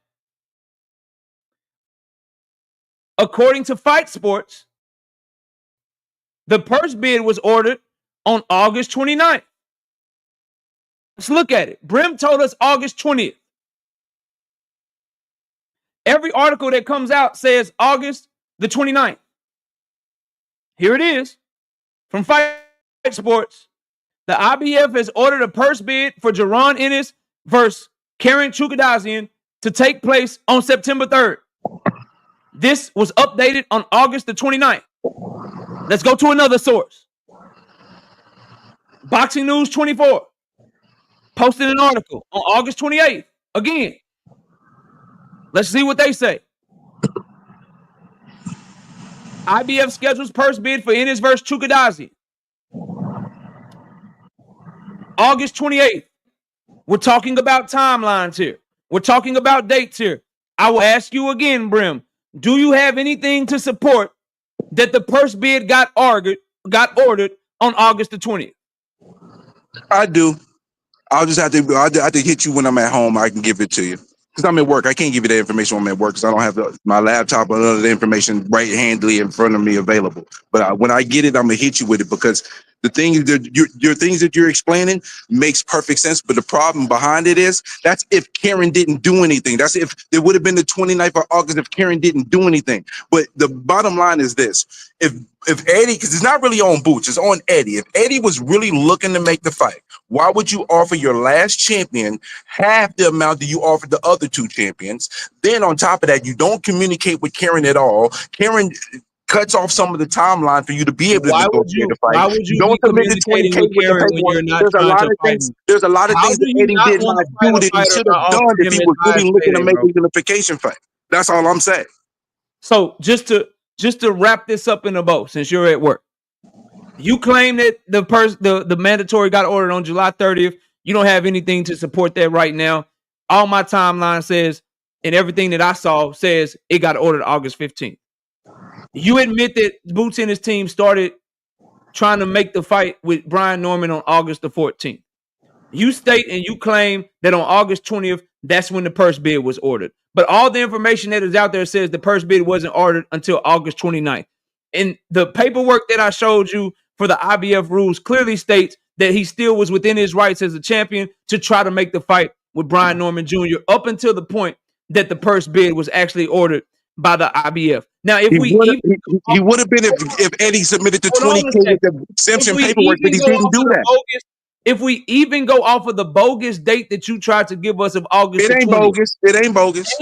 according to Fight Sports, the purse bid was ordered on August 29th. Let's look at it. Brim told us August 20th. Every article that comes out says August the 29th. Here it is from Fight Sports. The IBF has ordered a purse bid for Jaron Ennis versus Karen Chukadazian to take place on September 3rd. This was updated on August the 29th. Let's go to another source. Boxing News 24 posted an article on August 28th. Again, let's see what they say. IBF schedules purse bid for Ennis versus Chukadazian. August 28th. We're talking about timelines here. We're talking about dates here. I will ask you again, Brim. Do you have anything to support that the purse bid got ordered on August the 20th? I do. I'll just have to hit you when I'm at home. I can give it to you because I'm at work. I can't give you that information when I'm at work because I don't have my laptop or other information right handily in front of me available. But when I get it, I'm gonna hit you with it because the thing your things that you're explaining makes perfect sense. But the problem behind it is that's if Karen didn't do anything. That's if it would have been the 29th of August if Karen didn't do anything. But the bottom line is this: if Eddie, because it's not really on Boots, it's on Eddie. If Eddie was really looking to make the fight, why would you offer your last champion half the amount that you offered the other two champions? Then on top of that, you don't communicate with Karen at all. Karen cuts off some of the timeline for you to be able to negotiate the fight. Why would you don't be commit to 20K with with Karen the when you're not There's a trying lot to of fight things. him? There's a lot of How things do that you Eddie not did want not to fight do a that he fighter should not have done offer if him he his was really highest looking to payday, make bro? a unification fight. That's all I'm saying. So just to wrap this up in a bow, since you're at work, you claim that the mandatory got ordered on July 30th. You don't have anything to support that right now. All my timeline says, and everything that I saw says it got ordered August 15th. You admit that Boots and his team started trying to make the fight with Brian Norman on August the 14th. You state and you claim that on August 20th, that's when the purse bid was ordered. But all the information that is out there says the purse bid wasn't ordered until August 29th. And the paperwork that I showed you for the IBF rules clearly states that he still was within his rights as a champion to try to make the fight with Brian Norman Jr. up until the point that the purse bid was actually ordered by the IBF. Now, if He we would have been if Eddie submitted the 20K with the Simpson paperwork, but he didn't do that. If we even go off of the bogus date that you tried to give us of August, it ain't 20th, bogus. It ain't bogus.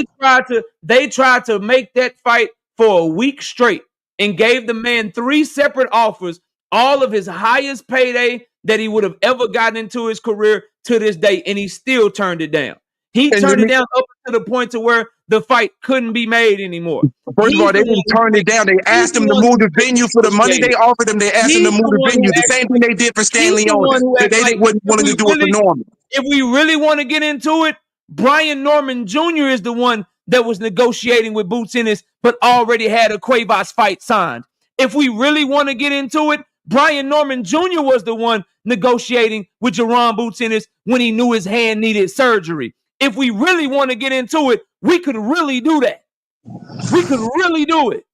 They tried to make that fight for a week straight and gave the man 3 separate offers, all of his highest payday that he would have ever gotten into his career to this day, and he still turned it down. He turned it down up to the point to where the fight couldn't be made anymore. First of all, they didn't turn it down. They asked him to move the venue for the money they offered him. They asked him to move the venue. The same thing they did for Stanley Otis. They wasn't willing to do it for Norman. If we really want to get into it, Brian Norman Jr. is the one that was negotiating with Boots Ennis, but already had a Cuevas fight signed. If we really want to get into it, Brian Norman Jr. was the one negotiating with Jaron Boots Ennis when he knew his hand needed surgery. If we really want to get into it, we could really do that. We could really do it.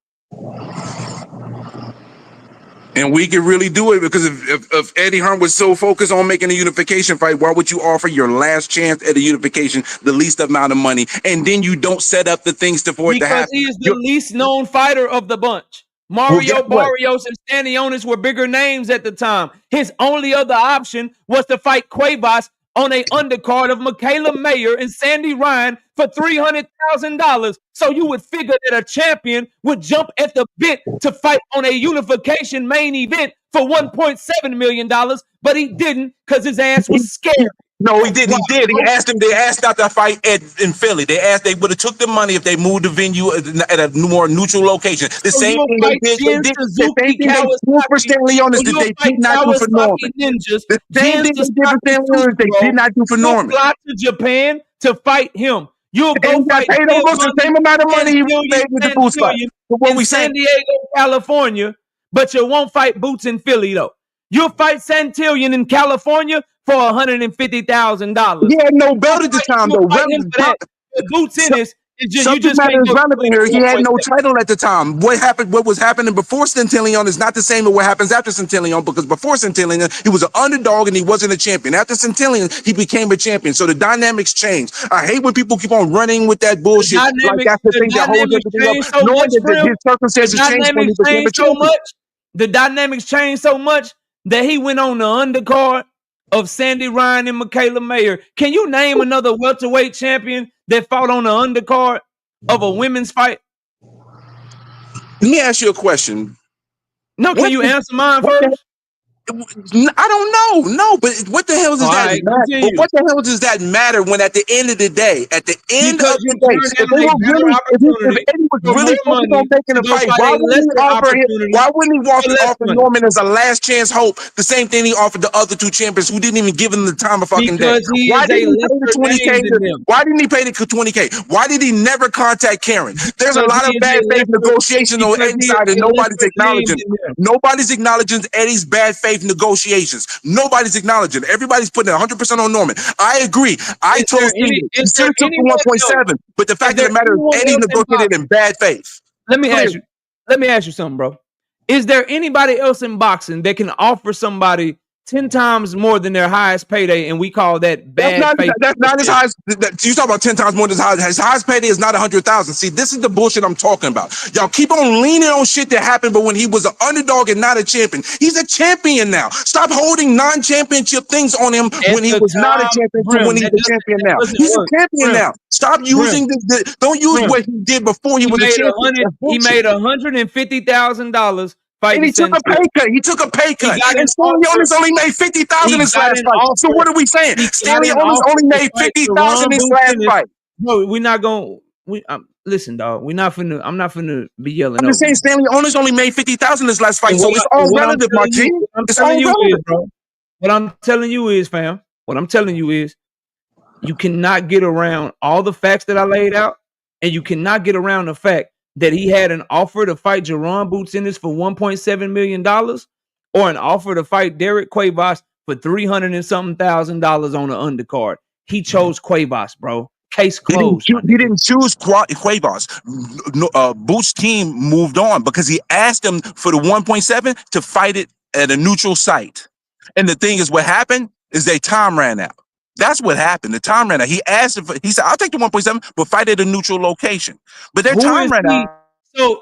And we could really do it because if Eddie Hearn was so focused on making a unification fight, why would you offer your last chance at a unification the least amount of money, and then you don't set up the things for it to happen? Because he is the least known fighter of the bunch. Mario Barrios and Stanley Otis were bigger names at the time. His only other option was to fight Cuevas on a undercard of Michaela Mayer and Sandy Ryan for $300,000. So you would figure that a champion would jump at the bit to fight on a unification main event for $1.7 million, but he didn't because his ass was scared. No, he did. He did. He asked him. They asked not to fight in Philly. They asked. They would have took the money if they moved the venue at a more neutral location. The same thing they did. The same thing they did for Stanley Leonis that they did not do for Norman. Ninjas, the same thing they did for Stanley Leonis they did not do for Norman. You'll fly to Japan to fight him. You'll go and fight paid almost the same amount of money he made with the Boots fight. So what we San Diego, California, but you won't fight Boots in Philly though. You'll fight Santillan in California for $150,000. He had no belt at the time, though. Boots Ennis is just you just can't relevant here. He had no title at the time. What happened? What was happening before Santillan is not the same as what happens after Santillan. Because before Santillan, he was an underdog and he wasn't a champion. After Santillan, he became a champion. So the dynamics changed. I hate when people keep on running with that bullshit. Like that's the thing that holds everything up. Knowing that his circumstances changed when he became a champion. The dynamics changed so much that he went on the undercard of Sandy Ryan and Michaela Mayer. Can you name another welterweight champion that fought on the undercard of a women's fight? Let me ask you a question. No, can you answer mine first? I don't know. No, but what the hell does that matter? But what the hell does that matter when at the end of the day, if Eddie was really focused on taking a fight, why wouldn't he offer Norman as a last chance hope? The same thing he offered the other two champions who didn't even give him the time of fucking day. Why didn't he pay the 20K? Why didn't he pay the 20K? Why did he never contact Karen? There's a lot of bad faith negotiations on Eddie's side and nobody's acknowledging. Nobody's acknowledging Eddie's bad faith negotiations. Nobody's acknowledging. Everybody's putting 100% on Norman. I agree. I told him he should have took the 1.7, but the fact of the matter is Eddie negotiated in bad faith. Let me ask you something, bro. Is there anybody else in boxing that can offer somebody 10 times more than their highest payday, and we call that bad faith? That's not as high as you talk about 10 times more than his highest payday is not 100,000. See, this is the bullshit I'm talking about. Y'all keep on leaning on shit that happened, but when he was an underdog and not a champion, he's a champion now. Stop holding non-championship things on him when he was not a champion to when he's a champion now. He's a champion now. Stop using don't use what he did before he was a champion. He made $150,000. And he took a pay cut. And Stanley Leonis only made $50,000 in his last fight. So what are we saying? Stanley Leonis only made $50,000 in his last fight. No, we're not going. Listen, dog. I'm not finna be yelling. I'm just saying Stanley Leonis only made $50,000 in his last fight. So it's all relative, my G. It's all relative, bro. What I'm telling you is, fam. What I'm telling you is, you cannot get around all the facts that I laid out, and you cannot get around the fact that he had an offer to fight Jaron Boots Ennis for $1.7 million, or an offer to fight Derek Cuevas for $300 and something thousand on the undercard. He chose Cuevas, bro. Case closed. He didn't choose Cuevas. Boots' team moved on because he asked him for the 1.7 to fight it at a neutral site. And the thing is, what happened is their time ran out. That's what happened. The time ran out. He asked if he said, "I'll take the 1.7, but fight at a neutral location." But their time ran out.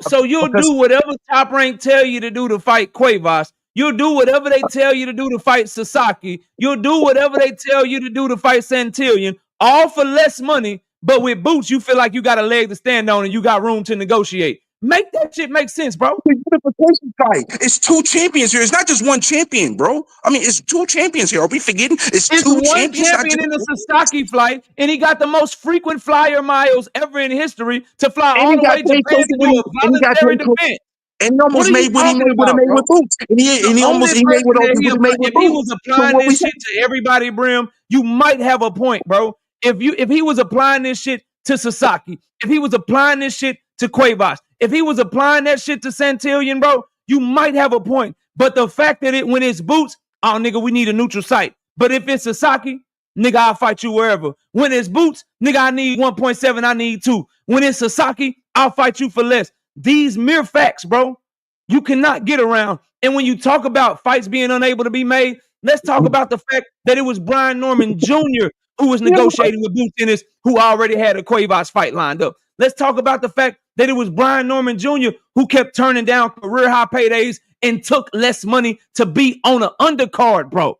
So you'll do whatever Top Rank tell you to do to fight Cuevas. You'll do whatever they tell you to do to fight Sasaki. You'll do whatever they tell you to do to fight Santillan, all for less money. But with Boots, you feel like you got a leg to stand on and you got room to negotiate. Make that shit make sense, bro. It's a unification fight. It's two champions here. It's not just one champion, bro. I mean, it's two champions here. Are we forgetting? It's two one champions. Champion in the Sasaki flight, and he got the most frequent flyer miles ever in history to fly all the way to Japan to do a voluntary defense. And he almost made what he would have made with Boots. And he almost made what he made with Boots. If he was applying this shit to everybody, Brim, you might have a point, bro. If he was applying this shit to Sasaki, if he was applying this shit to Cuevas, if he was applying that shit to Santillan, bro, you might have a point. But the fact that when it's Boots, oh, nigga, we need a neutral site. But if it's Sasaki, nigga, I'll fight you wherever. When it's Boots, nigga, I need 1.7, I need 2. When it's Sasaki, I'll fight you for less. These mere facts, bro, you cannot get around. And when you talk about fights being unable to be made, let's talk about the fact that it was Brian Norman Jr. who was negotiating with Boots Ennis, who already had a Cuevas fight lined up. Let's talk about the fact that it was Brian Norman Jr. who kept turning down career high paydays and took less money to be on an undercard, bro.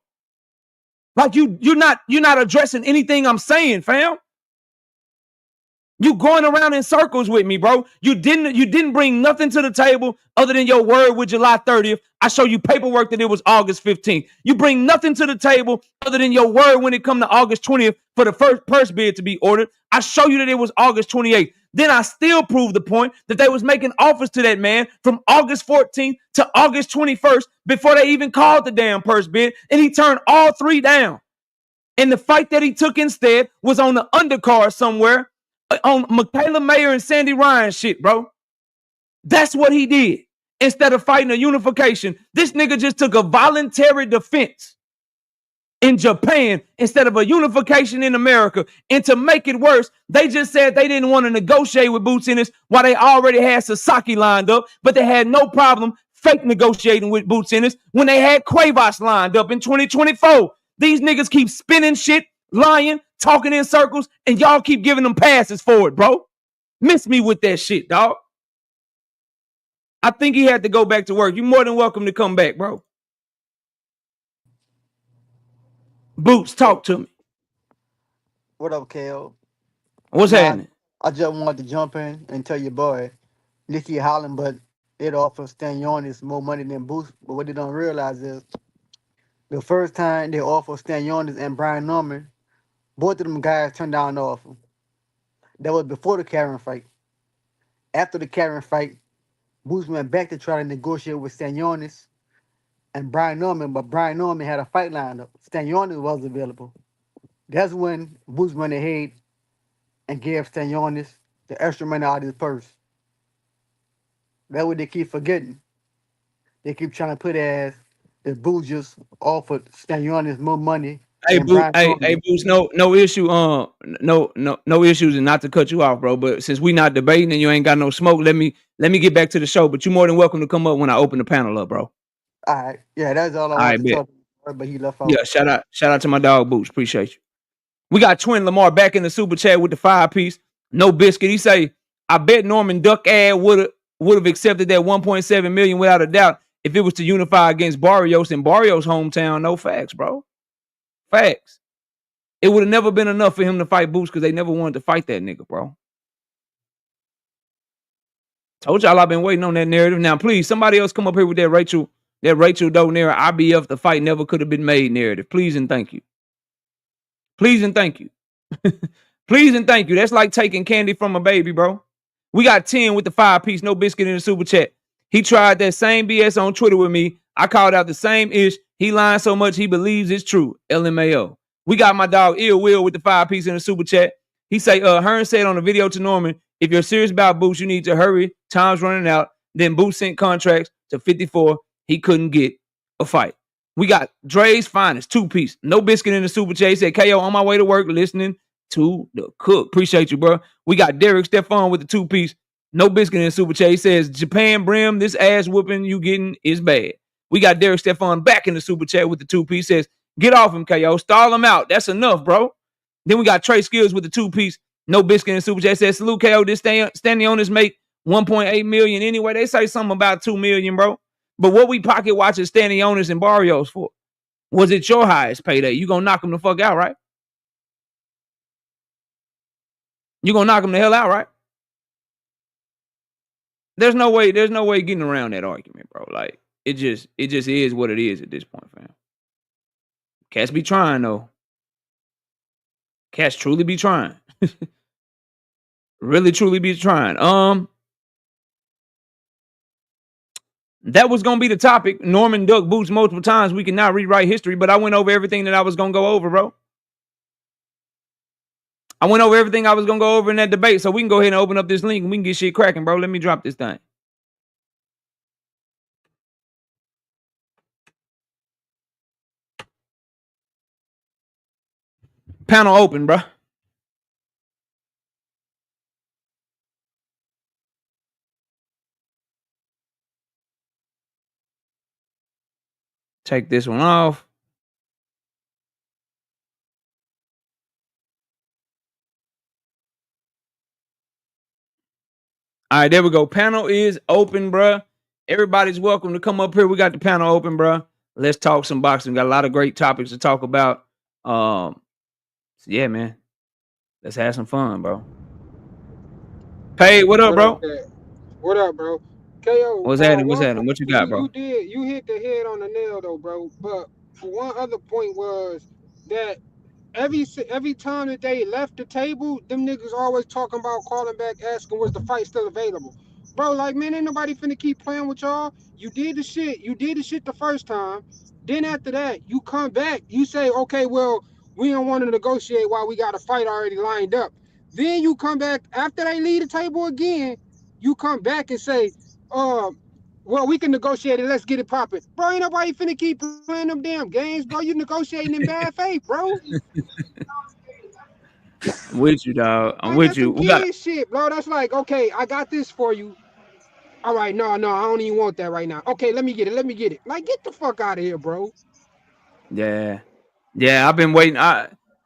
Like you're not addressing anything I'm saying, fam. You going around in circles with me, bro. You didn't bring nothing to the table other than your word with July 30th. I show you paperwork that it was August 15th. You bring nothing to the table other than your word when it come to August 20th for the first purse bid to be ordered. I show you that it was August 28th. Then I still prove the point that they was making offers to that man from August 14th to August 21st before they even called the damn purse bid, and he turned all three down. And the fight that he took instead was on the undercard somewhere on Michaela Mayer and Sandy Ryan shit, bro. That's what he did. Instead of fighting a unification, this nigga just took a voluntary defense in Japan instead of a unification in America. And to make it worse, they just said they didn't want to negotiate with Boots Ennis while they already had Sasaki lined up, but they had no problem fake negotiating with Boots Ennis when they had Cuevas lined up in 2024. These niggas keep spinning shit, lying, talking in circles, and y'all keep giving them passes forward, bro. Miss me with that shit, dog. I think he had to go back to work. You're more than welcome to come back, bro. Boots, talk to me. What up, Kale? What's happening? I just wanted to jump in and tell your boy, Nicky Holland, but it offers Stanionis more money than Boots. But what they don't realize is the first time they offered Stanionis and Brian Norman, both of them guys turned down the offer. That was before the Karen fight. After the Karen fight, Boots went back to try to negotiate with Stanionis and Brian Norman, but Brian Norman had a fight lined up. Stanionis was available. That's when Boots went ahead and gave Stanionis the extra money out of his purse. That's what they keep forgetting. They keep trying to put as the Boots just offered Stanionis more money. Hey, Boots, no issue. No issues, and not to cut you off, bro. But since we not debating and you ain't got no smoke, let me get back to the show. But you're more than welcome to come up when I open the panel up, bro. All right, yeah, that's all I want to talk about. But he left out. Yeah, shout out to my dog Boots. Appreciate you. We got Twin Lamar back in the super chat with the 5-piece. No biscuit. He say, I bet Norman Duck ad would have accepted that 1.7 million without a doubt if it was to unify against Barrios in Barrios' hometown. No facts, bro. Facts. It would have never been enough for him to fight Boots because they never wanted to fight that nigga, bro. Told y'all I've been waiting on that narrative. Now, please, somebody else come up here with that Rachel Doe-Nera IBF, the fight never could have been made narrative. Please and thank you. Please and thank you. Please and thank you. That's like taking candy from a baby, bro. We got 10 with the 5-piece, no biscuit in the super chat. He tried that same BS on Twitter with me. I called out the same ish. He lying so much he believes it's true. LMAO. We got my dog Ill Will with the 5-piece in the super chat. He say, Hearn said on the video to Norman, if you're serious about Boots, you need to hurry. Time's running out. Then Boots sent contracts to 54. He couldn't get a fight. We got Dre's finest 2-piece. No biscuit in the super chat. He said, KO on my way to work listening to the cook. Appreciate you, bro. We got Derek Stefan with the 2-piece. No biscuit in the super chat. He says, Japan Brim, this ass whooping you getting is bad. We got Derek Stefan back in the super chat with the 2-piece. Says, get off him, KO. Stall him out. That's enough, bro. Then we got Trey Skills with the 2-piece. No biscuit in the super chat. Says, salute, KO. This standing on this make 1.8 million anyway. They say something about 2 million, bro. But what we pocket watching standing on this and Barrios for? Was it your highest payday? You gonna knock him the fuck out, right? You gonna knock him the hell out, right? There's no way getting around that argument, bro. Like, it just is what it is at this point, fam. Cats be trying, though. Cats truly be trying. Really, truly be trying. That was gonna be the topic. Norman Duck Boots multiple times. We cannot rewrite history, but I went over everything that I was gonna go over, bro. I went over everything I was gonna go over in that debate, so we can go ahead and open up this link and we can get shit cracking, bro. Let me drop this thing. Panel open, bro. Take this one off. All right, there we go. Panel is open, bro. Everybody's welcome to come up here. We got the panel open, bro. Let's talk some boxing. We got a lot of great topics to talk about. So yeah, man. Let's have some fun, bro. Hey, what up, bro? What up, bro? KO, What's happening? What's one happening? point What you got, bro? you hit the head on the nail though, bro. But one other point was that every time that they left the table, them niggas always talking about calling back, asking was the fight still available. Bro, like man, ain't nobody finna keep playing with y'all. You did the shit the first time. Then after that, you come back, you say, okay, well, we don't want to negotiate while we got a fight already lined up. Then you come back after they leave the table again, you come back and say, well, we can negotiate it, let's get it popping. Bro, ain't nobody finna keep playing them damn games, bro. You negotiating in bad faith, bro. I'm with you, dog. I'm Like with that's you. some We got kid shit, bro. That's like, okay, I got this for you. All right, no, I don't even want that right now. Okay, let me get it. Like, get the fuck out of here, bro. yeah. Yeah, I've been waiting.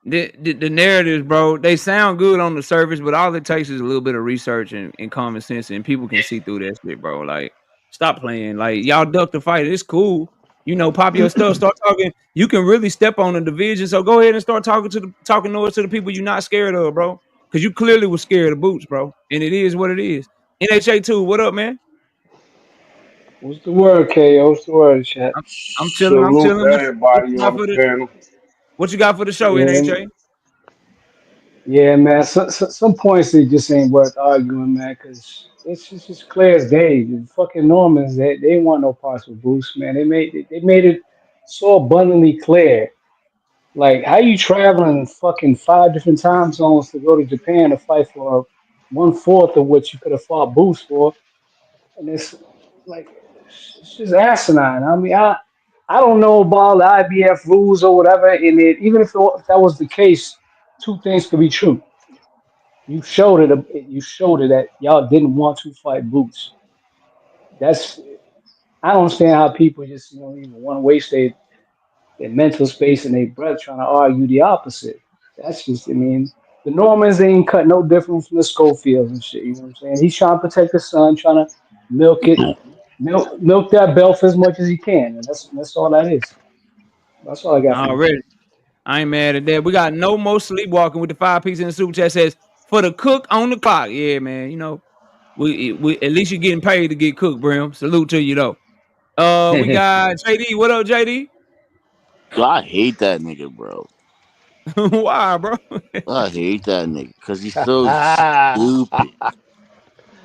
The narratives, bro, they sound good on the surface, but all it takes is a little bit of research and common sense, and people can see through that shit, bro. Like, stop playing. Like, y'all duck the fight. It's cool. You know, pop your stuff. Start talking. You can really step on the division. So go ahead and start talking noise to the people you're not scared of, bro. Because you clearly was scared of Boots, bro. And it is what it is. NHA2, what up, man? What's the word, KO? What's the word, chat? I'm chilling. I'm Salute to chilling. What everybody you got on the for the panel. what you got for the show, Yeah, NHA? yeah, man. Some points they just ain't worth arguing, man, because it's just clear as day. The fucking Normans, they ain't want no parts with Boost, man. They made it so abundantly clear. Like, how you traveling fucking 5 different time zones to go to Japan to fight for 1/4 of what you could have fought Boost for? And it's like it's just asinine. I mean, I don't know about the IBF rules or whatever. In it, even if that was the case, two things could be true. You showed it. You showed it that y'all didn't want to fight Boots. That's I don't understand how people just even want to waste their mental space and their breath trying to argue the opposite. That's just I mean. The Normans ain't cut no different from the Schofields and shit. You know what I'm saying? He's trying to protect his son, trying to milk it milk that belt for as much as he can, and that's all that is. That's all I got for you. Already. I ain't mad at that. We got no more sleepwalking with the 5 piece in the super chat says for the cook on the clock. Yeah, man. You know, we at least you're getting paid to get cooked, Brim. Salute to you though. We got JD. What up, JD? Yo, I hate that nigga, bro. Why, bro? I hate that nigga because he's so stupid.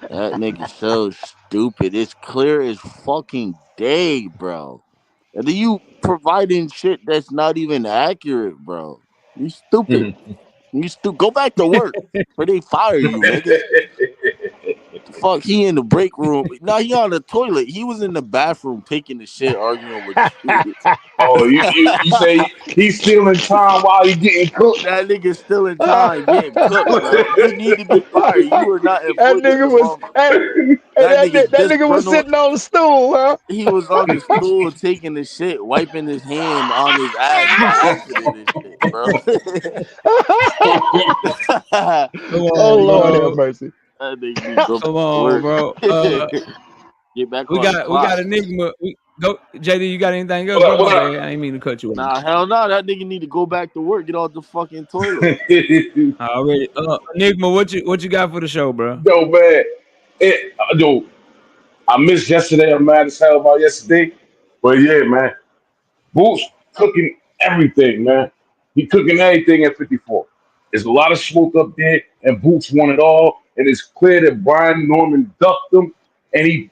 That nigga's so stupid. It's clear as fucking day, bro. And then you providing shit that's not even accurate, bro. You stupid. Go back to work. Or they fire you, nigga. The fuck, he in the break room. No, he on the toilet. He was in the bathroom taking the shit, arguing with you. Oh, you say he's stealing time while he's getting cooked? That nigga's still in time getting cooked, bro. You need to be fired. You were not That employed at nigga the was moment. hey, That nigga that nigga was disgruntled. sitting on the stool, huh? He was on the stool taking the shit, wiping his hand on his ass by accident and shit, bro. that Come Oh on, Lord have bro. mercy. nigga need to go back Come to on, work. bro. Get back We on the clock. got Enigma. We go JD, you got anything else, What up? bro? My What up? bad. I ain't mean to cut you off. Nah, hell no. That nigga need to go back to work. Get off the fucking toilet. Already. Enigma, what you got for the show, bro? Yo, man. Yo, I missed yesterday. I'm mad as hell about yesterday. But yeah, man. Boots cooking everything, man. He cooking everything at 54. There's a lot of smoke up there, and Boots won it all. And it's clear that Brian Norman ducked him, and he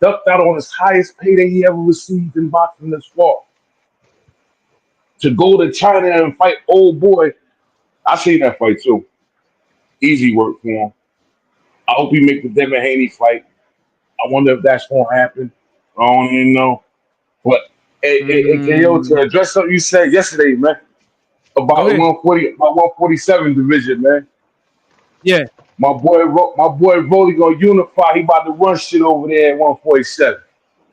ducked out on his highest payday he ever received in boxing this fall. To go to China and fight old boy, I seen that fight too. Easy work for him. I hope he make the Devin Haney fight. I wonder if that's gonna happen. I don't even know. But KO, to Mm, address something you said yesterday, man, go about ahead. 147 division, man. Yeah. My boy Rolly gonna unify. He about to run shit over there at 147.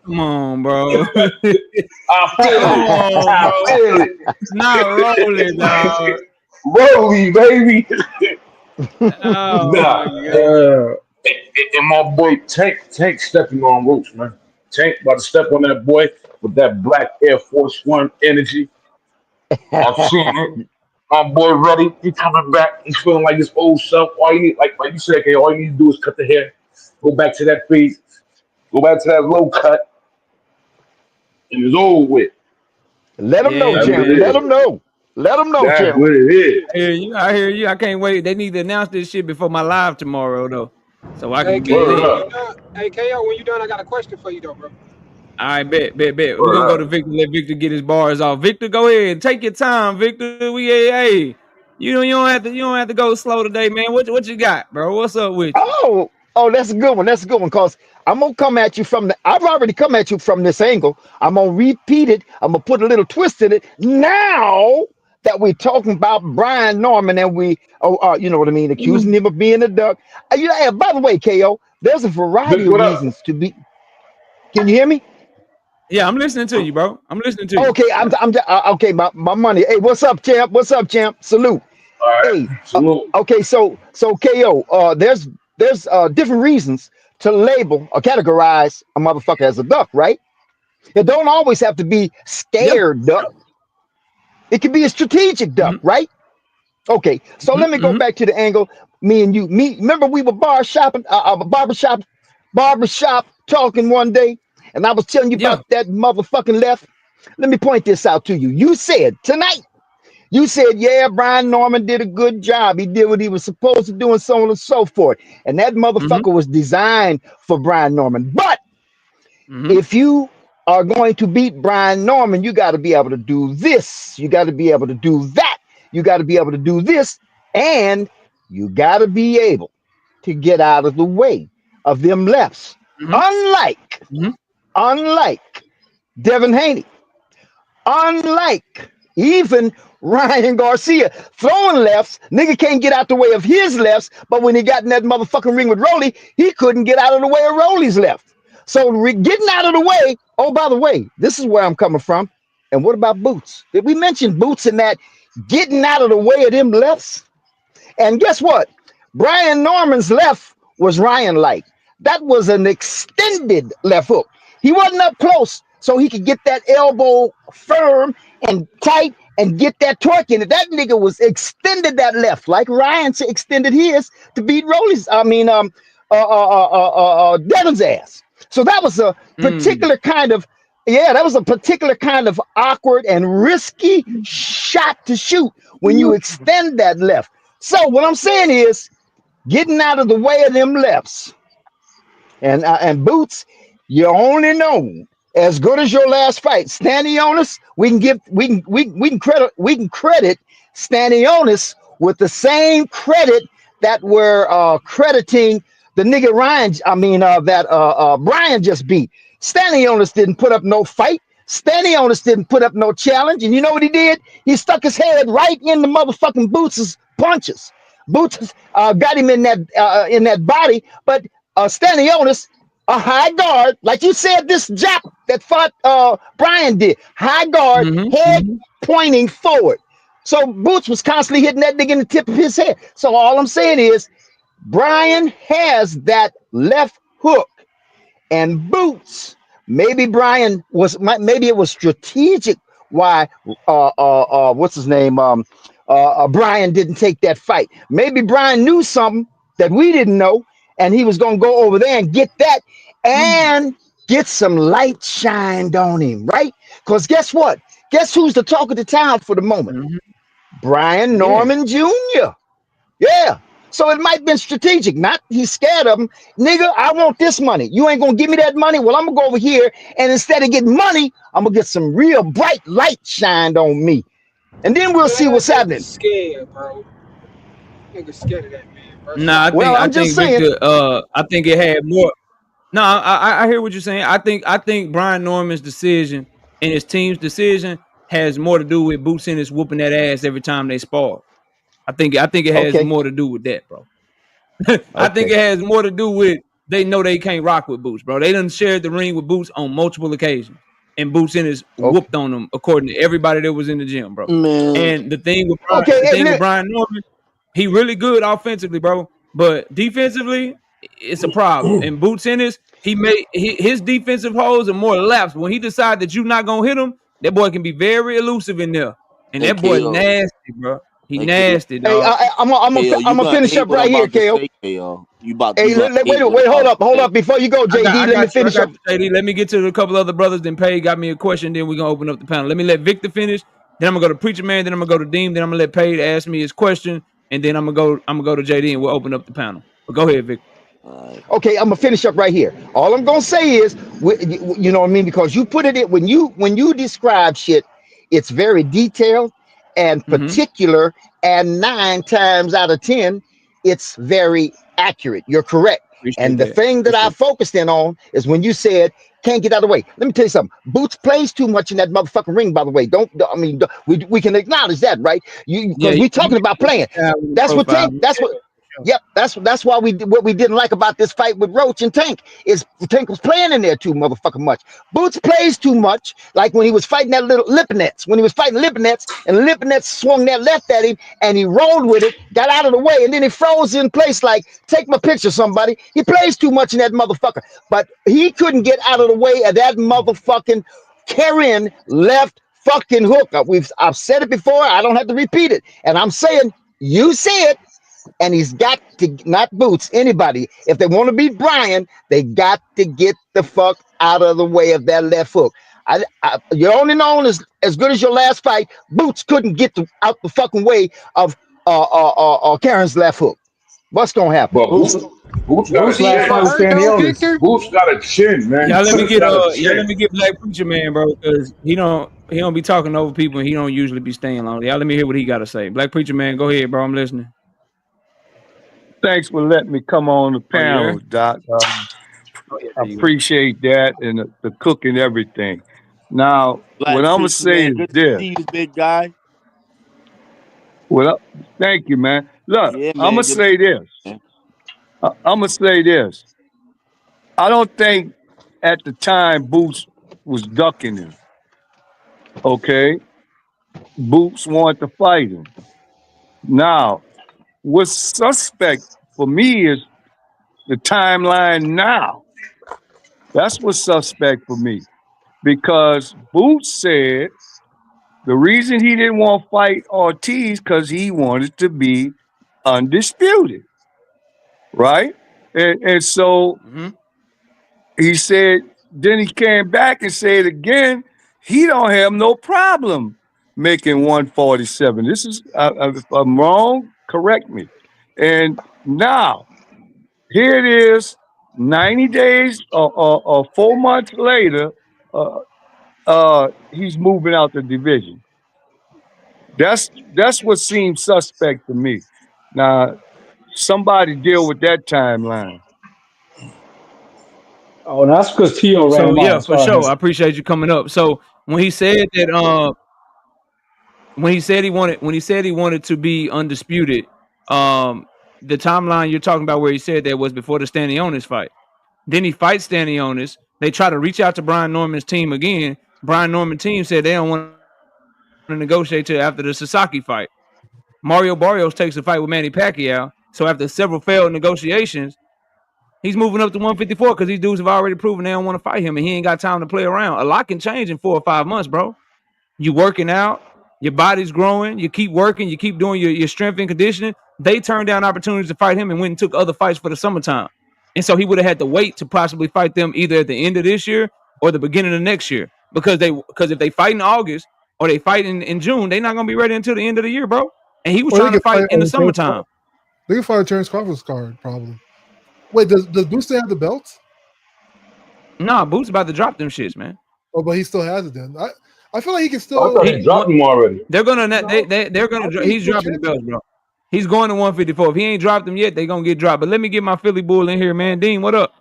Come on, bro. I feel Come it. on, I bro. feel It's not rolling, dog. it. Rolly, baby. Oh Nah. my god. And my boy Tank stepping on Roach, man. Tank about to step on that boy with that black Air Force One energy. I've seen it. My boy ready. He coming back. He's feeling like his old self. All you need, like you said, okay, all you need to do is cut the hair, go back to that fade, go back to that low cut, and it's over with. Let them know, Yeah, That's what champ. it Let man. is. them know. Let them know, That's champ. what it is. I hear you. I hear you. I can't wait. They need to announce this shit before my live tomorrow, though, so I Hey, can get KO, Word lit. when you up. done, hey, KO, when you done, I got a question for you, though, bro. All right, bet. We're gonna Word go to up. Victor. Let Victor get his bars off. Victor, go ahead. Take your time, Victor. Hey. You don't have to go slow today, man. What you got, bro? What's up with you? Oh, that's a good one. That's a good one. Cause I'm gonna come at you from the. I've already come at you from this angle. I'm gonna repeat it. I'm gonna put a little twist in it. Now that we're talking about Brian Norman and you know what I mean, accusing him of being a duck. By the way, Ko, there's a variety Vic, of what up? reasons to be. Can you hear me? Yeah, I'm listening to you, bro. I'm listening to you. Okay, okay. My money. Hey, what's up, champ? What's up, champ? Salute. All right. Hey, Salute. okay, so Ko, there's different reasons to label or categorize a motherfucker as a duck, right? It don't always have to be Yeah. scared duck. It could be a strategic duck, Mm-hmm. right? Okay, so let me go Mm-hmm. back to the angle. Me and you, remember we were barbershop talking one day, and I was telling you Yeah. about that motherfucking left. Let me point this out to you. You said tonight. You said, yeah, Brian Norman did a good job. He did what he was supposed to do, and so on and so forth. And that Mm-hmm. motherfucker was designed for Brian Norman. But Mm-hmm. if you are going to beat Brian Norman, you got to be able to do this. You got to be able to do that. You got to be able to do this. And you got to be able to get out of the way of them lefts. Mm-hmm. Unlike, Mm-hmm. unlike Devin Haney. Unlike even Ryan Garcia throwing lefts, nigga can't get out the way of his lefts, but when he got in that motherfucking ring with Rolly, he couldn't get out of the way of Rolly's left. So getting out of the way, oh, by the way, this is where I'm coming from. And what about Boots? Did we mention Boots in that getting out of the way of them lefts? And guess what? Brian Norman's left was Ryan like. That was an extended left hook. He wasn't up close, so he could get that elbow firm and tight and get that torque in it. That nigga was extended that left, like Ryan extended his to beat Rolly's. Devin's ass. So that was a Mm. particular kind of that was a particular kind of awkward and risky shot to shoot when you extend that left. So what I'm saying is getting out of the way of them lefts and Boots, you only know as good as your last fight. Stanionis, we can credit Stanionis with the same credit that we're crediting the nigga Ryan. That Brian just beat. Stanionis didn't put up no fight. Stanionis didn't put up no challenge, and you know what he did? He stuck his head right in the motherfucking Boots' punches. Boots got him in that body, but Stanionis, a high guard, like you said, this Jap that fought Brian did, high guard, Mm-hmm. head Mm-hmm. pointing forward. So Boots was constantly hitting that nigga in the tip of his head. So all I'm saying is Brian has that left hook and Boots. Maybe it was strategic why what's his name Brian didn't take that fight. Maybe Brian knew something that we didn't know, and he was gonna go over there and get that and get some light shined on him, right? Because guess what? Guess who's the talk of the town for the moment? Mm-hmm. Brian Yeah. Norman Jr. Yeah. So it might have been strategic. Not he's scared of him. Nigga, I want this money. You ain't gonna give me that money. Well, I'm gonna go over here and instead of getting money, I'm gonna get some real bright light shined on me. And then we'll see Man, what's that nigga happening. scared, bro. Nigga scared of that man, bro. Nah, Stop. Well, I I'm just think saying, Victor. I think it had more. No, I hear what you're saying. I think Brian Norman's decision and his team's decision has more to do with Boots Ennis whooping that ass every time they spar. I think it has okay, more to do with that, bro. I think okay, it has more to do with they know they can't rock with Boots, bro. They done shared the ring with Boots on multiple occasions, and Boots Ennis okay, whooped on them according to everybody that was in the gym, bro. Man, And okay. the Hey, thing with Brian Norman, he really good offensively, bro, but defensively, it's a problem. And Boots Ennis, his defensive holes are more laps. When he decides that you're not gonna hit him, that boy can be very elusive in there, and hey that boy KO. nasty, bro. He Hey, KO, nasty, dog. I'm KO, you gonna gonna finish hate up what right I'm here, about to KO. say, KO. You Hey, gonna hate what wait, I'm about hold to up before you go, I JD. Let me got you. I finish got up. you, JD. Let me get to a couple other brothers. Then Pay got me a question. Then we're gonna open up the panel. Let me let Victor finish. Then I'm gonna go to Preacher Man. Then I'm gonna go to Deem. Then I'm gonna let Pay ask me his question. And then I'm gonna go to JD and we'll open up the panel. But go ahead, Victor. All right. Okay, I'm gonna finish up right here. All I'm gonna say is, you know what I mean, because you put it in when you describe shit, it's very detailed and Mm-hmm. particular, and 9 times out of 10, it's very accurate. You're correct. Appreciate And the that. thing that I Appreciate focused in on is when you said can't get out of the way. Let me tell you something. Boots plays too much in that motherfucking ring. By the way, we can acknowledge that, right? Yeah, Because we you talking about playing. have in That's what profile. Tank. That's what. Yep, that's why what we didn't like about this fight with Roach and Tank is Tank was playing in there too motherfucking much. Boots plays too much, like when he was fighting that little Lipinets. When he was fighting Lipinets, and Lipinets swung that left at him, and he rolled with it, got out of the way, and then he froze in place like, take my picture, somebody. He plays too much in that motherfucker, but he couldn't get out of the way of that motherfucking Karen left fucking hook. I've said it before. I don't have to repeat it, and I'm saying you see it. And he's got to not Boots, anybody. If they want to beat Brian, they got to get the fuck out of the way of that left hook. You're only known as good as your last fight. Boots couldn't get out the fucking way of Karen's left hook. What's gonna happen? But Boots, Boots got a Boots See, last it fight chin. was hurt Stanley though, Otis. Victor. Boots got a chin, man. Boots got a Y'all let chin. me get Black Preacher Man, bro, because he don't be talking over people and he don't usually be staying long. Y'all let me hear what he got to say. Black Preacher Man, go ahead, bro. I'm listening. Thanks for letting me come on the Oh, you there? panel, Doc. Oh yeah, I there you go. appreciate that and the cook and everything. Now, what Black I'm gonna preacher say man, is good to this. see you, big guy. Well, thank you, man. Look, Yeah, I'm man, gonna good to say see this. you, man. I'm gonna say this. I don't think at the time Boots was ducking him. Okay, Boots wanted to fight him. Now, what's suspect for me is the timeline now. That's what's suspect for me because Boots said the reason he didn't want to fight Ortiz because he wanted to be undisputed, right? And so Mm-hmm. he said, then he came back and said again, he don't have no problem making 147. This is, if I'm wrong, correct me. And now here it is, 90 days or 4 months later, uh, he's moving out the division. That's what seems suspect to me. Now, somebody deal with that timeline. Oh, and that's because Tio ran So him out. yeah, That's for what sure. I happened. appreciate you coming up. So when he said that, when he said he wanted to be undisputed, the timeline you're talking about where he said that was before the Stanionis fight. Then he fights Stanionis. They try to reach out to Brian Norman's team again. Brian Norman's team said they don't want to negotiate till after the Sasaki fight. Mario Barrios takes a fight with Manny Pacquiao. So after several failed negotiations, he's moving up to 154 because these dudes have already proven they don't want to fight him and he ain't got time to play around. A lot can change in 4 or 5 months, bro. You working out, your body's growing, you keep working, you keep doing your strength and conditioning. They turned down opportunities to fight him and went and took other fights for the summertime. And so he would have had to wait to possibly fight them either at the end of this year or the beginning of next year. Because if they fight in August or they fight in June, they're not gonna be ready until the end of the year, bro. And he was Or they trying to could fight fight in the on Terrence summertime. Crawford. They could fight on Terrence Crawford's card, probably. Wait, does Boots have the belts? Nah, Boots about to drop them shits, man. Oh, but he still has it then. I feel like he can I still. thought he dropped him already. They're gonna No, they're I gonna think he's he's still dropping the belts, champion. bro. He's going to 154. If he ain't dropped them yet, they gonna get dropped. But let me get my Philly bull in here, man. Dean, what up?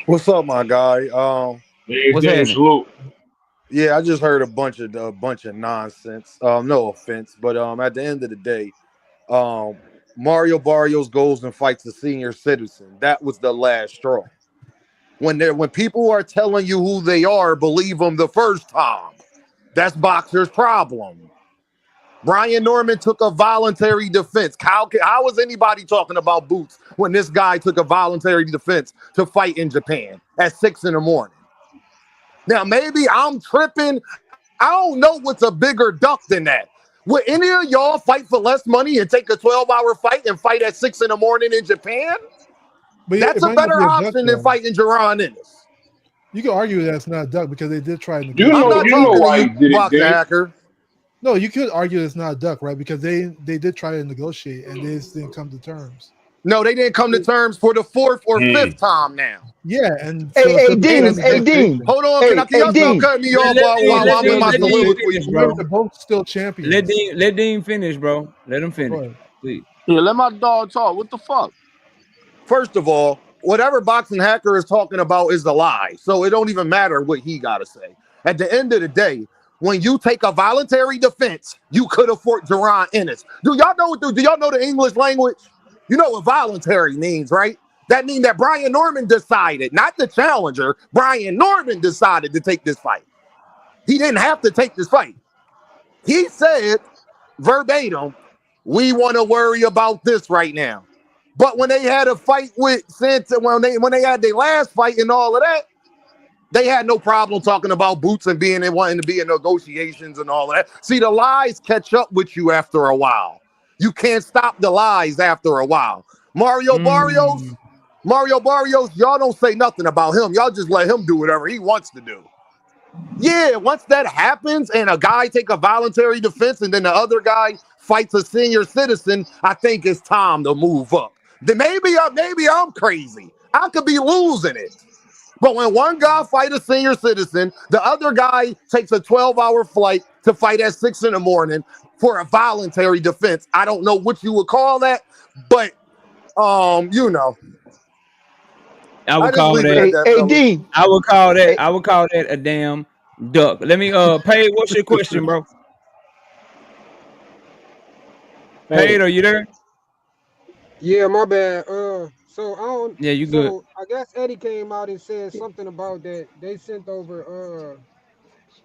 What's up, my guy? What's Ding, happening? salute. Yeah, I just heard a bunch of nonsense. No offense, but at the end of the day, um, Mario Barrios goes and fights a senior citizen. That was the last straw. When people are telling you who they are, believe them the first time. That's boxer's problem. Brian Norman took a voluntary defense. How is anybody talking about Boots when this guy took a voluntary defense to fight in Japan at 6 in the morning? Now, maybe I'm tripping. I don't know what's a bigger duck than that. Would any of y'all fight for less money and take a 12-hour fight and fight at 6 in the morning in Japan? But That's it a might not better be a duck option than though. fighting Jaron Ennis. You can argue that's not a duck because they did try to I'm negotiate. not You know talking to why he you, did it, boxing Dave. hacker. No, you could argue it's not a duck, right? Because they did try to negotiate and they just didn't come to terms. No, they didn't come to terms for the 4th or 5th time now. Yeah, and Hey, so it's hey, a failed Dean, hey, Dean, negotiation. Hold on, hey, can hey, y'all stop Dean. cutting me Let, off let Dean, while let I'm in Dean, my let Dean soliloquy? finish, Remember, bro. they're both still champions. Let Dean finish, bro. Let him Go finish, ahead. please. Yeah, let my dog talk. What the fuck? First of all, whatever boxing hacker is talking about is a lie. So it don't even matter what he got to say. At the end of the day, when you take a voluntary defense, you could have fought Jaron Ennis. Do y'all know do y'all know the English language? You know what voluntary means, right? That means that Brian Norman decided, not the challenger. Brian Norman decided to take this fight. He didn't have to take this fight. He said verbatim, we want to worry about this right now. But when they had a fight with Santa, when they had their last fight and all of that, they had no problem talking about Boots and being and wanting to be in negotiations and all of that. See, the lies catch up with you after a while. You can't stop the lies after a while. Mm. Mario Barrios, y'all don't say nothing about him. Y'all just let him do whatever he wants to do. Yeah, once that happens and a guy take a voluntary defense and then the other guy fights a senior citizen, I think it's time to move up. Then maybe I'm crazy. I could be losing it. But when one guy fight a senior citizen, the other guy takes a 12-hour flight to fight at 6 in the morning for a voluntary defense. I don't know what you would call that, but you know, I I would just call leave it that. at Hey, that, hey, fellas. Dean. I would call that. Hey, I would call that a damn duck. Let me. Paid. What's your question, bro? Paid. Hey, Are you there? Yeah, my bad. So I don't. Yeah, you good. So I guess Eddie came out and said something about that they sent over.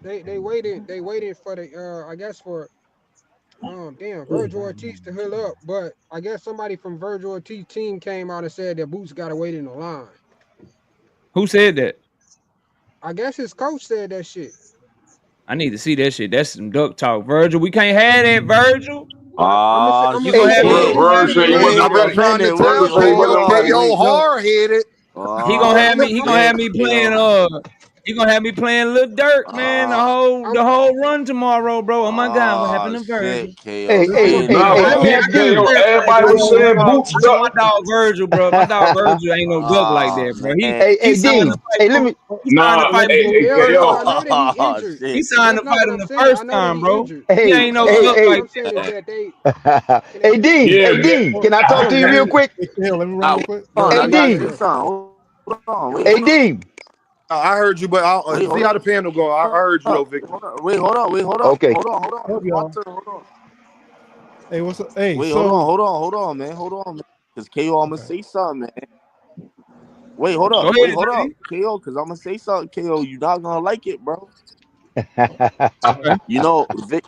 They waited for the I guess for damn Virgil Ortiz to heal up, but I guess somebody from Virgil Ortiz team came out and said that Boots got to wait in the line. Who said that? I guess his coach said that shit. I need to see that shit. That's some duck talk, Virgil. We can't have that, Virgil. But I'm gonna say Ah, I'm You gonna hey, gonna say have I'm me? gonna hey, shit. say he Verge didn't said he wait in wasn't the I've Wait been a ready. line. trying to minute. tell Wait, Verge said he hold KO, wasn't on. ready. KO Wait. hard headed. He gonna Ah, have me. I'm He I'm gonna have shit. me playing. Yo. He gonna have me playing Lil Durk, man. Ah, I'm The whole run tomorrow, bro. Oh my God, what happened to shit. Virgil? KO hey, I'm hey, a, saying hey, it Nah, hey, but let now. me Yeah, ask I got KO, Dean. clarify everybody because was saying Boots I know my duck. dog Virgil, bro. My dog Virgil ain't no duck like Ah, that, bro. He man. Hey, he hey, signed to Dean. fight. Hey, let me. He signed to Nah, fight hey, Boots hey, the hell first no, KO. I time. know that he Oh, injured. He shit. signed That's to not fight what him I'm the saying. I first know that time, he bro. injured. He Hey, ain't no That's hey, not duck what hey, like I'm saying is that they can they hey, fix it. Dean. Hey, Hey, Dean. Can I talk hold to on, you guys. real quick? Hey, Hill, let me run I, real quick. Go I Hey, ahead, got go you. Dean. ahead. Son, hold on. Hey, Dean. I heard you, but Wait, see hold how on. the panel go. I heard you though, Victor. Hold on. Okay. Help It's my y'all. turn. Hold on. Hey, what's up? Hey, Wait, so hold on, man. Hold on, man. Cause KO, I'm gonna okay. say something, man. Go ahead, Hold up, Drizzy. KO, cause I'm gonna say something, KO. You not gonna like it, bro. Okay. You know, Vic,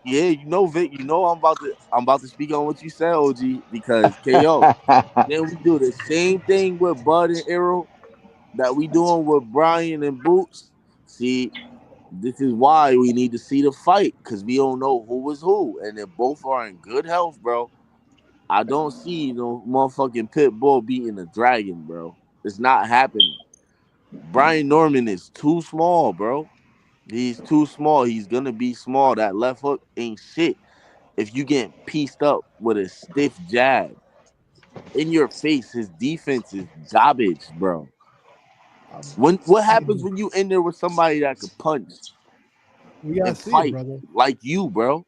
yeah, you know, Vic, you know, I'm about to speak on what you said, OG, because KO. Then we do the same thing with Bud and Arrow that we doing with Brian and Boots. See, this is why we need to see the fight, cause we don't know who was who, and if both are in good health, bro. I don't see no motherfucking pit bull beating a dragon, bro. It's not happening. Brian Norman is too small, bro. He's too small. He's gonna be small. That left hook ain't shit. If you get pieced up with a stiff jab in your face, his defense is garbage, bro. What happens when you in there with somebody that could punch We gotta and see it, fight brother. like you, bro?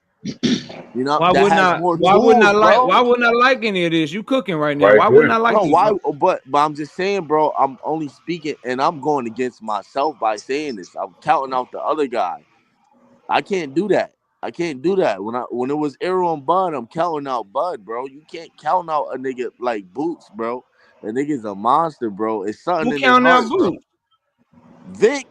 You know Why that wouldn't has I? more Why wouldn't I tools, like? Why bro. wouldn't I like any of this? You cooking right now? Right Why wouldn't I there. like No, this, why? bro? But I'm just saying, bro. I'm only speaking, and I'm going against myself by saying this. I'm counting out the other guy. I can't do that. I can't do that. When it was Arrow and Bud, I'm counting out Bud, bro. You can't count out a nigga like Boots, bro. The nigga's a monster, bro. It's something Who in his counting out heart, bro. Boots? Vic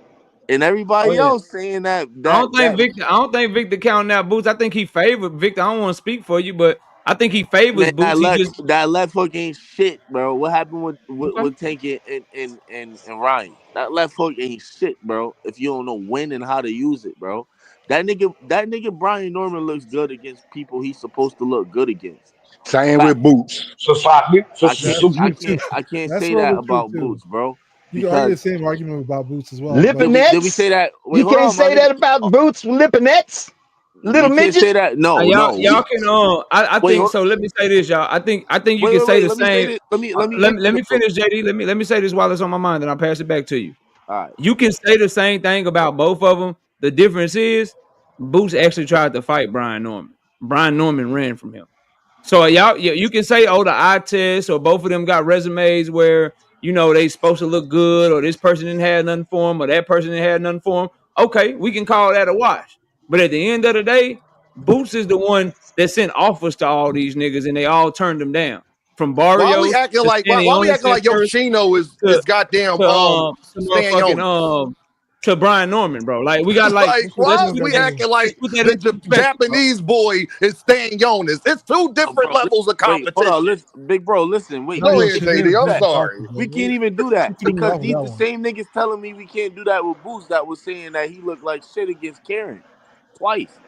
and Oh everybody yeah. else saying that I that don't think that Victor. I don't think Victor counting out Boots. I think he favored Victor. I don't want to speak for you, but I think he favors man Boots. He just that left hook ain't shit, bro. What happened okay. with Tank and Ryan? That left hook ain't shit, bro. If you don't know when and how to use it, bro. That nigga Brian Norman looks good against people he's supposed to look good against. Same with Facts. Boots. Sasaki. That's true too. I can't That's say rather that true about too. Boots, bro. You can argue the Because same argument about Boots as well, but did we say Lipinets. that? Wait, You hold can't on, my say nigga. that about Boots. Lipinets. We Little can't midget. say that. Y'all can I Wait, think so. Let me say this, y'all. I think you can say wait. the Let me say same. this. Let me Let answer me this. finish, JD. Let me say this while it's on my mind, and I'll pass it back to you. All right. You can say the same thing about both of them. The difference is Boots actually tried to fight Brian Norman. Brian Norman ran from him. So you can say, oh, the eye test, or both of them got resumes where they supposed to look good, or this person didn't have nothing for them, or that person didn't have nothing for them. Okay, we can call that a wash. But at the end of the day, Boots is the one that sent offers to all these niggas, and they all turned them down. From Why we Barrios acting to like why we Stanionis acting at like first Yoshino to is goddamn to Stan motherfucking Jones? to Brian Norman, bro. Like we got like Like, that's what why let's is Stan put we Jones that is. acting like in the perspective, bro. Japanese boy is Stan Jones? It's two different Bro, levels of wait, hold on. competition. Listen, big bro, listen, wait. Not Go We ahead, can't even Yoshino JD. do I'm beat that. sorry. Crawford, bro. We can't even do that You threw me because off with these that the one. same niggas telling me we can't do that with Boots that was saying that he looked like shit against Karen twice.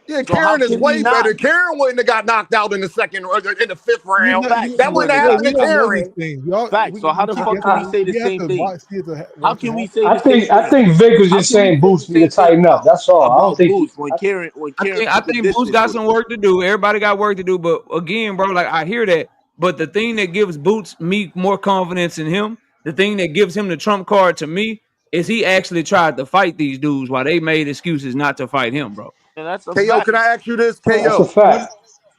Yeah, So how Karen is can we way not? better. Karen wouldn't have got knocked out in the second or in the fifth round. Facts, That he wouldn't wouldn't have have got. happened We to don't know these Karen. things. Facts. So how We the keep fuck can we guessing. say the We have same to thing? see it to How watch it can we happen. say I the same think I thing? think Vic was How just can we saying say the Boots need to same thing tighten up. That's all. I don't about think. Boots when Karen I took a think Boots distance got with him? some work to do. Everybody got work to do. But again, bro, like I hear that. But the thing that gives Boots me more confidence in him, the thing that gives him the trump card to me, is he actually tried to fight these dudes while they made excuses not to fight him, bro. And that's a KO, fact. can I ask you this? That's a KO. fact.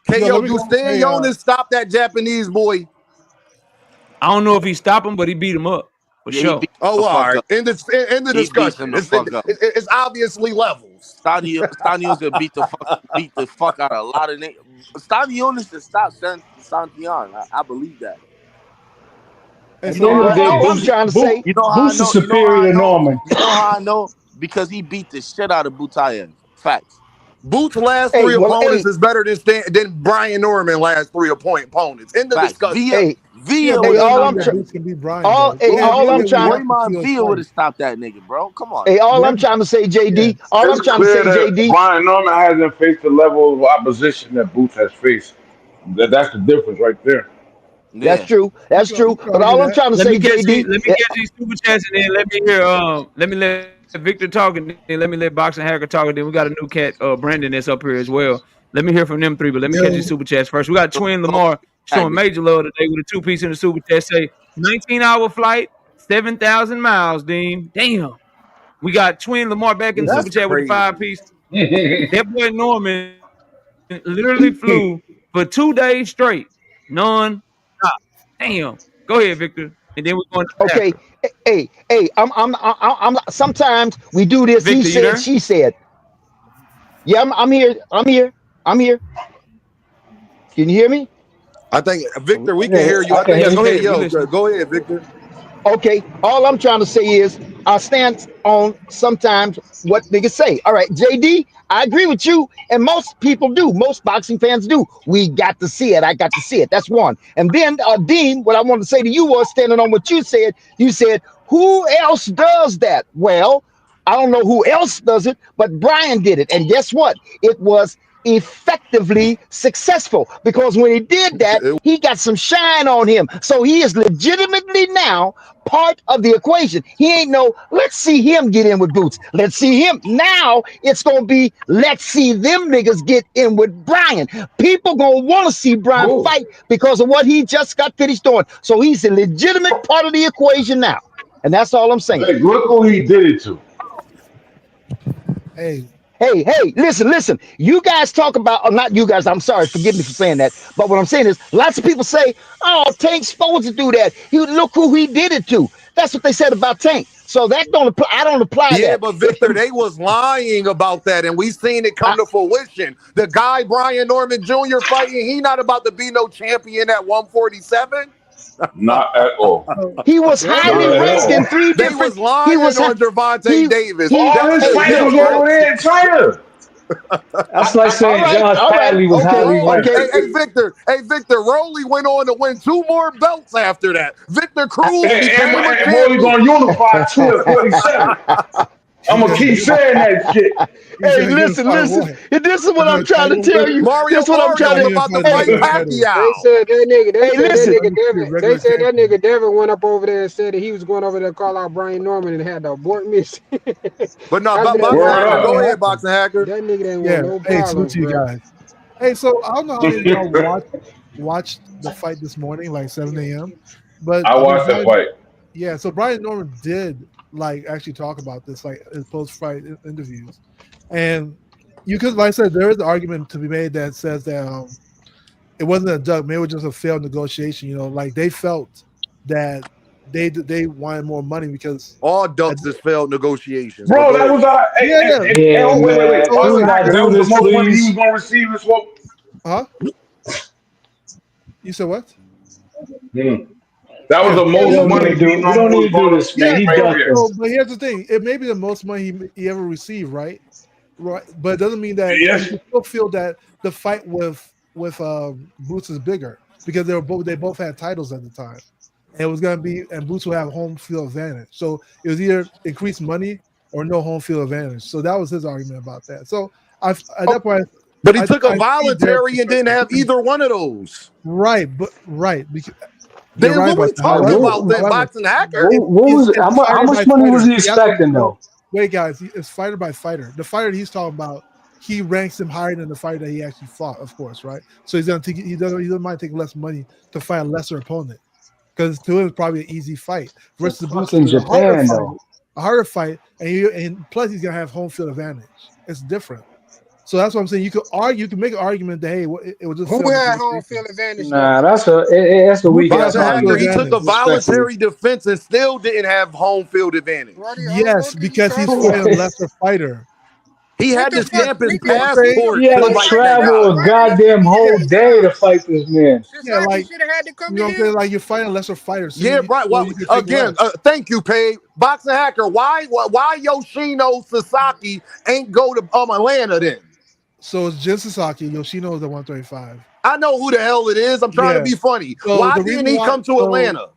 KO, Let me do Stan say, Jonas stop that Japanese boy? I don't know if he stopped him, but he beat him up for Yeah, he sure. beat Oh, the all fuck right. up. In the He beat discussion, him the fuck up. it's obviously levels. Stadions that beat the fuck out of a lot of niggas. Stadions to stop Santillan. I believe that. and At You the know end how of I the Well, day, know? all I'm trying to say, Boots is superior to Norman. You know how I know? Because he beat the shit out of Butayev. Facts. Boots' last hey, three well, opponents hey, is better than Brian Norman last three opponents. In the Facts. discussion. Villa hey, yeah, Villa but it would hey, have doesn't all mean stopped I'm that that trying, Boots nigga. can beat Brian all, though. hey, We have all we I'm have we trying, have to see those Roymond Villa would have fights. stopped that nigga, bro. Come on hey, now. all I'm Yeah, trying to say, yeah. JD, all It's I'm trying to clear say, that JD, Brian Norman hasn't faced the level of opposition that Boots has faced. That's the difference right there. that's Yeah. true, You that's can true. But argue all I'm that. trying to say, JD, Let me catch these super chats, and then let me let Victor talk, and then let me let Boxing Hacker talk, and then we got a new cat, Brandon, that's up here as well. Let me hear from them three, but let me catch these Yo, super chats first. We got Go, Twin go Lamar showing Aggie. major love today with a two-piece in the super chat. Say 19-hour flight, 7,000 miles, Dean. Damn. We got Twin Lamar back in the super That's chat with the crazy. 5-piece. That boy Norman literally flew for 2 days straight, non-stop. Damn. Go ahead, Victor, and then we're going to okay, Hacker. hey, I'm. Sometimes we do this. He Victor, you said, there? she said. Yeah, I'm here. Can you hear me? I think Victor, we can Okay, hear you. I I can think Yeah, hear go you. ahead. We KO. listening. Go ahead, Victor. Okay, all I'm trying to say is I stand on sometimes what niggas say. All right, JD, I agree with you, and most people do. Most boxing fans do. We got to see it. I got to see it. That's one. And then, Dean, what I wanted to say to you was standing on what you said. You said, who else does that? Well, I don't know who else does it, but Brian did it. And guess what? It was effectively successful because when he did that, he got some shine on him. So he is legitimately now part of the equation. He ain't no, let's see him get in with Boots. Let's see him. Now it's going to be, let's see them niggas get in with Brian. People going to want to see Brian Cool. fight because of what he just got finished doing. So he's a legitimate part of the equation now. And that's all I'm saying. Hey, look who he did it to. Hey, Hey, listen. You guys talk about, or not you guys, I'm sorry, forgive me for saying that. But what I'm saying is, lots of people say, oh, Tank's supposed to do that. You look who he did it to. That's what they said about Tank. So that don't apply. I don't apply Yeah, that. but If Victor, the, they was lying about that, and we seen it I, come to fruition. The guy Brian Norman Jr. fighting, he not about to be no champion at 147. Not at all. so he was Yeah, Not highly at ranked in all. three they different. was He lying was on Gervonta he Davis. he. All That his was Hey, fights was listen. over different. there in China. That's like All saying right, Josh all right, Padley was okay, highly Oh, ranked. okay. hey, Victor, Rowley went on to win 2 more belts after that. Victor I, Cruz And became a Rolly champion. gonna unify too at 47. I'm gonna keep saying that shit. Hey, listen. This is what I'm trying to tell you. Mario This is what I'm trying Mario's to. about to Hey, fight They Pacquiao. said that nigga. hey, listen. They said that nigga Devin went up over there and said that he was going over there to call out Brian Norman and had to abort mission. But no, After that Boxing Word Hacker, up. go ahead, Boxing Hacker. that nigga didn't Yeah. want no Hey, salute problems, to you bro. guys. Hey, so I don't know how many of y'all watched the fight this morning, like 7 a.m. But I watched that fight. Yeah, so Brian Norman did actually talk about this, like in post-fight interviews, and you could, like I said, there is an argument to be made that says that it wasn't a duck, maybe it was just a failed negotiation. You know, like they felt that they wanted more money because All ducks is failed negotiations. Bro, But that was Yeah, wait. man. Can we Boxing not Hacker, that do was the this, most money he please? was gonna receive as well. Huh? You said what? That was the We most don't money need to do. We don't need to do this, man. He ducked So, us. but here's the thing: it may be the most money he ever received, right? Right, but it doesn't mean that Yes. you still feel that the fight with Boots is bigger because they both had titles at the time, and it was gonna be and Boots will have home field advantage. So it was either increased money or no home field advantage. So that was his argument about that. So at that point, but he took a I see voluntary and didn't have either one of those. right, because you're Then right what we about that. talking about then, However, Boxing Hacker? What was it? it's How fighter much by money was fighter. he expecting though? Wait, guys, it's fighter by fighter. The fighter he's talking about, he ranks him higher than the fighter that he actually fought, of course, right? So he doesn't mind taking less money to fight a lesser opponent because to him it's probably an easy fight versus the Boots Fucking is a harder Japan fight, though. and plus he's gonna have home field advantage. It's different. So that's what I'm saying. You can make an argument that hey, it was just Who had home field advantage though? Nah, that's a weak ass Boxing Hacker, he argument. took a Respectfully. voluntary defense and still didn't have home field advantage. Yes, because he's fighting a lesser fighter. He What had the to fuck? stamp his You know what I'm saying? passport He had to to fight that travel guy. a goddamn whole day to fight this man. Yeah, Sasaki like should have had to come you to know what I'm him. saying? Like you're fighting a lesser fighter, so Yeah, right. Well, you can take again, less. thank you, Paige. Boxing Hacker, why Yoshino Sasaki ain't go to Atlanta then? So it's Jin Sasaki. Yoshino is the 135. I know who the hell it is. I'm trying to be funny. So Why the didn't reason he why, come to Atlanta?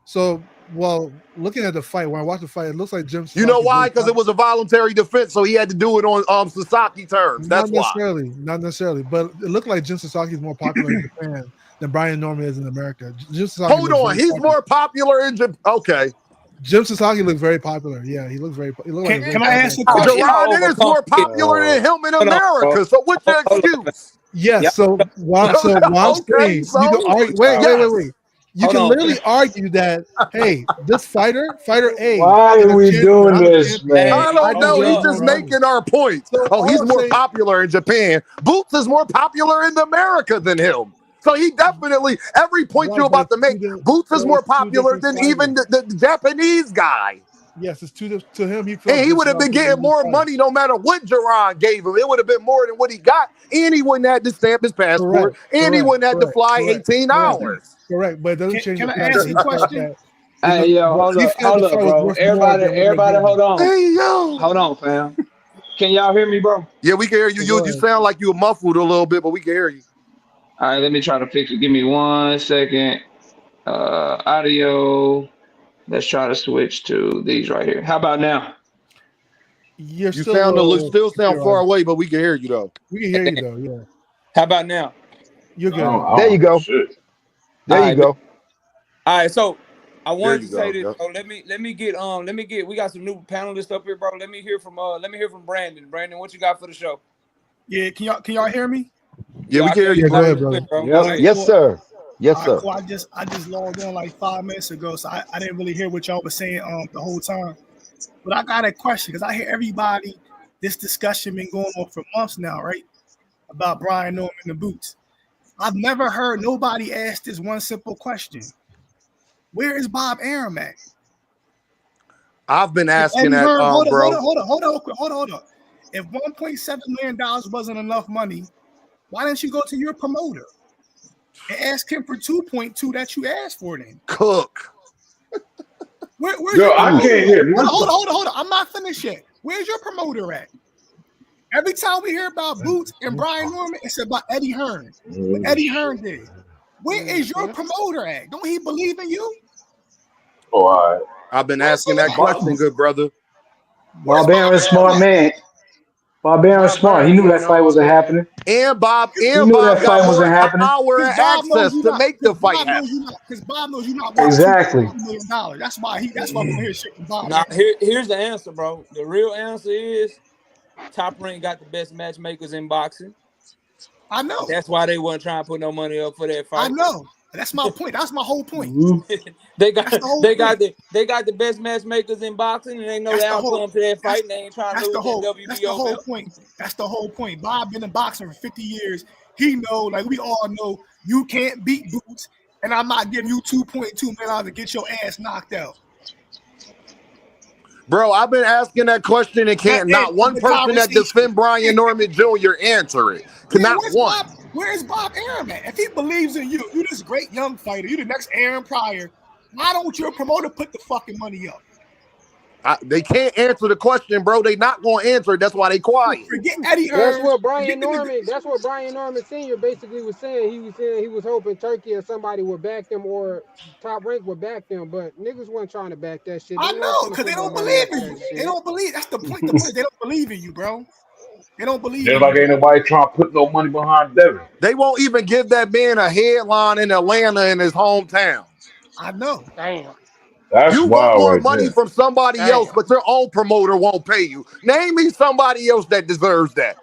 So, well, looking at the fight, when I watch the fight, it looks like Jim Sasaki. You know why? Because it was a voluntary defense, so he had to do it on Sasaki terms. That's why. Not necessarily, but it looked like Jim Sasaki is more popular in Japan than Brian Norman is in America. Jim Sasaki Hold on, he's more popular in Japan. Okay. Jim Sasaki looks very popular. Yeah, he looks very. He looked like Can I ask a question? Jaron is more popular than him in America. So what's your excuse? Yes. So what I'm saying, so you can argue. Wait. You Hold can on. literally argue that, hey, this fighter A. Why are we doing I'm a this, man? I don't know. He's just making our points. So he's all I'm more saying- popular in Japan. Boots is more popular in America than him. So he definitely, every point you're about to make, Boots is more popular than even the Japanese guy. Yes, it's to him. And he would have been getting more money no matter what Jaron gave him. It would have been more than what he got. And he wouldn't have to stamp his passport. He wouldn't have to fly 18 hours. Correct, but it doesn't change. Can I ask a question? Hey, yo, hold up, bro. Everybody, hold on. Hey, yo. Hold on, fam. Can y'all hear me, bro? Yeah, we can hear you. You sound like you were muffled a little bit, but we can hear you. All right, let me try to fix it. Give me 1 second. Audio. Let's try to switch to these right here. How about now? You still sound far away, but we can hear you though. We can hear you though, yeah. How about now? You're good. There you go. There you go. All right, so I wanted to say this. So let me get. We got some new panelists up here, bro. Let me hear from Brandon. Brandon, what you got for the show? Yeah, can y'all hear me? Yeah, we can hear you, bro. Yes, sir. Yes, sir. Cool. I just logged on like 5 minutes ago, so I didn't really hear what y'all were saying the whole time. But I got a question because I hear everybody. This discussion been going on for months now, right? About Brian Norman and the Boots. I've never heard nobody ask this one simple question: where is Bob Arum at? I've been asking that, bro. Hold on. If $1.7 million wasn't enough money, why didn't you go to your promoter and ask him for 2.2 that you asked for then? Cook. Where's I can't hear. Hold on. I'm not finished yet. Where's your promoter at? Every time we hear about Boots and Brian Norman, it's about Eddie Hearn. What Eddie Hearn did. Where is your promoter at? Don't he believe in you? Oh, all right. I've been asking that question, good brother. Barbarian smart man. Barbarian smart. He knew that fight wasn't happening. And He Bob knew that got fight more wasn't happening. power Because and Bob knows access you to not. make the Because fight Bob knows happen. you not. Because Bob knows you not worth Exactly. $2.2 million. That's why we want to hear shit from Bob. Now, here's the answer, bro. The real answer is Top Rank got the best matchmakers in boxing. I know. That's why they weren't trying to put no money up for that fight. I know. That's my point. That's my whole point. they got the best matchmakers in boxing, and they know the outcome to that fight, and they ain't trying to lose that WBO. That's the whole point. That's the whole point. Bob been in boxing for 50 years. He know, like we all know, you can't beat Boots, and I'm not giving you $2.2 million to get your ass knocked out. Bro, I've been asking that question and can't not one person that defend Brian Norman Jr. answer it. Not one. Where's Bob Arum at? If he believes in you, you this great young fighter, you the next Aaron Pryor, why don't your promoter put the fucking money up? They can't answer the question, bro. They not going to answer it. That's why they quiet. Forget Eddie That's Hearn. what Brian Norman Sr. basically was saying. He was saying he was hoping Turkey or somebody would back them or Top Rank would back them, but niggas weren't trying to back that shit. I know, because they don't believe in you. They don't believe. That's the point. They don't believe in you, bro. They don't believe in you. Like ain't nobody trying to put no money behind Devin. They won't even give that man a headline in Atlanta in his hometown. I know. Damn. That's you wild want more right money there. from somebody else, but your own promoter won't pay you. Name me somebody else that deserves that.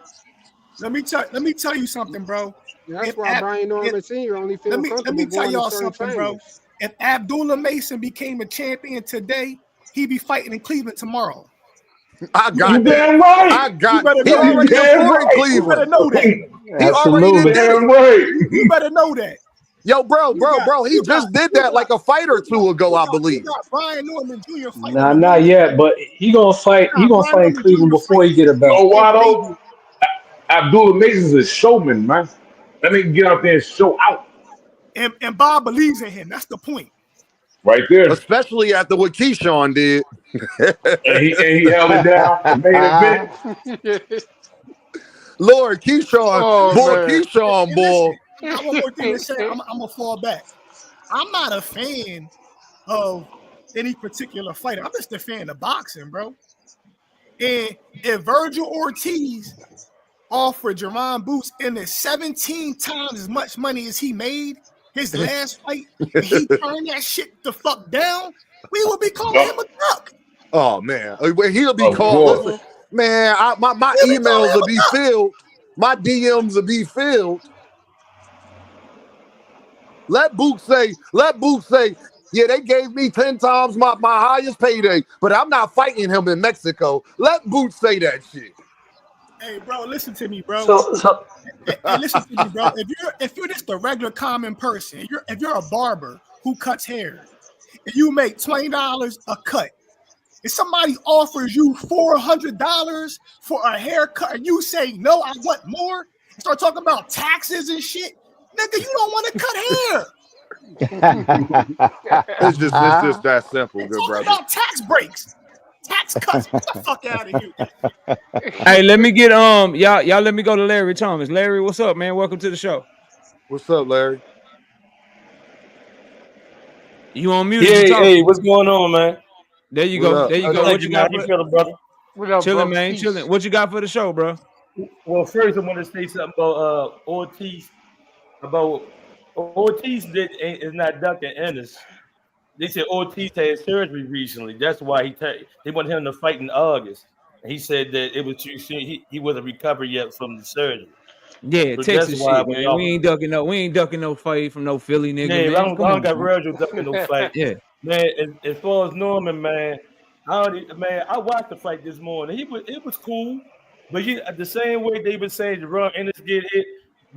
Let me tell you something, bro. That's why Brian Norman Sr. only feels comfortable. Let me tell y'all something, trainers. bro. If Abdullah Mason became a champion today, he'd be fighting in Cleveland tomorrow. I got that. Damn right. I got it. He already fought in Cleveland. You better know that. He already did it. Right. You better know that. Yo, bro. He just did that like a fight or two ago, I believe. You got Brian Norman Jr. fighting. Nah, not yet, but he gonna fight. He gonna fight in Cleveland before he get a belt. Oh, why though? Abdullah Mason's a showman, man. That nigga get out there and show out. And Bob believes in him. That's the point. Right there. Especially after what Keyshawn did. and he held it down. The main event. Lord, Keyshawn. Keyshawn, boy. I got one more thing to say. I'm going to fall back. I'm not a fan of any particular fighter. I'm just a fan of boxing, bro. And if Virgil Ortiz offered Jaron Boots in the 17 times as much money as he made his last fight, and he turned that shit the fuck down, we would be calling him a duck. Oh, man. He'll be called. Listen, man, my emails will be filled. My DMs will be filled. Let Boots say, yeah, they gave me 10 times my highest payday, but I'm not fighting him in Mexico. Let Boots say that shit. Hey, bro, listen to me, bro. Hey, listen to me, bro. If you're just a regular common person, if you're a barber who cuts hair, and you make $20 a cut, if somebody offers you $400 for a haircut, and you say no, I want more, and start talking about taxes and shit, nigga, you don't want to cut hair. It's just that simple, good brother. About tax breaks, tax cuts. Get the fuck out of here. Hey, let me get y'all let me go to Larry Thomas. Larry, what's up, man? Welcome to the show. What's up, Larry? You on mute? Hey, what's going on, man? There you go. There you go. What you got? How you feeling, brother? Chilling, man. Chilling. What you got for the show, bro? Well, first I want to say something about Ortiz. Ortiz is not ducking Ennis. They said Ortiz had surgery recently. That's why they wanted him to fight in August. And he said that it was too soon. He wasn't recovered yet from the surgery. Yeah, so Texas shit, man. We ain't ducking no fight from no Philly nigga. Yeah, I don't got Virgil ducking no fight. Yeah, man. As far as Norman, man, I watched the fight this morning. It was cool, but the same way they been saying Jaron Ennis get hit,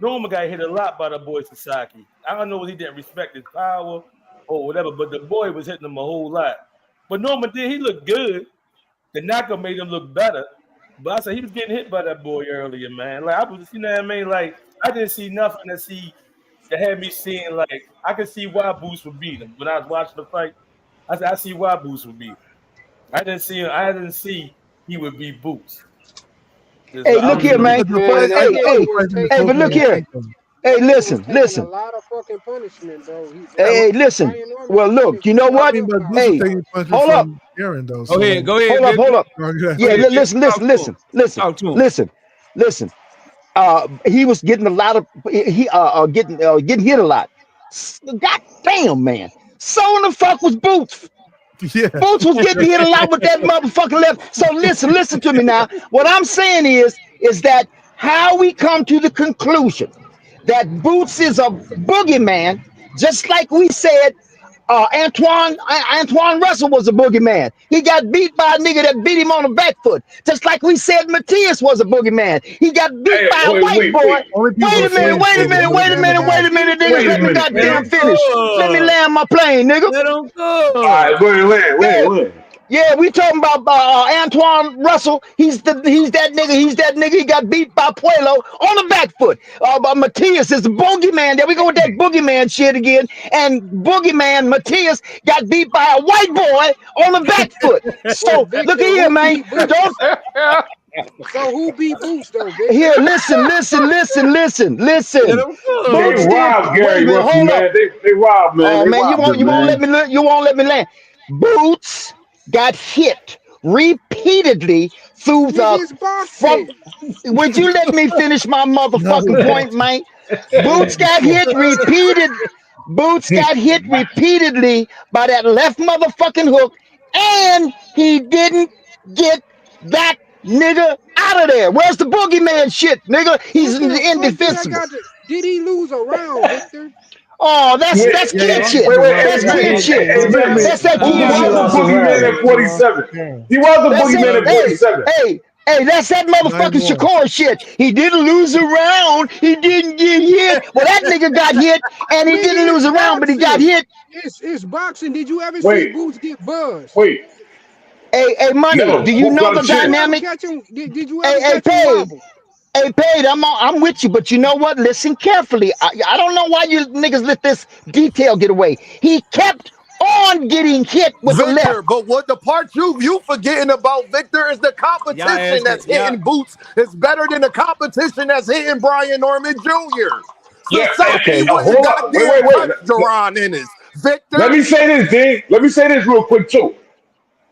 Norman got hit a lot by the boy Sasaki. I don't know if he didn't respect his power or whatever, but the boy was hitting him a whole lot. But Norman he looked good. The knockout made him look better. But I said he was getting hit by that boy earlier, man. Like I was, you know what I mean? Like I didn't see nothing that had me seeing like I could see why Boots would beat him. When I was watching the fight, I said I see why Boots would beat him. I didn't see he would beat Boots. Hey, look here, man. Hey, but look here. Hey, That man was listen, taking a listen. lot of fucking punishment, bro. Hey, listen. Brian Norman Well, was look, getting you know I what? mean, but cooked Boots is Hey, taking punishment hold up. from Aaron though. Go ahead, So go ahead, Hold Victor. up. go Go Yeah, ahead, ahead. Victor. Talk to him. Talk to him. listen. He was getting a lot of getting hit a lot. God damn, man. So in the fuck was Boots. Yeah. Boots was getting hit a lot with that motherfucking left. So listen to me now. What I'm saying is that how we come to the conclusion that Boots is a boogeyman, just like we said Antoine Russell was a boogeyman. He got beat by a nigga that beat him on the back foot. Just like we said Matias was a boogeyman. He got beat Hey, by a wait, white wait, boy. wait, Only people Wait a minute, saying wait a shit is minute, Boots wait a and minute, got wait a Aaron. beat minute, niggas. wait Let a me minute, Let goddamn him man. finish. Let me cook. land my plane, nigga. Let him All cook. right, go ahead, Yeah. land. Yeah, we talking about Antoine Russell. He's that nigga. He's that nigga. He got beat by Puelo on the back foot. But Matias is the boogeyman. There we go with that boogeyman shit again. And boogeyman Matias got beat by a white boy on the back foot. But So look Victor, at here, who man. beat Boots? Don't So who beat Boots though, here. Victor? Let Listen. him They Boots cook. did. robbed Wait a Gary minute. Russell, Hold up. man. They robbed, man. Oh They man, robbed him, man. you won't let me land. Boots got hit repeatedly through Nigga, the it's from. boxing. Would you let me finish my No, motherfucking it's point, boxing. man? No, Boots got it's hit repeated. Boots got hit repeatedly by that left motherfucking hook, and he didn't get that nigga out of there. Where's the boogeyman shit, nigga? He's What the fuck do that indefensible. got to? Did he lose a round, Victor? Oh, Wait, that's Yeah, he kid lost shit. the round. That's hey, Yeah, he man, kid lost the shit. hey, round. man. That's that Boots kid was shit. a He boogeyman lost at the round. 47. Yeah. He was a That's that. boogeyman at 47. That's that motherfucking 9-1. Shakur shit. He didn't lose a round. He didn't get hit. Well, that nigga got hit, and he didn't Nigga, lose it's a round, but he got boxing. hit. It's boxing. Did you ever see Wait, Boots get buzzed? wait. Hey, money. No, Do you Boots know got a the Did you chance. ever dynamic? catch him? Did you ever Hey, catch him Paid. wobble? Hey, Paid. I'm with you, but you know what? Listen carefully. I don't know why you niggas let this detail get away. He kept on getting hit with the left. Victor, but what the part you forgetting about, Victor, is the Y'all competition asking that's y'all. hitting Boots is better than the competition that's hitting Brian Norman Jr. Yeah, Sasaki okay. wouldn't Hold up. goddamn touch Wait. Jaron Ennis. Let Victor, me say this, D. Let me say this real quick, too.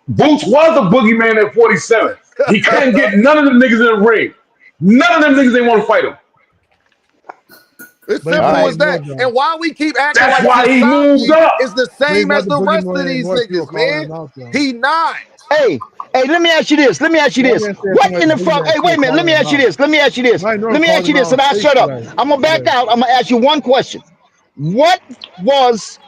Boots was a boogeyman at 47. He couldn't get none of them niggas in the ring. None of them niggas didn't want to fight him. it's But he All simple proved right. as him that. wrong, though. And why we keep acting That's like why he moved Sasaki is up. the But he's same not as the the rest of boogeyman these anymore. People niggas, calling man. him out, though. He not. Hey, let me ask you this. I understand What somebody's in the fuck? boogeyman. Hey, wait a People minute. Let calling me him ask you out. this. Ryan Norton Let me called ask you him this, out and I'll face shut up. today. I'm gonna back out. I'm gonna ask you one question. What was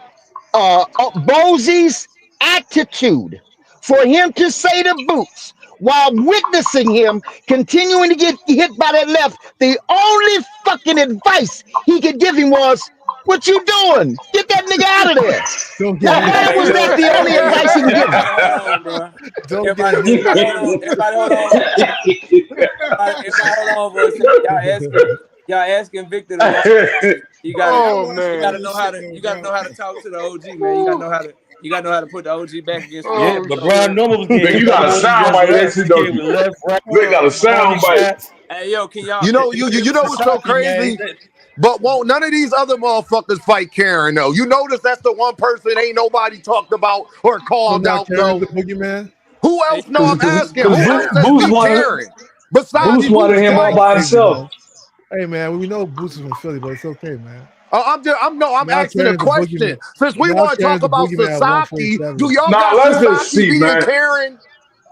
Bosey's attitude for him to say to Boots while witnessing him continuing to get hit by that left? The only fucking advice he could give him was, "What you doing? Get that nigga out of there." Don't get hit. Why Hey, was that look, the only advice he could give him? everybody hold on, bro. Don't get Everybody, hit. everybody hold on. Everybody hold on. Everybody hold on for a second. Y'all asking Victor the wrong question. You gotta, Man, I'm Oh you watching man. gotta all know this how shit to, though, you gotta bro. know how to talk to the OG, man. You gotta know how to put the OG back against the Yeah, wall. Oh but So, Brian shit. Norman was getting Nigga, hit you by got a more than sound just bite of that left. He shit, was don't getting you? with left, right, They got a Oh body sound man. bite. shots. hey, yo, can y'all? You know, It you was know what's so Sasaki, man. crazy? But won't none of these other motherfuckers fight Karen though. You notice that's the one person ain't nobody talked about or So called now out Karen's though. the boogeyman? Who Hey, else? No, I'm asking. Because Who else has Boost beat wanted Karen Man, besides Boost these wanted Boots him all by twice? crazy, himself. man. Hey, man, we know Boots is from Philly, but it's okay, man. I'm Now asking a Karen's the question. boogeyman. Since we Now want to talk Karen's the about boogeyman at Sasaki, do 147. y'all Nah, got let's just Sasaki see, beating man. Karen?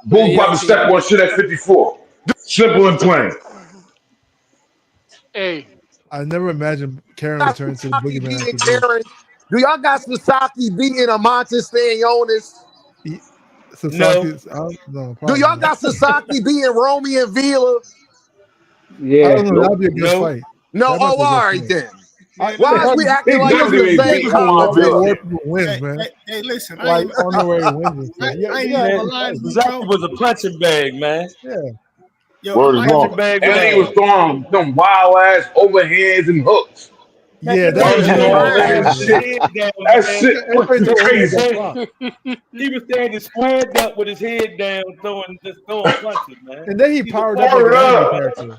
Boots man, about yo, to can step y'all? on shit at 54. Simple and plain. Hey, I never imagined Karen would Got turn into the Sasaki boogeyman beating after this. Karen? Do y'all got Sasaki beating Amonte Stanionis? He, No, Sasaki, no, Do probably y'all not. got Sasaki beating Romy and Vila? I Yeah. don't know. That'd Nope. be a good no. fight. No. That might Oh, be a good all right fight. then. Yeah, Why is we acting He like it's the definitely ain't same beat That's where Villa. war competition? people wins, hey, man. listen, Like honorary wins and I, shit. Yeah, I ain't yeah, even that'd gonna be lie to fight. you, Sasaki bro. was a punching bag, man. Yeah. Yo, Word is I Punching wrong. bag with And he was ass. throwing them wild ass overhands and hooks. Man, Yeah, that that man was was Word Punching is just throwing all overhand, kind jabs of trash. with his man. shit. head down, That man. shit Everybody was throw overhand but crazy. Brock. He was standing squared up with his head down, throwing punches, man. And then he He's a powered up like punching an Word anime bag, up. man. character.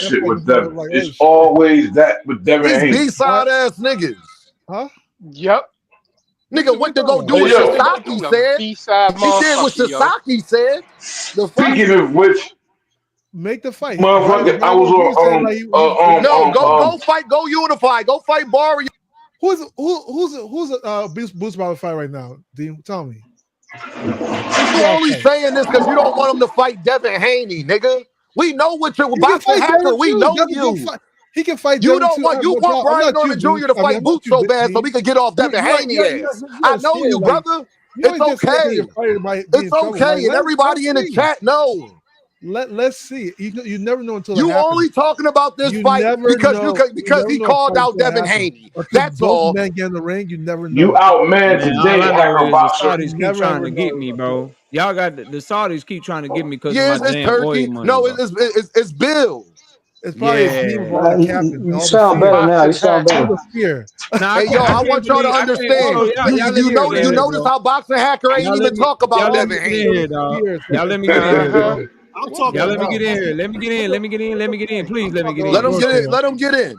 shit with Devin. It's always that with Devin These Haney. B-side ass niggas. Huh? Yep. Nigga went to go do Hey, what yo. Sasaki said. B-side He did what motherfucker, yo. Sasaki said. The fuck? Speaking of which, make the fight. motherfucker, I was on No, go fight, go unify, go fight Barry. Who's Boost about to fight right now? Dean, tell me. You only saying this because you don't want him to fight Devin Haney, nigga. We know what you're boxing hacker. We know you. He can fight. You Devin don't too. want. You want Brian Norman Jr. to fight Boots so bad so we could get off Devin Haney ass. I know you, brother. It's okay. It's okay, and everybody in the chat knows. Let's see. You never know until you only talking about this fight because he called out Devin Haney. That's all. Men get in the ring. You never know. You outman today, hacker boxer. The Saudis keep trying to get me, bro. Y'all got the Saudis keep trying to get me because of my damn Turkey. oil money. No, it's Bill. It's probably you sound better now. You sound better. Hey, yo, I want y'all to understand. You notice how boxing hacker ain't even talk about Devin Haney. Y'all let me get in here. Y'all let me get in here. Let me get in. Please let me get in. Let him get in.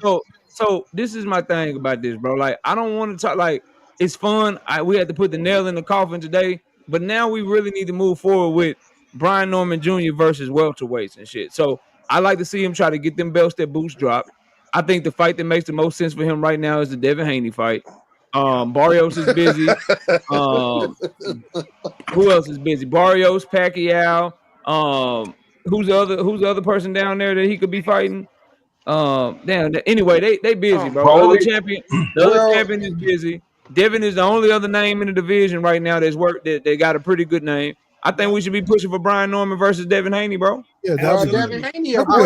So this is my thing about this, bro. Like, I don't want to talk. Like, it's fun. We had to put the nail in the coffin today, but now we really need to move forward with Brian Norman Jr. versus welterweights and shit. So I like to see him try to get them belts that Boots dropped. I think the fight that makes the most sense for him right now is the Devin Haney fight. Barrios is busy. Who else is busy? Barrios, Pacquiao. Who's the other person down there that he could be fighting? Anyway, they busy, bro. The other champion is busy. Devin is the only other name in the division right now that's worked. That they got a pretty good name. I think we should be pushing for Brian Norman versus Devin Haney, bro. Yeah, Devin Haney. Devin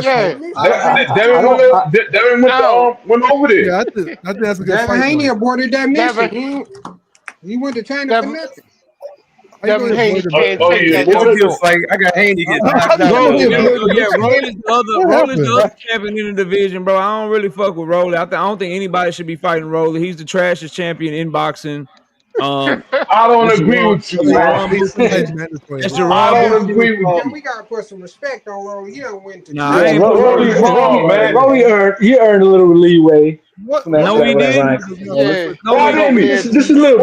went over there. Yeah, I think that's a good Devin fight. Haney aborted that mission. He went to China for nothing. Devin Haney can't take that. Fight. I got Haney getting knocked out. Rolly's the other champion in the division, bro. I don't really fuck with Rolly. I don't think anybody should be fighting Rolly. He's the trashiest champion in boxing. I don't agree with you, man. I don't agree with you. We gotta put some respect on Rolly. He don't win today. Rolly's wrong, man. Rolly earned a little leeway. No, he didn't. Why didn't he? Just a little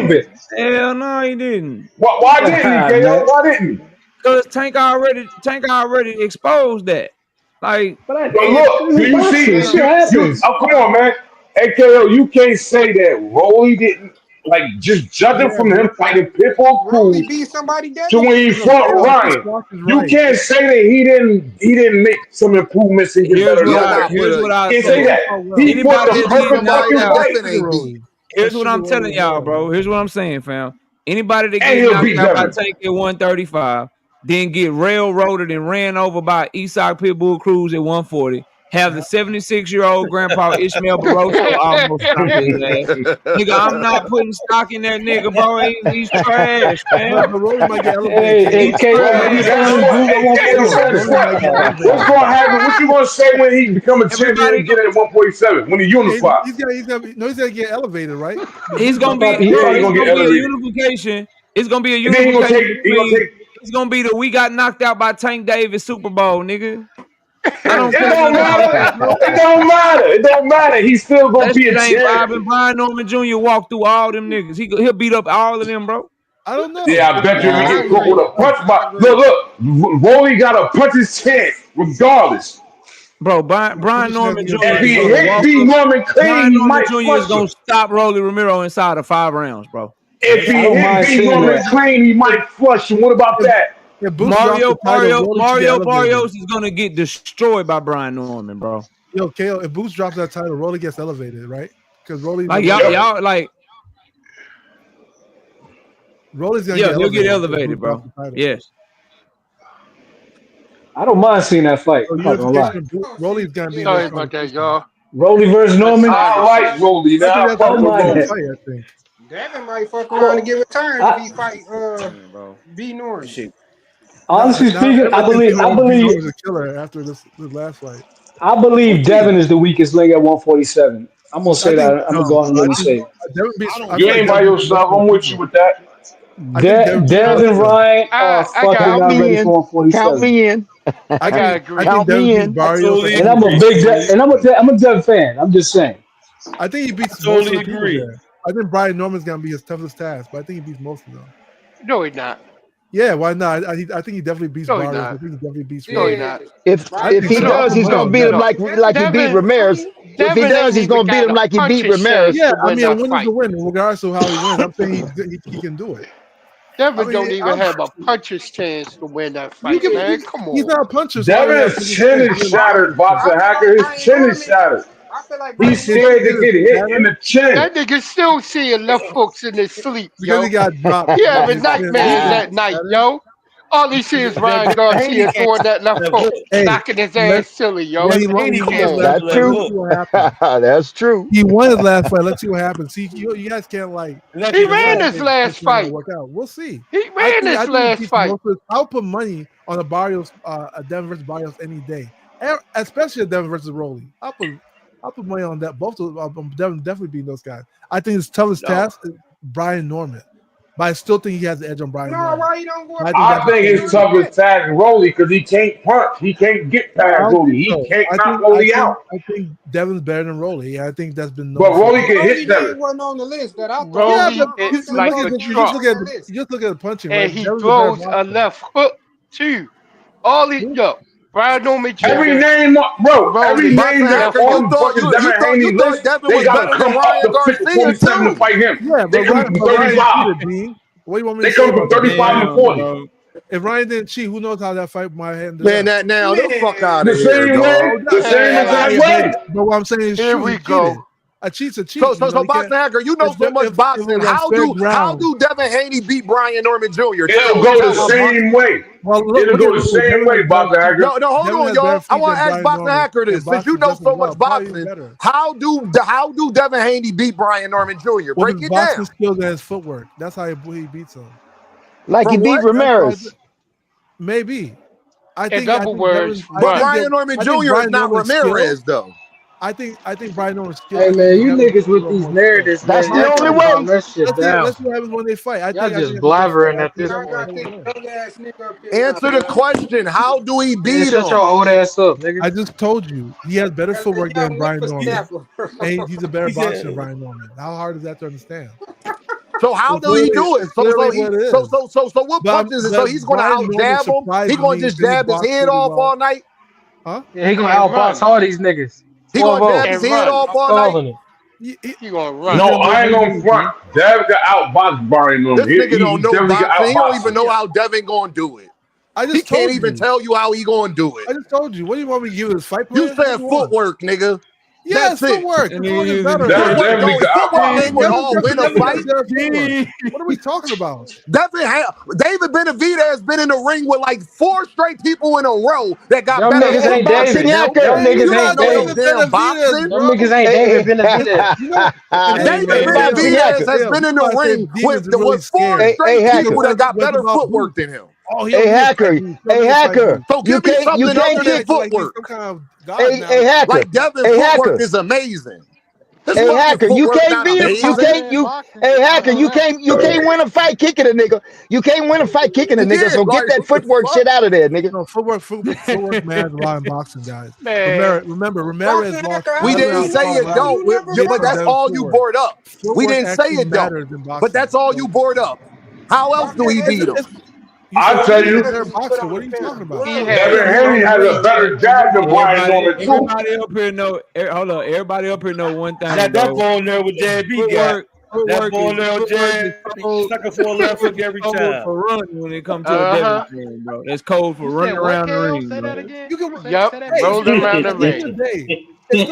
bit. Hell no, he didn't. Why didn't he, KO? Why didn't he? Because Tank already exposed that. Like, look, do you see? Oh, come on, man. AKO, you can't say that Rolly didn't. Like, just judging from him fighting Pitbull Cruz to when he fought Ryan, you can't say that he didn't make some improvements and get better. Here's what I say that he fought the perfect fucking fight. Here's what I'm telling y'all, bro. Here's what I'm saying, fam. Anybody that gets knocked out by Tank at 135, then get railroaded and ran over by Isak Pitbull Cruz at 140. Have the 76-year-old grandpa Ishmael Barroso almost stock his ass. Nigga, I'm not putting stock in that nigga, bro. He's trash, man. What's gonna happen? What you gonna say when he become a champion and get at 147 when he unified? He's gonna get elevated, right? He's gonna be a unification. It's gonna be a unification. It's gonna be the we got knocked out by Tank Davis Super Bowl, nigga. It don't matter. He's still gonna be a champion. Brian Norman Jr. walked through all them niggas. He'll beat up all of them, bro. I don't know. Yeah, I bet you he get caught with a punch. Look, Rolly got a punch his chance regardless. Bro, Brian Norman Jr. If he hit B. Norman clean, he might Jr. is gonna stop Rolly Romero inside of 5 rounds, bro. If he hit B. Norman clean, he might flush him. What about that? Mario Barrios is gonna get destroyed by Brian Norman, bro. Yo, KO, if Boots drops that title, Rolly gets elevated, right? Because Rolly, like y'all like, Rolly's gonna he'll get elevated, bro. Yes. I don't mind seeing that fight. Rolly's gonna be. Sorry about that, y'all. Rolly versus Norman. I like Rolly. I think. Devin might fuck around and give a turn if he fight B. Norman. Honestly speaking, I believe he was a killer after this last fight. I believe Devin is the weakest link at 147. I'm gonna say that. I'm gonna go on and really say it. You ain't by yourself. I'm with you with that. Devin Ryan are fucking not ready for 147. Count me in. I agree. Count me in. And I'm a big I'm a Devin fan. I'm just saying. I think he beats totally agree. I think Brian Norman's gonna be his toughest task, but I think he beats most of them. No, he's not. Yeah, why not? I think he definitely beats Barrios. I think he definitely beats. No, he's not. If he does, he's gonna beat him like he beat Ramirez. If he does, he's gonna beat him like he beat Ramirez. Yeah, I mean, a win is a win, regardless of how he wins. I'm saying he can do it. Devin don't even have a puncher's chance to win that fight, man. Come He's on. not a puncher. So Devin's chin is shattered, Boxer Hacker. His chin is shattered. He's scared to get hit in the chin. That nigga still seeing left hooks in his sleep, because yo. he got dropped. He having nightmares at night, yo. All he see is Ryan Garcia throwing that left hook, knocking his ass silly, yo. That's true. That's true. He won his last fight. Let's see what happens. See, you guys can't like. He ran his last fight. Work out. We'll see. He ran his last fight. I'll put money on a Barrios, a Devin versus Barrios any day, especially a Devin versus Rolly. I'll put money on that. Both of them definitely beating those guys. I think his toughest task is Brian Norman. But I still think he has the edge on Brian. No, why he don't go? I think his toughest task is Rolly because he can't punch. He can't get past Rolly. He can't knock Rolly out. I think Devin's better than Rolly. I think that's been. But Rolly can hit Devin. Wasn't on the list that I thought. Rolly is like a truck. You just look at the punching. And he throws a left hook too. All he Brian Norman Jr. Every name that's on fucking Devin Haney list, they gotta come up to 47 to fight him. Yeah, they come from 35. What do you want me they to come say from 35 to 40. If Ryan didn't cheat, who knows how that fight might end? Man, that now the fuck out of the here, same way, the same exact way. But what I'm saying is, here we go. A cheat's a cheat. So Boxing Hacker, you know so much boxing. How do Devin Haney beat Brian Norman Jr.? It'll go the same way. It'll go the same way, Boxing Hacker. No, hold on, y'all. I want to ask Boxing Hacker this. Since you know so much boxing, how do Devin Haney beat Brian Norman Jr.? Break it down. Boxing skills and his footwork. That's how he beats him. Like he beat Ramirez. Maybe. I think. In double words, but Brian Norman Jr. is not Ramirez, though. I think Brian Norman's skills. Hey man, you niggas with these narratives. That's the only way. Let's see what happens when they fight. Y'all just blabbering at this point. Answer the question. How do he beat him? Shut your old ass up, nigga. I just told you he has better footwork than Brian Norman, and he's a better boxer than Brian Norman. How hard is that to understand? So how do he do it? So what punches? So he's going to out jab him. He's going to just jab his head off all night. Huh? Yeah, he going to outbox all these niggas. He going to jab his head off all night. He going to run. No, I ain't going to front. Devin got outboxed Brian Norman. This nigga don't know boxing. He don't even know how Devin going to do it. He can't even tell you how he going to do it. I just told you. What do you want me to give this fight plan? You said footwork, nigga. Yes, footwork. Footwork ain't would all win a fight. What are we talking about? David Benavidez has been in the ring with like 4 straight people in a row that got better. Niggas ain't David. Them niggas ain't David Benavidez. David Benavidez has been in the ring with 4 straight people that got better footwork than him. Hey Hacker. So give me something other than footwork. Hey Hacker. Like Devin's footwork is amazing. Hey Hacker, you can't beat him. Hey Hacker, you can't win a fight kicking a nigga. You can't win a fight kicking a nigga. So get that footwork shit out of there, nigga. No, footwork, man, a lot in boxing, guys. Remember, Ramirez lost. We didn't say it don't, but that's all you brought up. We didn't say it don't, but that's all you brought up. How else do he beat him? I'll tell you. What are you talking about? Devin Haney has a better jab than Brian Norman too. Everybody up here know. Hold on. Everybody up here know one thing. That ball there with Jab B got. That ball there with Jab. Sucker for a left hook every time. For running when it comes to a Devin game, bro. It's cold for running around the ring. Say that again. Roll around the ring. That's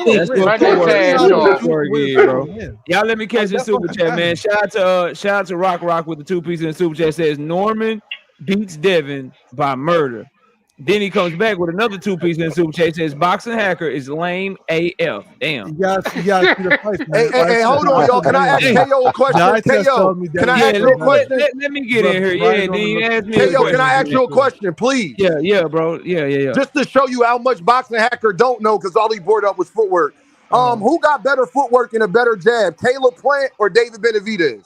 what footwork is, bro. Y'all let me catch this super chat, man. Shout out to Rock with the 2-piece in the super chat. Says Norman beats Devin by murder. Then he comes back with another 2-piece in the super chat. Says Boxing Hacker is lame AF. Damn. You gotta see the fight, hey, hold on, y'all. Can I ask KO a question? KO, can I ask you a question? Let me get in here. Yeah, Dean, ask me. KO, can I ask you a question, please? Yeah, bro. Yeah. Just to show you how much Boxing Hacker don't know, because all he brought up was footwork. Who got better footwork and a better jab, Caleb Plant or David Benavidez?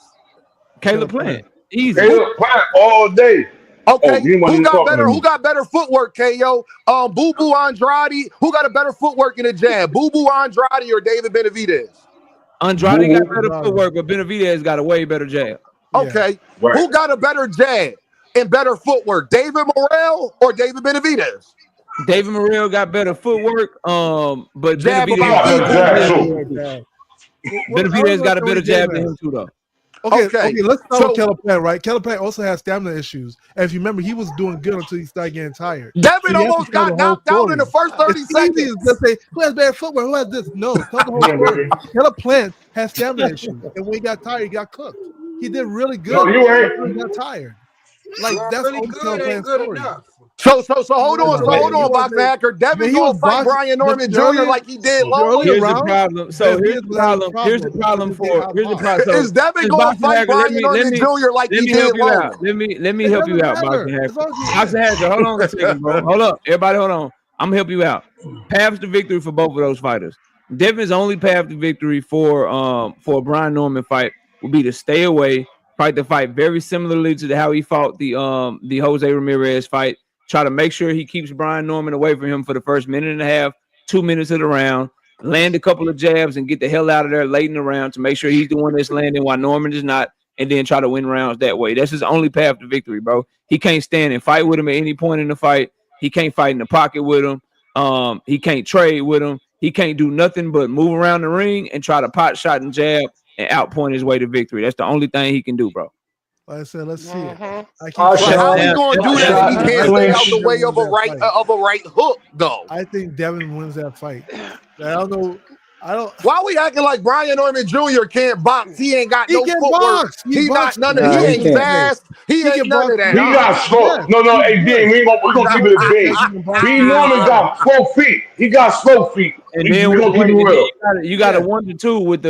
Caleb Plant. Easy. Caleb Plant all day. Okay, who got better footwork, KO? Boo Boo Andrade. Who got a better footwork in a jab? Boo Boo Andrade or David Benavidez? Andrade got better footwork, but Benavidez got a way better jab. Okay. Yeah. Who got a better jab and better footwork? David Morrell or David Benavidez? David Morrell got better footwork, but jab Benavidez got a better jab than him too, though. Okay, let's start with Caleb Plant, right? Caleb Plant also has stamina issues. And if you remember, he was doing good until he started getting tired. Devin almost got knocked out in the first 30 seconds. Easy to say, who has bad footwork? Who has this? No, tell the whole story. Caleb Plant has stamina issues. And when he got tired, he got cooked. He did really good. No, you ain't. He got tired. Like, that's really good ain't good enough. So hold on, Boxing Hacker. Devin's gonna fight Brian Norman Jr. like he did last Here's the problem. So here's the problem. Is Devin gonna fight Brian Norman Jr. like he did last? Let me help you out, Boxing Hacker. Boxing Hacker, hold on a second, bro. Hold up, everybody, hold on. I'm gonna help you out. Paths to victory for both of those fighters. Devin's only path to victory for a Brian Norman fight would be to stay away, fight the fight very similarly to how he fought the Jose Ramirez fight. Try to make sure he keeps Brian Norman away from him for the first minute and a half, 2 minutes of the round, land a couple of jabs and get the hell out of there late in the round to make sure he's the one that's landing while Norman is not, and then try to win rounds that way. That's his only path to victory, bro. He can't stand and fight with him at any point in the fight. He can't fight in the pocket with him. He can't trade with him. He can't do nothing but move around the ring and try to pot shot and jab and outpoint his way to victory. That's the only thing he can do, bro. Like I said, let's see it. How he gonna do that if he can't stay out the way of a right hook, though? I think Devin wins that fight. I don't know. Why we acting like Brian Norman Jr. can't box? He ain't got no footwork. He not none of. He ain't fast. He ain't none of that. He got slow. No, hey, Dan, we gonna keep it a big. He Norman got slow feet. He got slow feet. And then you got a 1-2 with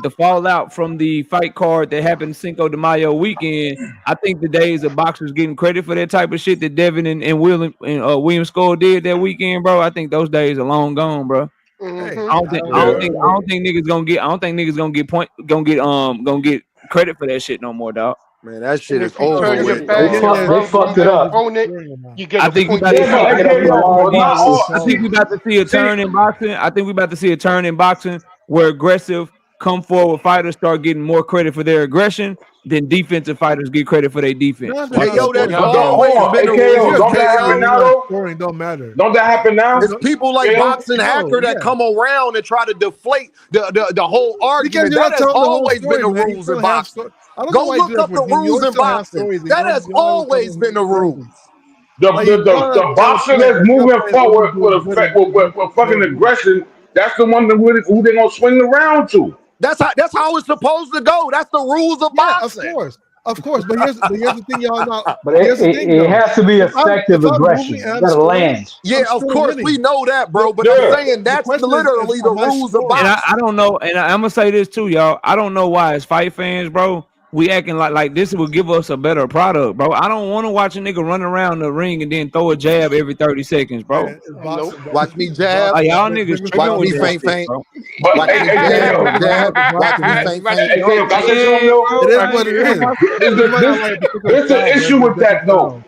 the fallout from the fight card that happened Cinco de Mayo weekend. I think the days of boxers getting credit for that type of shit that Devin and William Skull did that weekend, bro. I think those days are long gone, bro. I don't think niggas gonna get credit for that shit no more, dog. Man, that shit is over. They fucked it up. I think we about to see a turn in boxing. I think we about to see a turn in boxing where aggressive come forward fighters start getting more credit for their aggression than defensive fighters get credit for their defense. Hey, yo, that's always been the rule. Don't that happen now, though? Don't matter. Don't that happen now? It's people like Boxing Hacker that come around and try to deflate the whole argument. That has always been the rules in boxing. Go look up the rules in boxing. That has always been the rules. The boxer that's moving forward with fucking aggression, that's the one who they gonna swing around to. That's how it's supposed to go. That's the rules of boxing. Of course. But here's the thing, y'all know. But it has to be effective aggression. You gotta land. Yeah, of course we know that, bro. But I'm saying that's literally the rules of boxing. And I don't know, and I'm gonna say this too, y'all. I don't know why as fight fans, bro, we acting like this will give us a better product, bro. I don't want to watch a nigga run around the ring and then throw a jab every 30 seconds, bro. Watch me jab. Like, y'all niggas watch me faint. Watch me jab. Watch me faint. It is what it is. There's an issue with that, though.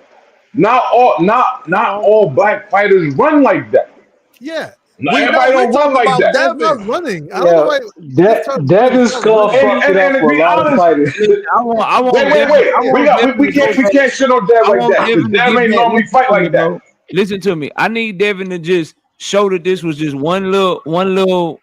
Not all black fighters run like that. Yeah. Everybody don't run like that. That's not running. I don't know why. Devin's skull fucked it up for a lot of fighters. Wait. We can't shit on Dev like that. Dev ain't normally fight like that. Listen to me. I need Devin to just show that this was just one little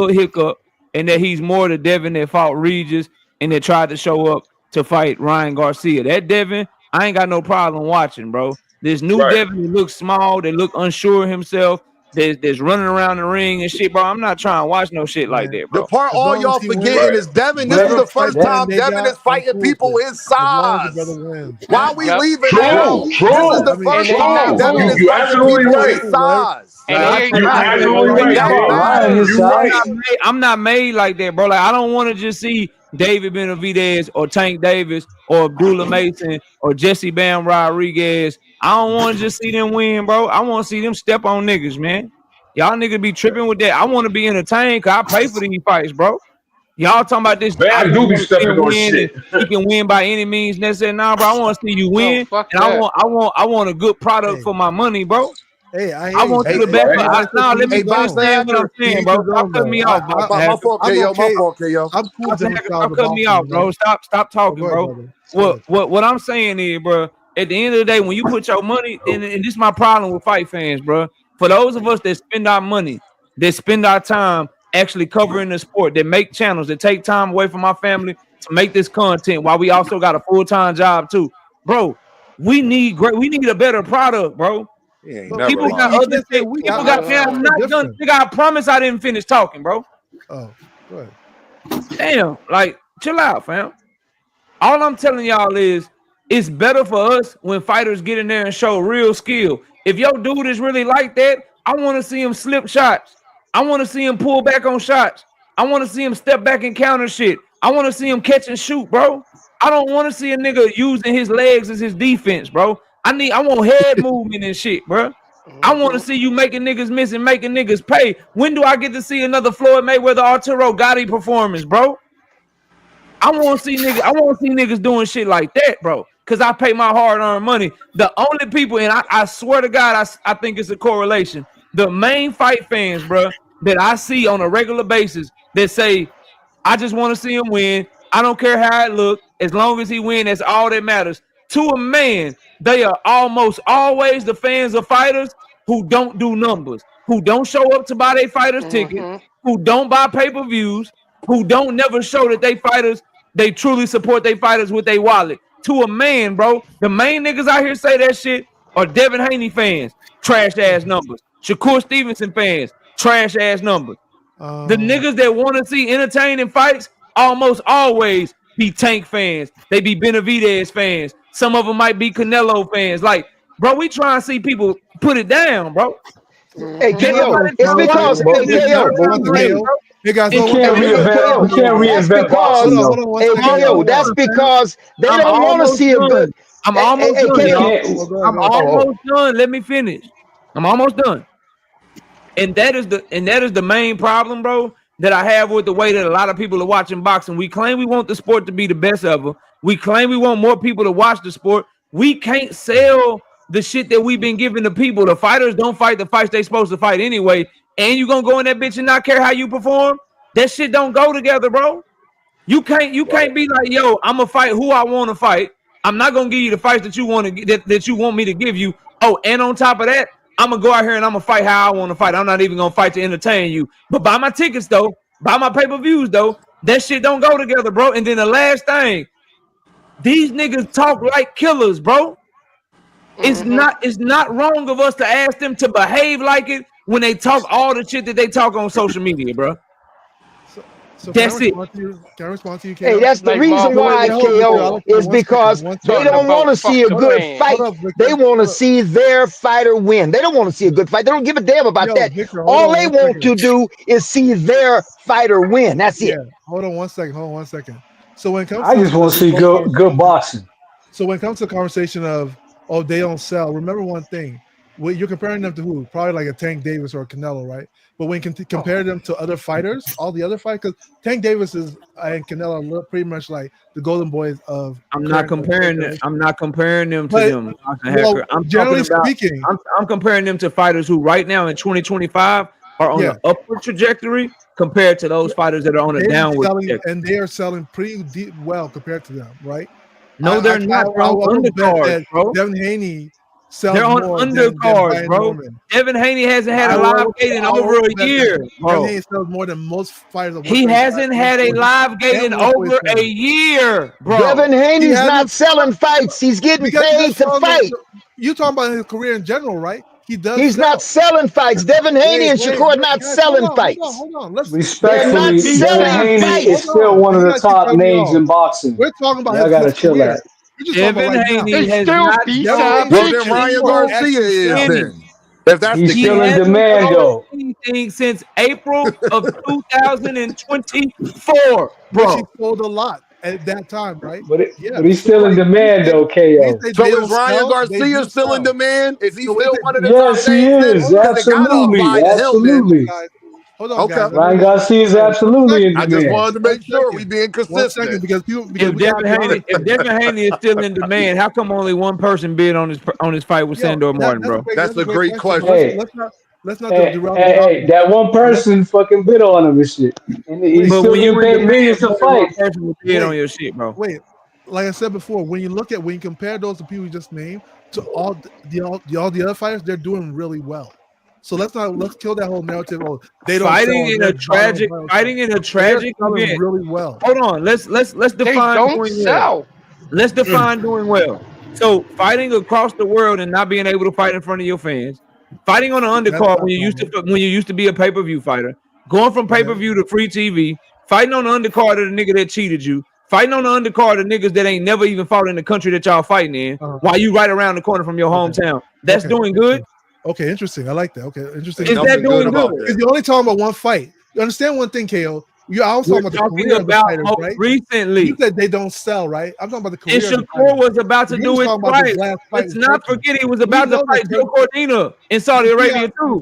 hiccup, and that he's more the Devin that fought Regis and that tried to show up to fight Ryan Garcia. That Devin, I ain't got no problem watching, bro. This new Devin that looks small, that look unsure of himself. There's running around the ring and shit, bro. I'm not trying to watch no shit like that, bro. The part all y'all forgetting is Devin. This is the first time Devin is fighting people his size. Why are we leaving out? This is the first time Devin is fighting people his size. I'm not made like that, bro. Like, I don't want to just see David Benavidez or Tank Davis or Abdullah Mason or Jesse Bam Rodriguez. I don't want to just see them win, bro. I want to see them step on niggas, man. Y'all niggas be tripping with that. I want to be entertained because I pay for these fights, bro. Y'all talking about this? Man, I do be stepping on shit. He can win by any means necessary. Nah, bro. I want to see you win, and I want a good product for my money, bro. Hey, I want you to bet. Let me understand what I'm saying, bro. Stop cutting me off, bro. My fault, KO. I'm cool. Stop cutting me off, bro. Stop talking, bro. What I'm saying is, bro, at the end of the day, when you put your money, and this is my problem with fight fans, bro. For those of us that spend our money, that spend our time actually covering the sport, that make channels, that take time away from my family to make this content while we also got a full-time job too. Bro, we need a better product, bro. People got other things. People got man, I'm not done. Nigga, I promise I didn't finish talking, bro. Oh, go ahead. Damn, like, chill out, fam. All I'm telling y'all is it's better for us when fighters get in there and show real skill. If your dude is really like that, I want to see him slip shots. I want to see him pull back on shots. I want to see him step back and counter shit. I want to see him catch and shoot, bro. I don't want to see a nigga using his legs as his defense, bro. I want head movement and shit, bro. I want to see you making niggas miss and making niggas pay. When do I get to see another Floyd Mayweather Arturo Gotti performance, bro? I want to see niggas doing shit like that, bro. Cause I pay my hard-earned money. The only people, and I swear to God, I think it's a correlation. The main fight fans, bro, that I see on a regular basis that say, I just want to see him win. I don't care how it look. As long as he win, that's all that matters. To a man, they are almost always the fans of fighters who don't do numbers, who don't show up to buy their fighters ticket, who don't buy pay-per-views, who don't never show that they truly support their fighters with their wallet. To a man, bro, the main niggas out here say that shit are Devin Haney fans, trash ass numbers. Shakur Stevenson fans, trash ass numbers. The niggas that want to see entertaining fights almost always be Tank fans. They be Benaivdez fans. Some of them might be Canelo fans. Like, bro, we try and see people put it down, bro. Hey, KO, it's because Hey guys, we can't reinvent boxing, though. Hey, KO, that's because they don't want to see a good. I'm almost done. I'm almost done. Let me finish. I'm almost done. And that is the main problem, bro, that I have with the way that a lot of people are watching boxing. We claim we want the sport to be the best ever. We claim we want more people to watch the sport. We can't sell the shit that we've been giving the people. The fighters don't fight the fights they supposed to fight anyway. And you gonna go in that bitch and not care how you perform? That shit don't go together, bro. You can't be like, yo, I'm gonna fight who I want to fight. I'm not gonna give you the fights that you want to that you want me to give you. Oh, and on top of that, I'm gonna go out here and I'm gonna fight how I want to fight. I'm not even gonna fight to entertain you. But buy my tickets though, buy my pay-per-views though. That shit don't go together, bro. And then the last thing, these niggas talk like killers, bro. It's not wrong of us to ask them to behave like it when they talk all the shit that they talk on social media, bro. So that's it. Can I respond to you, KO? Hey, that's the reason why, KO, is because they don't want to see a good fight. They want to see their fighter win. They don't want to see a good fight. They don't give a damn about that. All they want to do is see their fighter win. That's it. Hold on one second. So when it comes I just want to see good boxing. So when it comes to the conversation of, oh, they don't sell, remember one thing. Well, you're comparing them to who? Probably like a Tank Davis or a Canelo, right? But when you compare them to other fighters, all the other fighters, because Tank Davis and Canelo are pretty much like the golden boys of. I'm not comparing them to them. Well, generally speaking, I'm comparing them to fighters who right now in 2025 are on an upward trajectory compared to those fighters that are on a downward trajectory. And they are selling pretty deep well compared to them, right? No, they're not, bro. Undercards, bro. Devin Haney. They're on undercards, bro. Devin Haney hasn't had a live gate in over a year, bro. Devin Haney sells more than most fighters. He hasn't had a live gate in over a year, bro. Devin Haney's not selling fights. He's getting paid to fight. You talking about his career in general, right? He does. He's not selling fights. Devin Haney and Shakur not selling fights. Hold on. Respectfully, Devin Haney is still one of the top names in boxing. We're talking about. I gotta chill out. Devin Haney has not. Well, then Ryan Garcia is then. If that's He's still in demand, though. Anything since April of 2024, bro. He sold a lot at that time, right? But he's still in demand, though, KO. So is Ryan Garcia still in demand? Is he still one of the Yes, he is. Absolutely. Hold on, guys. Ryan Garcia is absolutely in demand. I just wanted to make sure we being consistent. Because if Devin Haney is still in demand, how come only one person bid on his fight with Sandor Martin, bro? That's a great question. Hey, let's not hey, that one person fucking bid on him and shit. And he's still getting paid millions to fight. Person will bid on your shit, bro. Wait, like I said before, when you compare those to people you just named to all the other fighters, they're doing really well. So let's kill that whole narrative. Oh, they don't fighting sell, in a tragic event. really well. Hold on, let's define They don't doing sell. well. Let's define doing well. So fighting across the world and not being able to fight in front of your fans, fighting on an undercard when you used to be a pay-per-view fighter, going from pay-per-view to free TV, fighting on the undercard of the nigga that cheated you, fighting on the undercard of niggas that ain't never even fought in the country that y'all fighting in, while you right around the corner from your hometown. That's doing good. Okay, interesting. I like that. Okay, interesting. Is that doing good? Because you're only talking about one fight. You understand one thing, KO? I was talking about the career of the fighters, right? Recently. You said they don't sell, right? I'm talking about the career. And Shakur was about to do his fight. Let's not forget he was about to fight Joe Cordina in Saudi Arabia too.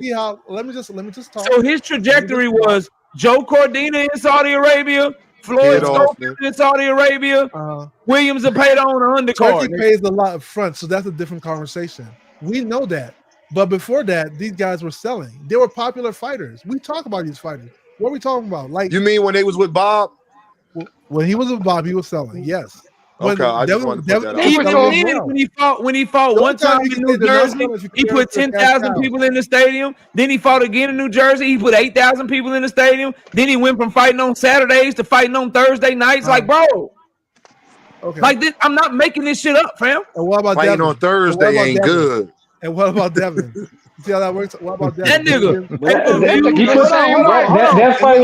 Let me just talk. So his trajectory was Joe Cordina in Saudi Arabia, Floyd Schofield in Saudi Arabia, Williams Zepeda on the undercard. Turkey pays a lot up front, so that's a different conversation. We know that. But before that, these guys were selling. They were popular fighters. We talk about these fighters. What are we talking about? Like, you mean when they was with Bob? When he was with Bob, he was selling. Yes. Okay, I just wanted to put that out. When he fought one time in New Jersey, he put 10,000 people in the stadium. Then he fought again in New Jersey. He put 8,000 people in the stadium. Then he went from fighting on Saturdays to fighting on Thursday nights. Like, bro. Okay. Like this, I'm not making this shit up, fam. And what about fighting on Thursday ain't good. And what about Devin? See how that works? What about that nigga? That fight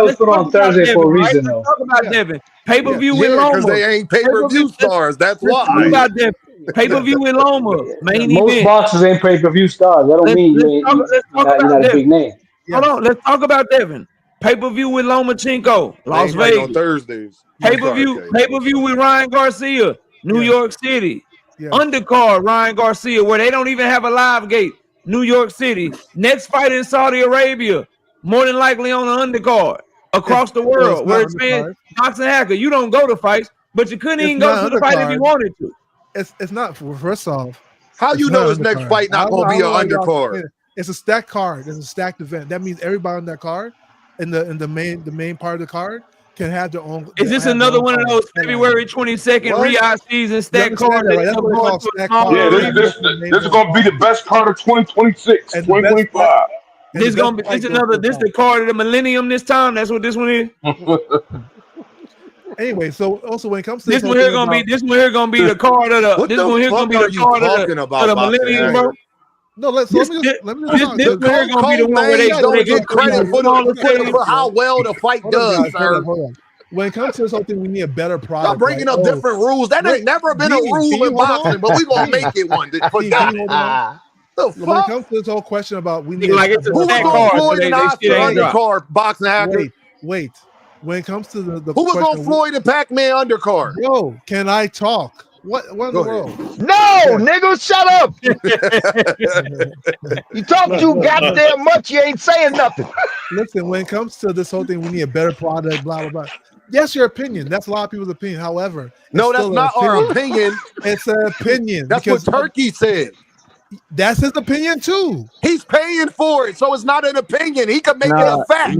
was put on Thursday for a reason, though. Talk about Devin. Pay-per-view with Loma. Because they ain't pay-per-view stars. That's why. Talk about Devin. Pay-per-view with Loma. Most boxers ain't pay-per-view stars. That don't mean you're not a big name. Hold on. Let's talk about Devin. Pay-per-view with Lomachenko, Las Vegas. On Thursdays. Pay-per-view with Ryan Garcia, New York City. Yeah. Undercard Ryan Garcia, where they don't even have a live gate. New York City. Next fight in Saudi Arabia, more than likely on the undercard across the world. Where it's saying boxing hacker, you don't go to fights, but you couldn't even go to the fight if you wanted to. It's not. First off, how you know his next fight not going to be an undercard? It's a stacked card. It's a stacked event. That means everybody on that card, in the main part of the card, can have their own. Is this another one of those February 22nd Riyadh season stack cards? Right? Yeah, this is going to be the best card of 2026, 2025. This is going to be this the card of the millennium this time. That's what this one is. Anyway, so also when it comes to this one here gonna be the card of the. This one here gonna be the card of the millennium, bro. No, let me just talk. This here gonna be the one where they get credit for how well the fight does, sir. When it comes to this whole thing, we need a better product. Stop bringing up different rules. That ain't never been a rule in boxing, but we gonna make it one. When it comes to this whole question about we need like it's a stack card, Floyd and Oscar undercard boxing hacker. Wait. When it comes to the who was on Floyd and Pac-Man undercard? Yo, can I talk? What in the world? No, nigga, shut up. You talk too goddamn much, you ain't saying nothing. Listen, when it comes to this whole thing, we need a better product, blah, blah, blah. That's your opinion. That's a lot of people's opinion. However, no, that's not our opinion. It's an opinion. That's what Turkey said. That's his opinion too. He's paying for it, so it's not an opinion. He can make it a fact. You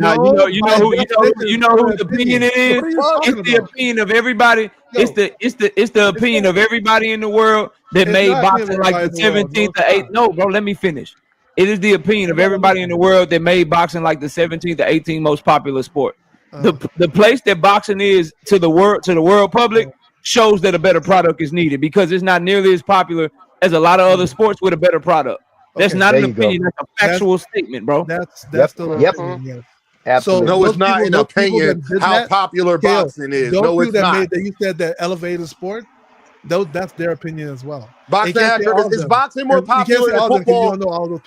know whose opinion it is. It's the opinion of everybody. It's the opinion of everybody in the world that made boxing like the 17th or 8th. No, bro, let me finish. It is the opinion of everybody in the world that made boxing like the 17th or 18th most popular sport. The place that boxing is to the world public shows that a better product is needed because it's not nearly as popular as a lot of other sports with a better product. That's not an opinion. That's a factual statement, bro. That's the opinion. Yes. Absolutely. So no, it's not an opinion how popular boxing is. No, it's not. You said that elevated sport. That's their opinion as well. Boxing hacker, is boxing more popular than football?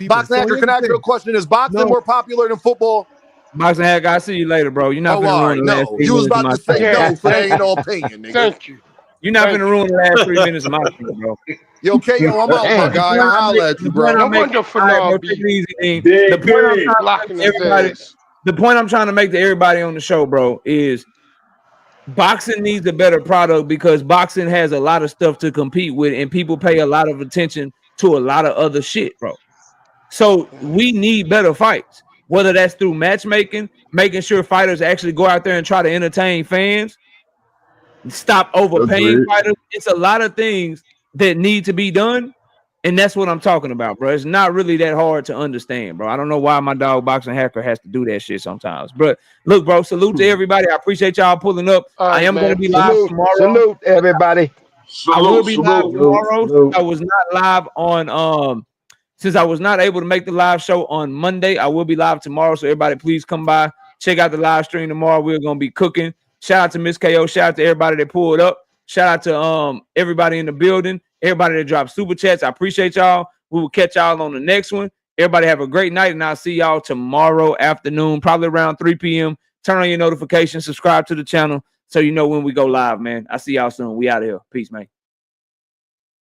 Boxing hacker, can I ask you a question? Is boxing more popular than football? Boxing hacker, I see you later, bro. You're not gonna ruin the last 3 minutes. You was about to say no, so there ain't no opinion, nigga. Thank you. You're not gonna ruin the last 3 minutes of my show, bro. Yo, KO, I'm out, my guy. I'll holler at you, bro. The point I'm trying to make to everybody on the show, bro, is boxing needs a better product because boxing has a lot of stuff to compete with, and people pay a lot of attention to a lot of other shit, bro. So we need better fights, whether that's through matchmaking, making sure fighters actually go out there and try to entertain fans, stop overpaying fighters. It's a lot of things that need to be done, And that's what I'm talking about, bro. It's not really that hard to understand, bro. I don't know why my dog boxing hacker has to do that shit sometimes. But look, bro, salute to everybody. I appreciate y'all pulling up. All I right, am going to man. be live tomorrow. Salute everybody. I will be live Salute. tomorrow. Salute. I was not live on since I was not able to make the live show on Monday. I will be live tomorrow. So everybody, please come by. Check out the live stream tomorrow. We're gonna be cooking. Shout out to Miss KO. Shout out to everybody that pulled up. Shout out to everybody in the building. Everybody that dropped super chats. I appreciate y'all. We will catch y'all on the next one. Everybody have a great night, and I'll see y'all tomorrow afternoon, probably around 3 p.m. Turn on your notifications. Subscribe to the channel so you know when we go live, man. I see y'all soon. We out of here. Peace, man.